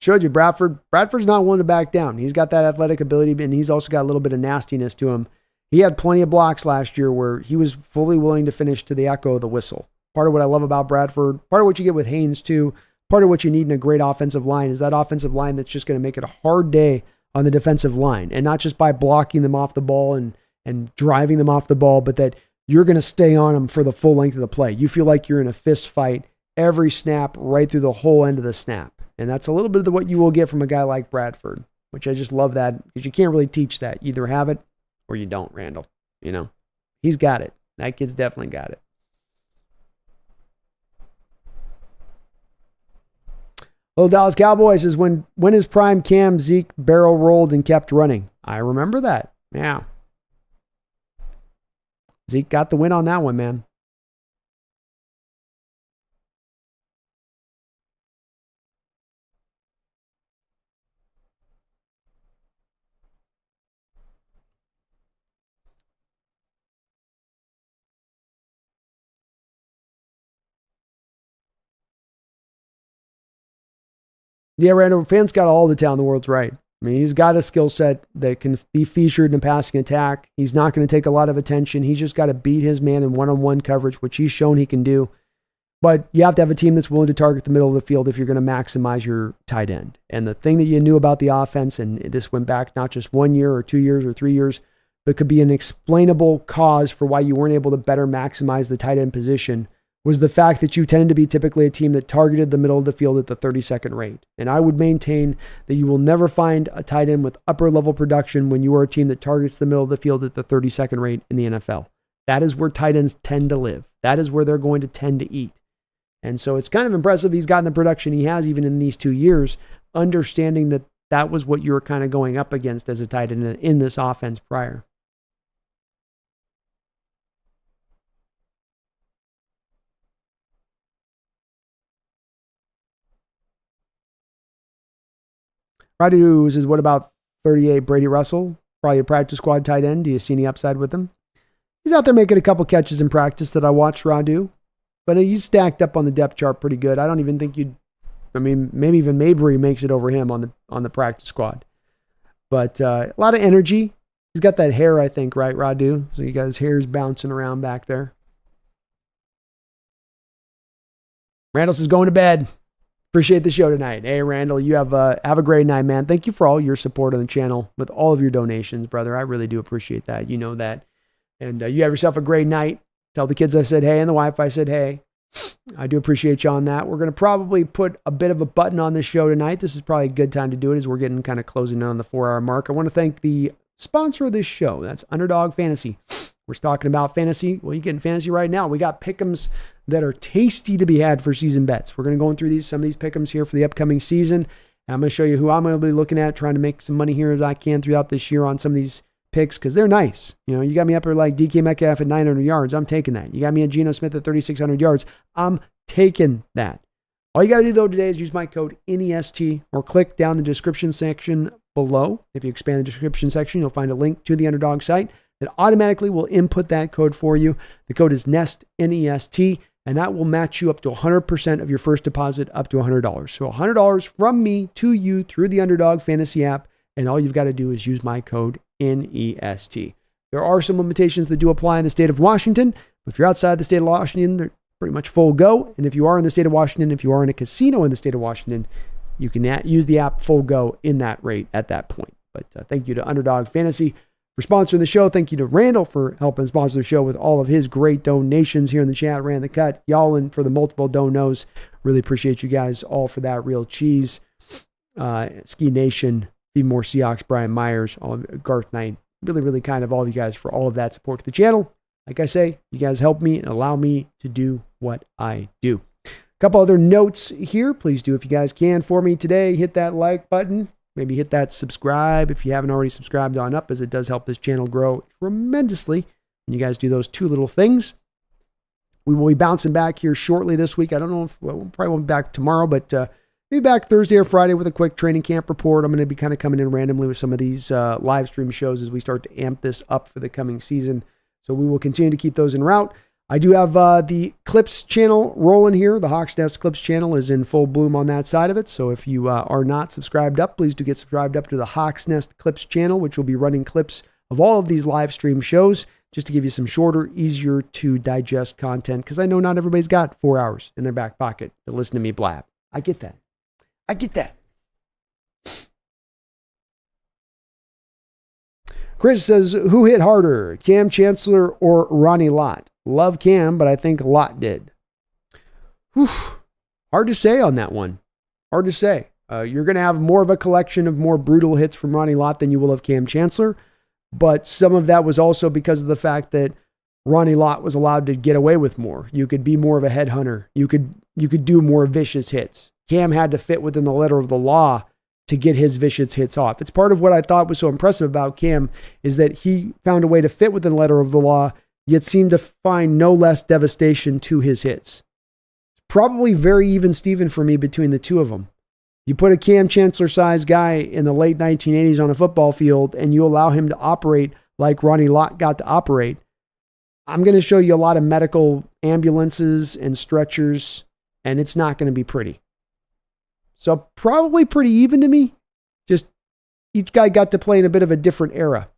Showed you Bradford's not one to back down. He's got that athletic ability, and he's also got a little bit of nastiness to him. He had plenty of blocks last year where he was fully willing to finish to the echo of the whistle. Part of what I love about Bradford, part of what you get with Haynes too, part of what you need in a great offensive line is that offensive line that's just going to make it a hard day on the defensive line. And not just by blocking them off the ball and driving them off the ball, but that you're going to stay on them for the full length of the play. You feel like you're in a fist fight every snap right through the whole end of the snap. And that's a little bit of what you will get from a guy like Bradford, which I just love that, because you can't really teach that. You either have it or you don't, Randall. He's got it. That kid's definitely got it. Little Dallas Cowboys says, when is prime Cam Zeke barrel rolled and kept running? I remember that. Yeah. Zeke got the win on that one, man. Yeah, Randall, fans got all the talent in the world's right. I mean, he's got a skill set that can be featured in a passing attack. He's not going to take a lot of attention. He's just got to beat his man in one-on-one coverage, which he's shown he can do. But you have to have a team that's willing to target the middle of the field if you're going to maximize your tight end. And the thing that you knew about the offense, and this went back not just 1 year or 2 years or 3 years, but could be an explainable cause for why you weren't able to better maximize the tight end position, was the fact that you tended to be typically a team that targeted the middle of the field at the 30-second rate. And I would maintain that you will never find a tight end with upper level production when you are a team that targets the middle of the field at the 30-second rate in the NFL. That is where tight ends tend to live. That is where they're going to tend to eat. And so it's kind of impressive he's gotten the production he has even in these 2 years, understanding that that was what you were kind of going up against as a tight end in this offense prior. Radu says, what about 38 Brady Russell? Probably a practice squad tight end. Do you see any upside with him? He's out there making a couple catches in practice that I watched Radu, but he's stacked up on the depth chart pretty good. I don't even think maybe even Mabry makes it over him on the practice squad. But a lot of energy. He's got that hair, I think, right, Radu? So you got his hair's bouncing around back there. Randall says, going to bed. Appreciate the show tonight. Hey, Randall, you have a great night, man. Thank you for all your support on the channel with all of your donations, brother. I really do appreciate that. You know that. And you have yourself a great night. Tell the kids I said hey, and the wife I said hey. I do appreciate you on that. We're going to probably put a bit of a button on this show tonight. This is probably a good time to do it as we're getting kind of closing in on the 4-hour mark. I want to thank the sponsor of this show. That's Underdog Fantasy. We're talking about fantasy. Well, you're getting fantasy right now. We got pick'ems that are tasty to be had for season bets. We're going to go through some of these pick'ems here for the upcoming season. And I'm going to show you who I'm going to be looking at, trying to make some money here as I can throughout this year on some of these picks because they're nice. You know, you got me up here like DK Metcalf at 900 yards. I'm taking that. You got me at Geno Smith at 3,600 yards. I'm taking that. All you got to do, though, today is use my code NEST or click down the description section below. If you expand the description section, you'll find a link to the Underdog site that automatically will input that code for you. The code is NEST, N-E-S-T, and that will match you up to 100% of your first deposit up to $100. So $100 from me to you through the Underdog Fantasy app, and all you've got to do is use my code NEST. There are some limitations that do apply in the state of Washington. If you're outside the state of Washington, they're pretty much full go. And if you are in the state of Washington, if you are in a casino in the state of Washington, you can use the app full go in that rate at that point. But thank you to Underdog Fantasy for sponsoring the show. Thank you to Randall for helping sponsor the show with all of his great donations here in the chat. Ran the cut. Y'all in for the multiple donos. Really appreciate you guys all for that. Real cheese. Ski Nation. Be More Seahawks. Brian Myers. Garth Knight. Really, really kind of all of you guys for all of that support to the channel. Like I say, you guys help me and allow me to do what I do. A couple other notes here. Please do, if you guys can, for me today. Hit that like button. Maybe hit that subscribe if you haven't already subscribed on up, as it does help this channel grow tremendously when you guys do those two little things. We will be bouncing back here shortly this week. I don't know if we'll probably won't be back tomorrow, but maybe back Thursday or Friday with a quick training camp report. I'm going to be kind of coming in randomly with some of these live stream shows as we start to amp this up for the coming season. So we will continue to keep those en route. I do have the Clips channel rolling here. The Hawks Nest Clips channel is in full bloom on that side of it. So if you are not subscribed up, please do get subscribed up to the Hawks Nest Clips channel, which will be running clips of all of these live stream shows just to give you some shorter, easier to digest content. Because I know not everybody's got 4 hours in their back pocket to listen to me blab. I get that. I get that. Chris says, who hit harder, Cam Chancellor or Ronnie Lott? Love Cam, but I think Lott did. Whew. Hard to say on that one. Hard to say. You're going to have more of a collection of more brutal hits from Ronnie Lott than you will of Cam Chancellor, but some of that was also because of the fact that Ronnie Lott was allowed to get away with more. You could be more of a headhunter. You could do more vicious hits. Cam had to fit within the letter of the law to get his vicious hits off. It's part of what I thought was so impressive about Cam is that he found a way to fit within the letter of the law, yet seemed to find no less devastation to his hits. It's probably very even Steven for me between the two of them. You put a Cam Chancellor-sized guy in the late 1980s on a football field and you allow him to operate like Ronnie Lott got to operate, I'm going to show you a lot of medical ambulances and stretchers, and it's not going to be pretty. So probably pretty even to me. Just each guy got to play in a bit of a different era.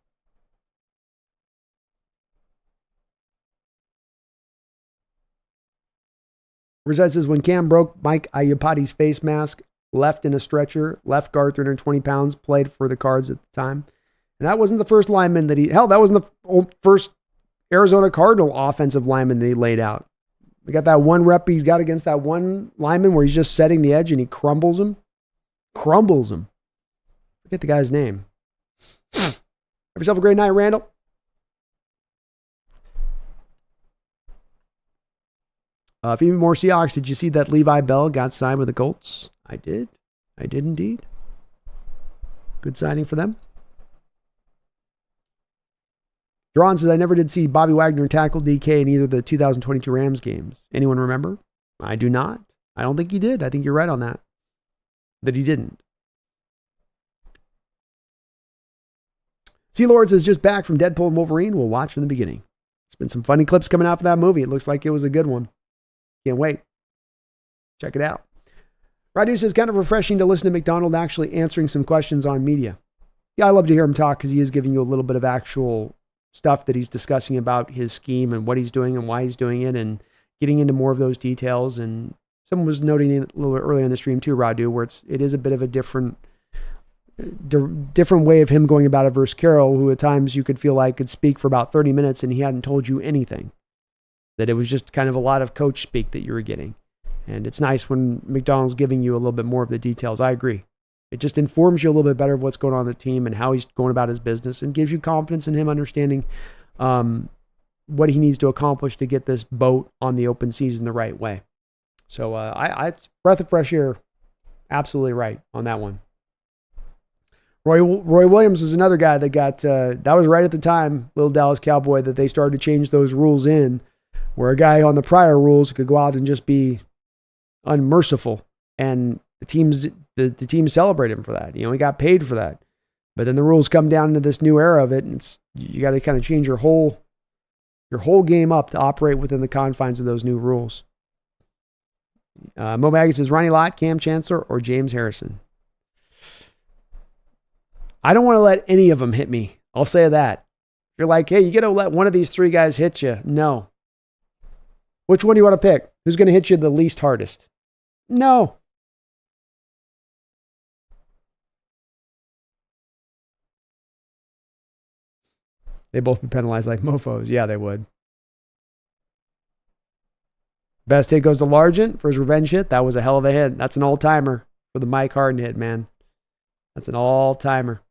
Rosette says, when Cam broke Mike Iupati's face mask, left in a stretcher, left guard 320 pounds, played for the Cards at the time. And that wasn't the first lineman that that wasn't the first Arizona Cardinal offensive lineman that he laid out. We got that one rep he's got against that one lineman where he's just setting the edge and he crumbles him. Forget the guy's name. Have yourself a great night, Randall. A few more Seahawks. Did you see that Levi Bell got signed with the Colts? I did. I did indeed. Good signing for them. Drawn says, I never did see Bobby Wagner tackle DK in either of the 2022 Rams games. Anyone remember? I do not. I don't think he did. I think you're right on that. That he didn't. C-Lord says, just back from Deadpool and Wolverine. We'll watch from the beginning. There's been some funny clips coming out of that movie. It looks like it was a good one. Can't wait. Check it out. Radu says, kind of refreshing to listen to McDonald actually answering some questions on media. Yeah, I love to hear him talk because he is giving you a little bit of actual stuff that he's discussing about his scheme and what he's doing and why he's doing it and getting into more of those details. And someone was noting it a little bit earlier in the stream too, Radu, where it is a bit of a different way of him going about it versus Carroll, who at times you could feel like could speak for about 30 minutes and he hadn't told you anything. That it was just kind of a lot of coach speak that you were getting. And it's nice when McDonald's giving you a little bit more of the details. I agree. It just informs you a little bit better of what's going on in the team and how he's going about his business and gives you confidence in him understanding what he needs to accomplish to get this boat on the open season the right way. So it's breath of fresh air. Absolutely right on that one. Roy Williams was another guy that got, that was right at the time, little Dallas Cowboy, that they started to change those rules in, where a guy on the prior rules could go out and just be unmerciful. And the teams celebrate him for that. You know, he got paid for that. But then the rules come down into this new era of it, and you got to kind of change your whole game up to operate within the confines of those new rules. Mo Maggie says, Ronnie Lott, Cam Chancellor, or James Harrison? I don't want to let any of them hit me. I'll say that. You're like, hey, you got to let one of these three guys hit you. No. Which one do you want to pick? Who's going to hit you the least hardest? No. They both be penalized like mofos. Yeah, they would. Best hit goes to Largent for his revenge hit. That was a hell of a hit. That's an all-timer for the Mike Harden hit, man. That's an all-timer.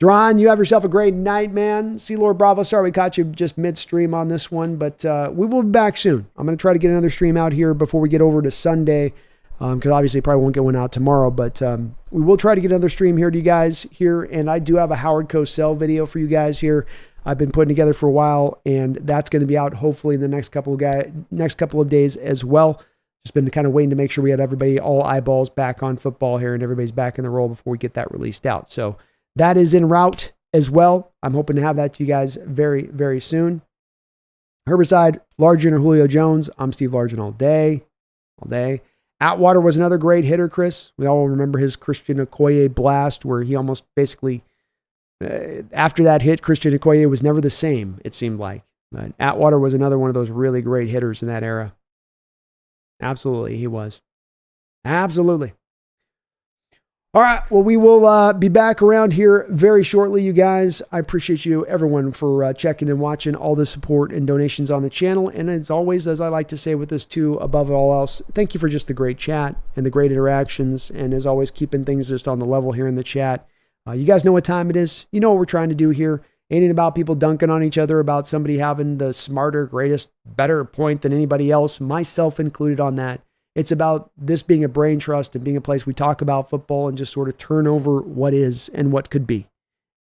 Dron, you have yourself a great night, man. C-Lord Bravo, sorry we caught you just midstream on this one, but we will be back soon. I'm going to try to get another stream out here before we get over to Sunday, because obviously probably won't get one out tomorrow, but we will try to get another stream here to you guys here, and I do have a Howard Cosell video for you guys here I've been putting together for a while, and that's going to be out hopefully in the next couple of days as well. Just been kind of waiting to make sure we had everybody, all eyeballs back on football here, and everybody's back in the role before we get that released out. So that is en route as well. I'm hoping to have that to you guys very, very soon. Herbicide, Largent or Julio Jones. I'm Steve Largent all day. Atwater was another great hitter, Chris. We all remember his Christian Okoye blast where he almost basically, after that hit, Christian Okoye was never the same, it seemed like. But Atwater was another one of those really great hitters in that era. Absolutely, he was. Absolutely. All right, well, we will be back around here very shortly, you guys. I appreciate you, everyone, for checking and watching, all the support and donations on the channel. And as always, as I like to say with this too, above all else, thank you for just the great chat and the great interactions. And as always, keeping things just on the level here in the chat. You guys know what time it is. You know what we're trying to do here. Ain't about people dunking on each other, about somebody having the smarter, greatest, better point than anybody else, myself included on that. It's about this being a brain trust and being a place we talk about football and just sort of turn over what is and what could be.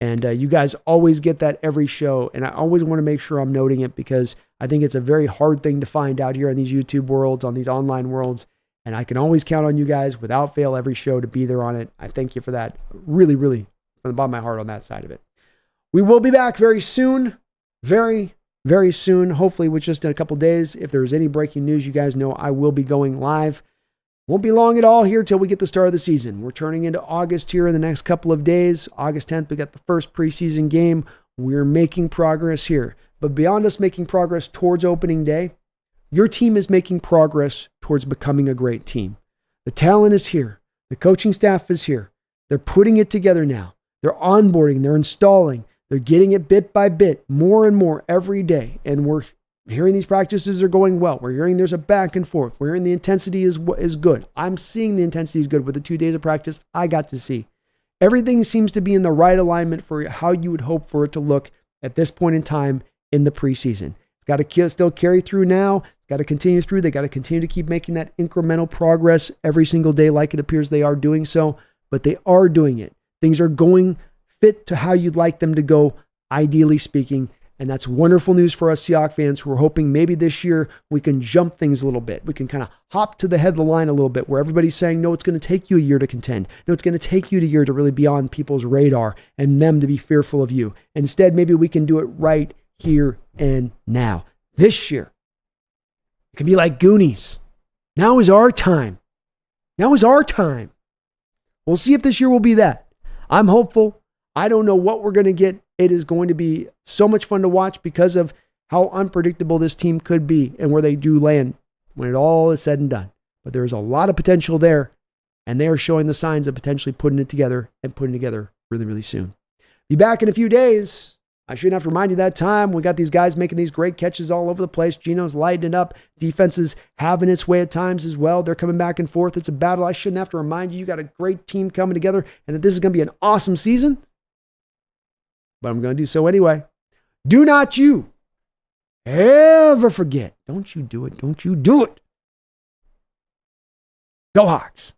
And you guys always get that every show. And I always want to make sure I'm noting it because I think it's a very hard thing to find out here on these YouTube worlds, on these online worlds. And I can always count on you guys without fail every show to be there on it. I thank you for that. Really, really from the bottom of my heart on that side of it. We will be back very soon. Very, very soon, hopefully with just in a couple days. If there's any breaking news, you guys know I will be going live. Won't be long at all here till we get the start of the season. We're turning into August here in the next couple of days. August 10th, we got the first preseason game. We're making progress here. But beyond us making progress towards opening day, your team is making progress towards becoming a great team. The talent is here. The coaching staff is here. They're putting it together now. They're onboarding. They're installing. They're getting it bit by bit, more and more every day. And we're hearing these practices are going well. We're hearing there's a back and forth. We're hearing the intensity is good. I'm seeing the intensity is good with the 2 days of practice I got to see. Everything seems to be in the right alignment for how you would hope for it to look at this point in time in the preseason. It's got to still carry through now. It's got to continue through. They got to continue to keep making that incremental progress every single day like it appears they are doing so, but they are doing it. Things are going fit to how you'd like them to go, ideally speaking. And that's wonderful news for us Seahawks fans who are hoping maybe this year we can jump things a little bit. We can kind of hop to the head of the line a little bit where everybody's saying, no, it's going to take you a year to contend. No, it's going to take you a year to really be on people's radar and them to be fearful of you. Instead, maybe we can do it right here and now. This year, it can be like Goonies. Now is our time. Now is our time. We'll see if this year will be that. I'm hopeful. I don't know what we're going to get. It is going to be so much fun to watch because of how unpredictable this team could be and where they do land when it all is said and done. But there's a lot of potential there, and they are showing the signs of potentially putting it together and putting it together really, really soon. Be back in a few days. I shouldn't have to remind you that time. We got these guys making these great catches all over the place. Geno's lighting it up. Defense is having its way at times as well. They're coming back and forth. It's a battle. I shouldn't have to remind you. You got a great team coming together and that this is going to be an awesome season. But I'm going to do so anyway. Do not you ever forget. Don't you do it. Don't you do it. Go Hawks.